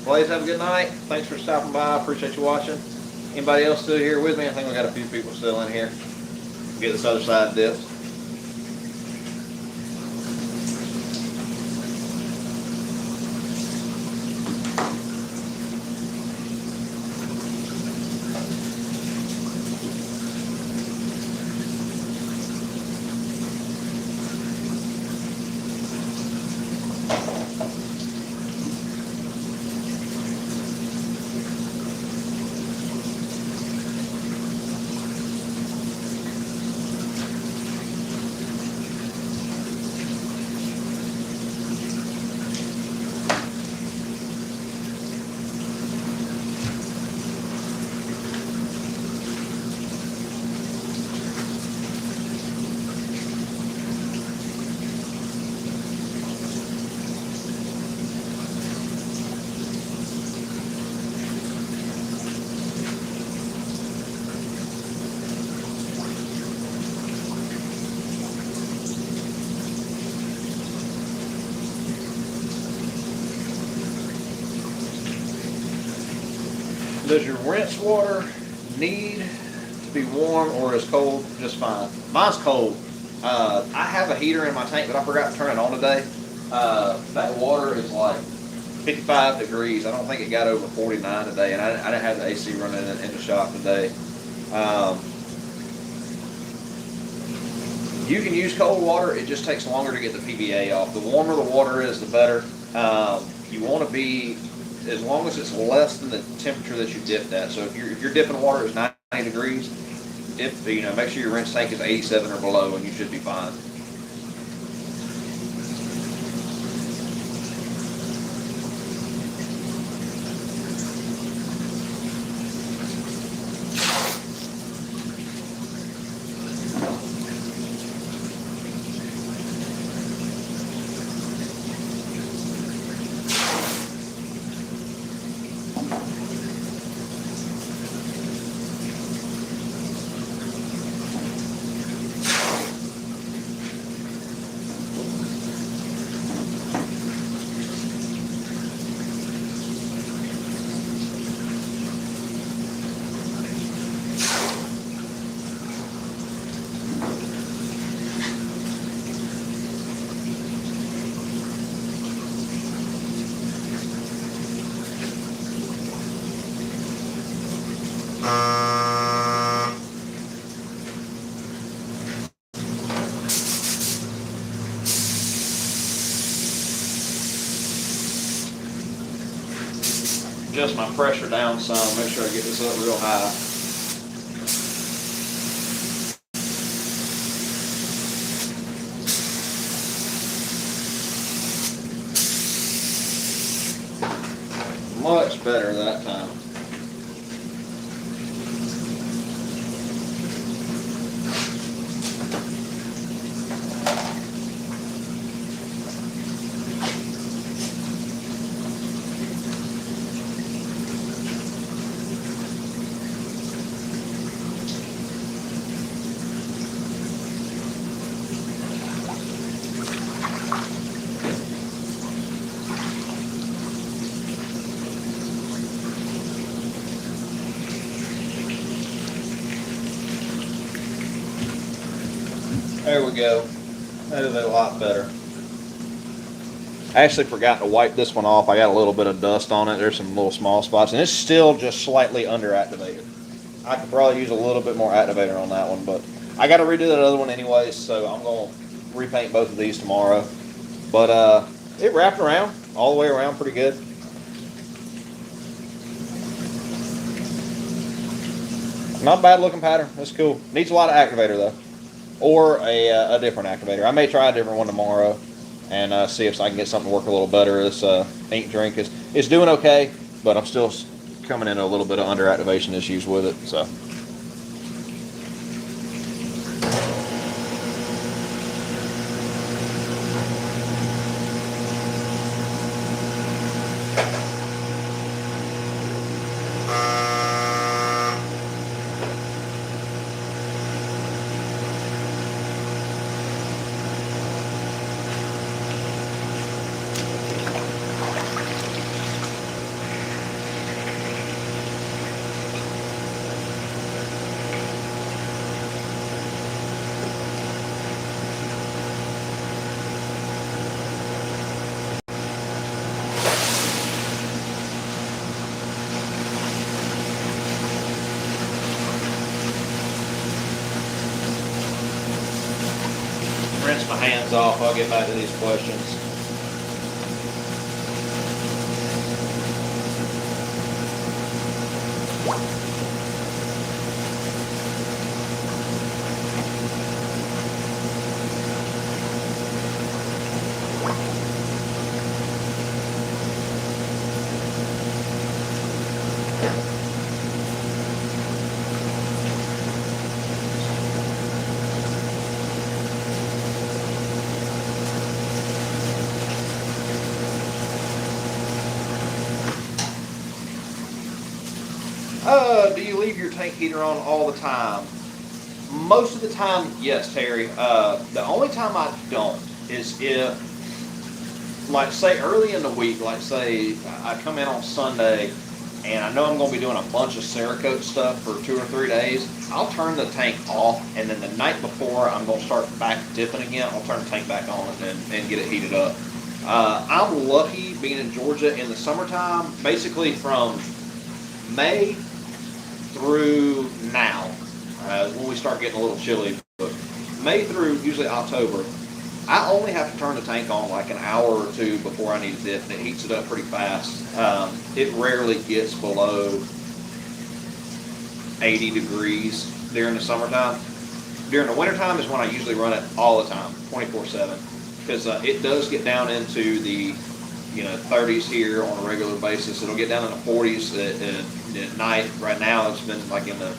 Blaze, have a good night. Thanks for stopping by. I appreciate you watching. Anybody else still here with me? I think we got a few people still in here. Get this other side dipped. Does your rinse water need to be warm, or is cold just fine? Mine's cold. I have a heater in my tank, but I forgot to turn it on today. That water is like 55 degrees. I don't think it got over 49 today, and I didn't have the AC running in the shop today. You can use cold water. It just takes longer to get the PVA off. The warmer the water is, the better. You want to be, as long as it's less than the temperature that you dipped at. So if you're dipping water is 90 degrees, make sure your rinse tank is 87 or below, and you should be fine. Adjust my pressure down some, make sure I get this up real high. Much better that time. There we go. That is a lot better. I actually forgot to wipe this one off. I got a little bit of dust on it. There's some little small spots, and it's still just slightly under activated. I could probably use a little bit more activator on that one, but I got to redo that other one anyway, so I'm going to repaint both of these tomorrow. But it wrapped around, all the way around pretty good. Not a bad looking pattern. That's cool. Needs a lot of activator though. Or a different activator. I may try a different one tomorrow and see if I can get something to work a little better. This ink drink is doing okay, but I'm still coming into a little bit of under activation issues with it. So. Rinse my hands off. I'll get back to these questions. Do you leave your tank heater on all the time? Most of the time, yes, Terry. The only time I don't is if, like say early in the week, like say I come in on Sunday and I know I'm going to be doing a bunch of Cerakote stuff for 2 or 3 days, I'll turn the tank off, and then the night before I'm going to start back dipping again, I'll turn the tank back on and get it heated up. I'm lucky being in Georgia in the summertime, basically from May through now, when we start getting a little chilly, but May through usually October, I only have to turn the tank on like an hour or two before I need to dip, and it heats it up pretty fast. It rarely gets below 80 degrees during the summertime. During the wintertime is when I usually run it all the time, 24/7, because it does get down into the 30s here on a regular basis. It'll get down in the 40s at night. Right now it's been like in the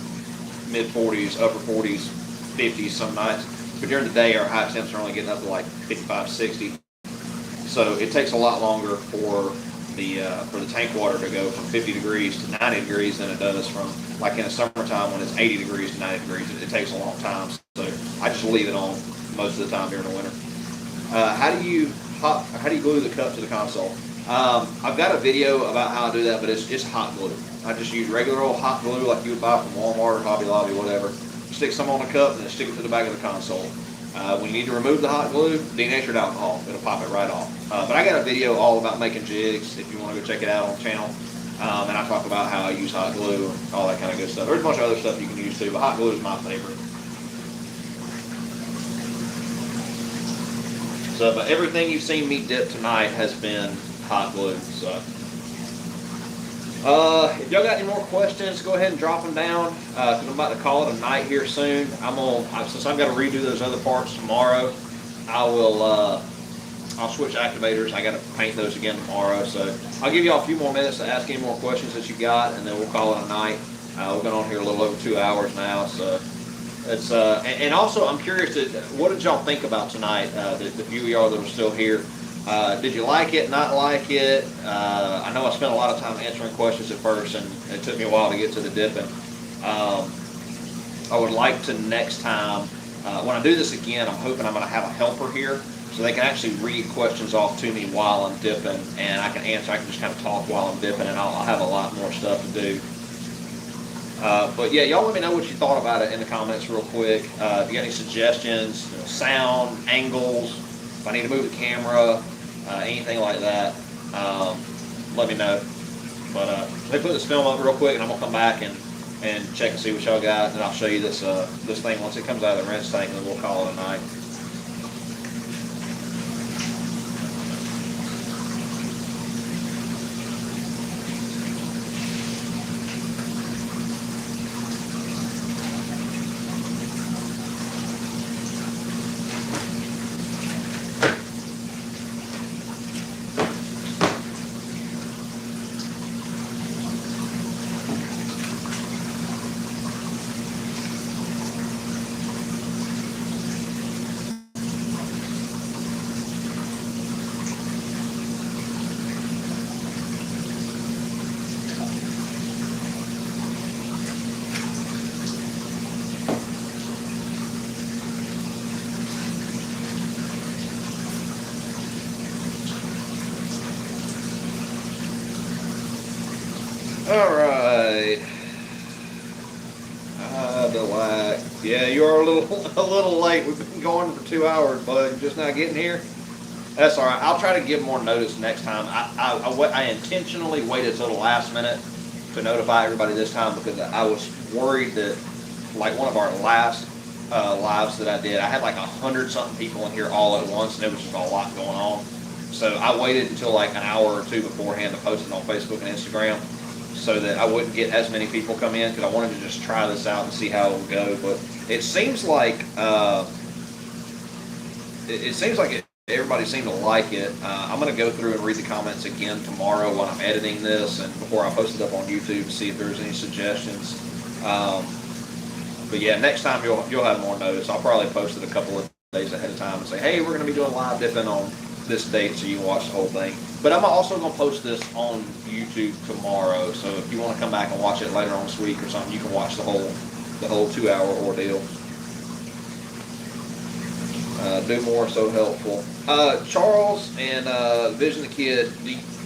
mid 40s, upper 40s, 50s some nights. But during the day, our high temps are only getting up to like 55, 60. So it takes a lot longer for the tank water to go from 50 degrees to 90 degrees than it does from like in the summertime when it's 80 degrees to 90 degrees. It takes a long time. So I just leave it on most of the time during the winter. How do you glue the cup to the console? I've got a video about how I do that, but it's hot glue. I just use regular old hot glue like you would buy from Walmart or Hobby Lobby, whatever. Stick some on the cup and then stick it to the back of the console. When you need to remove the hot glue, denatured alcohol. It'll pop it right off. But I got a video all about making jigs if you want to go check it out on the channel. And I talk about how I use hot glue and all that kind of good stuff. There's a bunch of other stuff you can use too, but hot glue is my favorite. So, but everything you've seen me dip tonight has been hot glue. So, if y'all got any more questions, go ahead and drop them down. Because I'm about to call it a night here soon. Since I've got to redo those other parts tomorrow, I'll switch activators. I got to paint those again tomorrow. So I'll give y'all a few more minutes to ask any more questions that you got, and then we'll call it a night. We've been on here a little over 2 hours now, so. It's and also I'm curious, what did y'all think about tonight? The few of y'all that are still here, did you like it? Not like it? I know I spent a lot of time answering questions at first, and it took me a while to get to the dipping. I would like to next time when I do this again, I'm hoping I'm going to have a helper here so they can actually read questions off to me while I'm dipping, and I can answer. I can just kind of talk while I'm dipping, and I'll have a lot more stuff to do. But yeah, y'all let me know what you thought about it in the comments real quick. If you got any suggestions, sound, angles, if I need to move the camera, anything like that, let me know. But let me put this film up real quick, and I'm gonna come back and check and see what y'all got, and I'll show you this this thing once it comes out of the rinse tank, and then we'll call it a night. Alright. Yeah, you are a little late. We've been going for 2 hours, but just now getting here. That's alright. I'll try to give more notice next time. I intentionally waited till the last minute to notify everybody this time because I was worried that, like one of our last lives that I did, I had like 100-something people in here all at once, and there was just a lot going on. So I waited until like an hour or two beforehand to post it on Facebook and Instagram, so that I wouldn't get as many people come in, because I wanted to just try this out and see how it would go. But it seems like everybody seemed to like it. I'm going to go through and read the comments again tomorrow when I'm editing this, and before I post it up on YouTube, to see if there's any suggestions. But yeah, next time you'll have more notice. I'll probably post it a couple of days ahead of time and say, hey, we're going to be doing live dipping on this date, so you can watch the whole thing. But I'm also going to post this on YouTube tomorrow, so if you want to come back and watch it later on this week or something, you can watch the whole 2-hour ordeal. Do more, so helpful. Charles and Vision the Kid,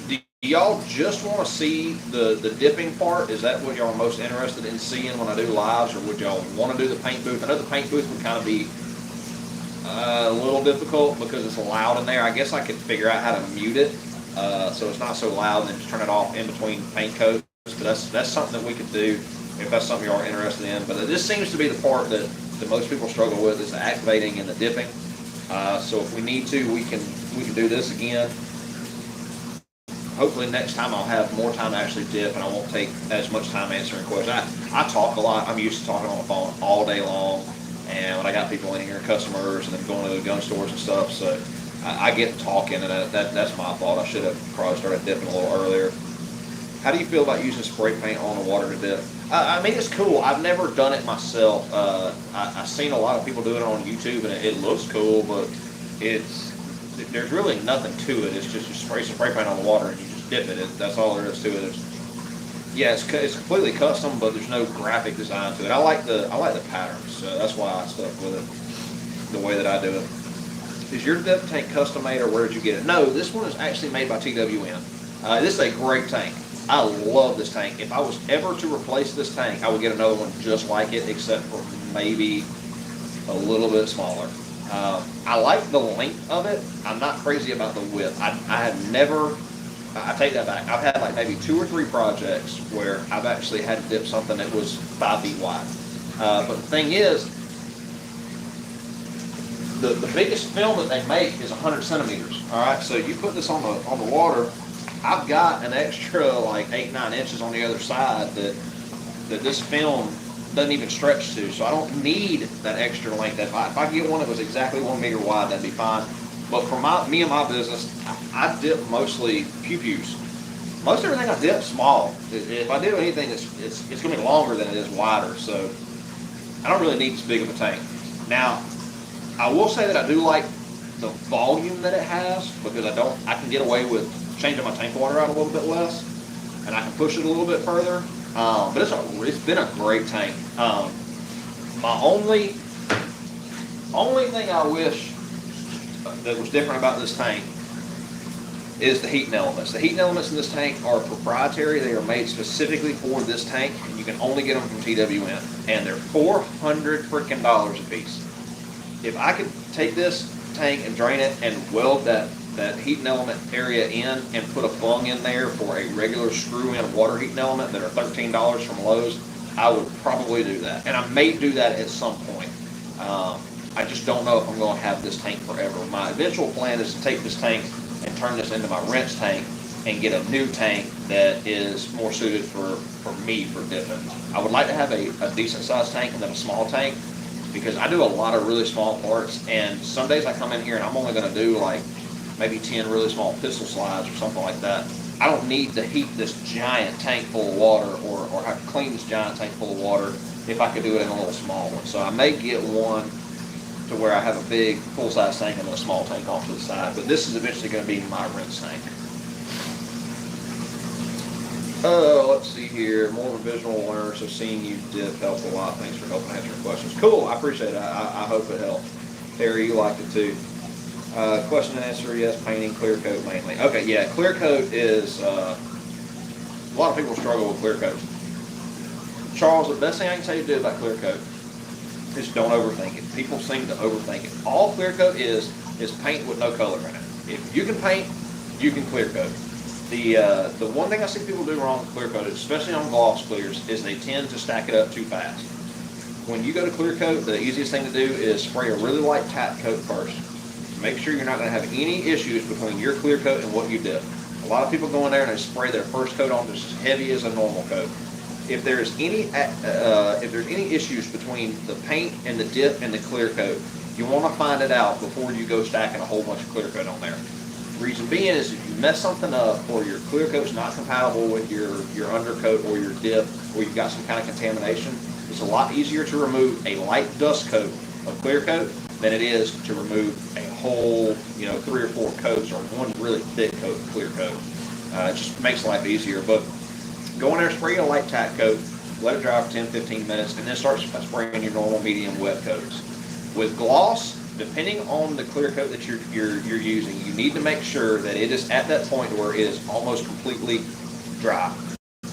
do y'all just want to see the dipping part? Is that what y'all are most interested in seeing when I do lives, or would y'all want to do the paint booth? I know the paint booth would kind of be a little difficult because it's loud in there. I guess I could figure out how to mute it so it's not so loud, and then just turn it off in between paint coats. But that's something that we could do if that's something you are interested in. But this seems to be the part that most people struggle with, is the activating and the dipping. So if we need to, we can do this again. Hopefully next time I'll have more time to actually dip, and I won't take as much time answering questions. I talk a lot. I'm used to talking on the phone all day long, and when I got people in here, customers, and then going to the gun stores and stuff, so I get talking, and that's my fault. I should have probably started dipping a little earlier. How do you feel about using spray paint on the water to dip? I mean, it's cool. I've never done it myself. I've seen a lot of people do it on YouTube, and it looks cool, but there's really nothing to it. It's just you spray some spray paint on the water and you just dip it. That's all there is to it. It's completely custom, but there's no graphic design to it. I like the patterns, so that's why I stuck with it the way that I do it. Is your dip tank custom made, or where did you get it? No, this one is actually made by TWN. This is a great tank. I love this tank. If I was ever to replace this tank, I would get another one just like it, except for maybe a little bit smaller. I like the length of it. I'm not crazy about the width. I take that back. I've had like maybe 2 or 3 projects where I've actually had to dip something that was 5 feet wide. But the thing is, the biggest film that they make is 100 centimeters. All right, so you put this on the water. I've got an extra like 8-9 inches on the other side that this film doesn't even stretch to, so I don't need that extra length. If I could get one that was exactly 1 meter wide, that'd be fine. But for me and my business, I dip mostly Pews. Most everything I dip small. If I do anything, it's going to be longer than it is wider, so I don't really need this big of a tank. Now, I will say that I do like the volume that it has, because I can get away with changing my tank water out a little bit less, and I can push it a little bit further. But it's been a great tank. My only thing I wish that was different about this tank is the heating elements. The heating elements in this tank are proprietary. They are made specifically for this tank, and you can only get them from TWN, and they're $400 freaking a piece. If I could take this tank and drain it and weld that heating element area in and put a bung in there for a regular screw-in water heating element that are $13 from Lowe's, I would probably do that. And I may do that at some point. I just don't know if I'm going to have this tank forever. My eventual plan is to take this tank and turn this into my rinse tank and get a new tank that is more suited for me for dipping. I would like to have a decent sized tank and then a small tank, because I do a lot of really small parts, and some days I come in here and I'm only going to do like maybe 10 really small pistol slides or something like that. I don't need to heat this giant tank full of water or have to clean this giant tank full of water if I could do it in a little small one. So I may get one to where I have a big full-size tank and a small tank off to the side, but this is eventually going to be my rinse tank. Let's see here. More of a visual learner, so seeing you dip helped a lot. Thanks for helping answer questions. Cool, I appreciate it. I hope it helped. Harry, you liked it too. Question and answer, yes, painting, clear coat mainly. Okay, yeah, clear coat is, a lot of people struggle with clear coat. Charles, the best thing I can tell you to do about clear coat is don't overthink it. People seem to overthink it. All clear coat is paint with no color in it. If you can paint, you can clear coat. The one thing I see people do wrong with clear coat, especially on gloss clears, is they tend to stack it up too fast. When you go to clear coat, the easiest thing to do is spray a really light tap coat first. Make sure you're not going to have any issues between your clear coat and what you dip. A lot of people go in there and they spray their first coat on just as heavy as a normal coat. If there's any issues between the paint and the dip and the clear coat, you want to find it out before you go stacking a whole bunch of clear coat on there. Reason being is if you mess something up, or your clear coat's not compatible with your undercoat or your dip, or you've got some kind of contamination, it's a lot easier to remove a light dust coat of clear coat than it is to remove a whole, 3 or 4 coats or one really thick coat of clear coat. It just makes life easier. But go in there, spray a light tack coat, let it dry for 10-15 minutes, and then start spraying your normal medium wet coats. With gloss, depending on the clear coat that you're using, you need to make sure that it is at that point where it is almost completely dry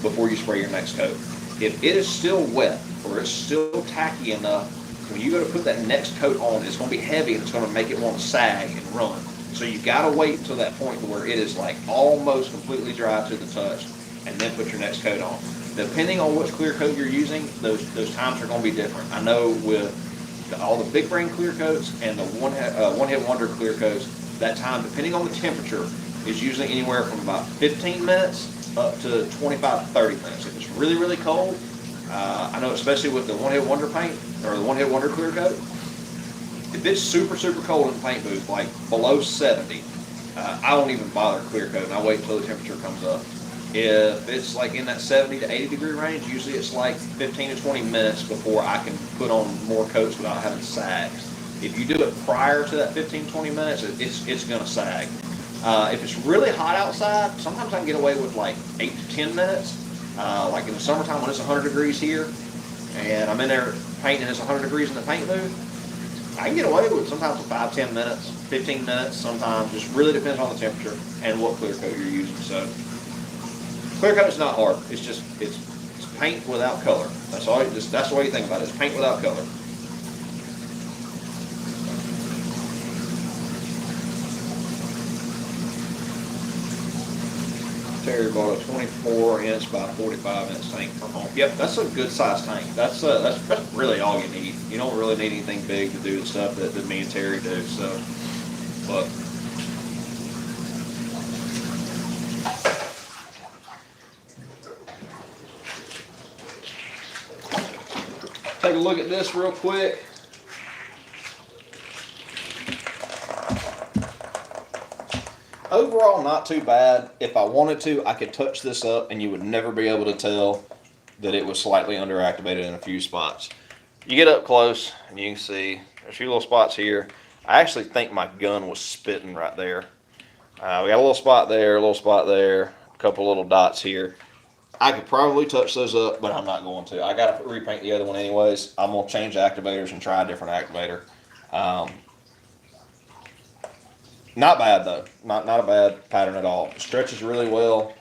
before you spray your next coat. If it is still wet or it's still tacky enough, when you go to put that next coat on, it's going to be heavy and it's going to make it want to sag and run. So you got to wait until that point where it is like almost completely dry to the touch, and then put your next coat on. Depending on which clear coat you're using, those times are going to be different. I know with all the big brand clear coats and the one hit wonder clear coats, that time, depending on the temperature, is usually anywhere from about 15 minutes up to 25 to 30 minutes. If it's really, really cold, I know especially with the one hit wonder paint or the one hit wonder clear coat, if it's super, super cold in the paint booth, like below 70, I don't even bother clear coat, and I wait until the temperature comes up. If it's like in that 70 to 80 degree range, usually it's like 15 to 20 minutes before I can put on more coats without having sags. If you do it prior to that 15-20 minutes, it's going to sag. If it's really hot outside, sometimes I can get away with like 8 to 10 minutes. Like in the summertime when it's 100 degrees here, and I'm in there painting and it's 100 degrees in the paint booth, I can get away with sometimes 5, 10 minutes, 15 minutes sometimes. Just really depends on the temperature and what clear coat you're using. So clear coat is not hard. It's just it's paint without color. That's the way you think about it. It's paint without color. Terry bought a 24-inch by 45-inch tank for home. Yep, that's a good size tank. That's really all you need. You don't really need anything big to do the stuff that me and Terry do. So, but take a look at this real quick. Overall, not too bad. If I wanted to, I could touch this up and you would never be able to tell that it was slightly underactivated in a few spots. You get up close and you can see there's a few little spots here. I actually think my gun was spitting right there. We got a little spot there, a couple little dots here. I could probably touch those up, but I'm not going to. I got to repaint the other one anyways. I'm going to change activators and try a different activator. Not bad though. Not a bad pattern at all. It stretches really well.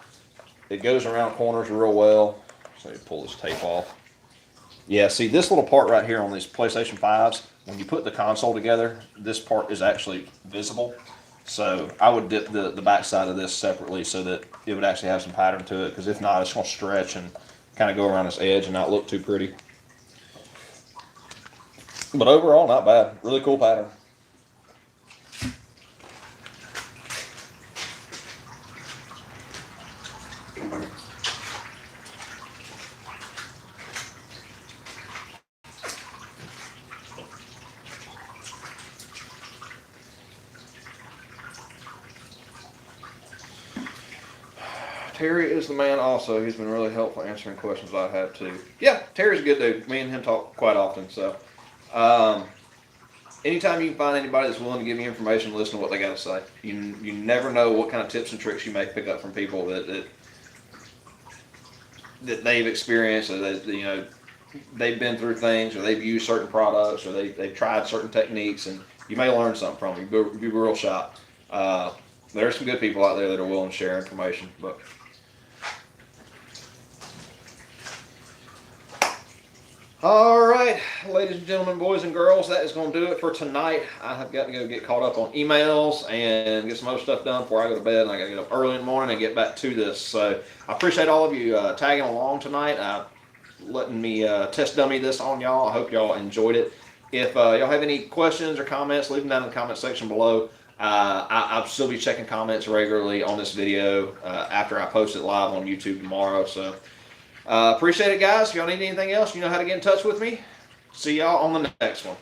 It goes around corners real well. So you pull this tape off. Yeah, see this little part right here on these PlayStation 5s, when you put the console together, this part is actually visible. So I would dip the back side of this separately so that it would actually have some pattern to it, because if not, it's going to stretch and kind of go around this edge and not look too pretty. But overall, not bad. Really cool pattern. Terry is the man also. He's been really helpful answering questions I have too. Yeah, Terry's a good dude. Me and him talk quite often. So anytime you can find anybody that's willing to give you information, listen to what they got to say. You never know what kind of tips and tricks you may pick up from people that they've experienced, or that they've been through things, or they've used certain products, or they've tried certain techniques, and you may learn something from them. You'd be real shocked. There are some good people out there that are willing to share information, but. All right, ladies and gentlemen, boys and girls, that is going to do it for tonight. I have got to go get caught up on emails and get some other stuff done before I go to bed, and I got to get up early in the morning and get back to this. So I appreciate all of you tagging along tonight, letting me test dummy this on y'all. I hope y'all enjoyed it. If y'all have any questions or comments, leave them down in the comment section below. I'll still be checking comments regularly on this video after I post it live on YouTube tomorrow. So appreciate it, guys. If y'all need anything else, you know how to get in touch with me. See y'all on the next one.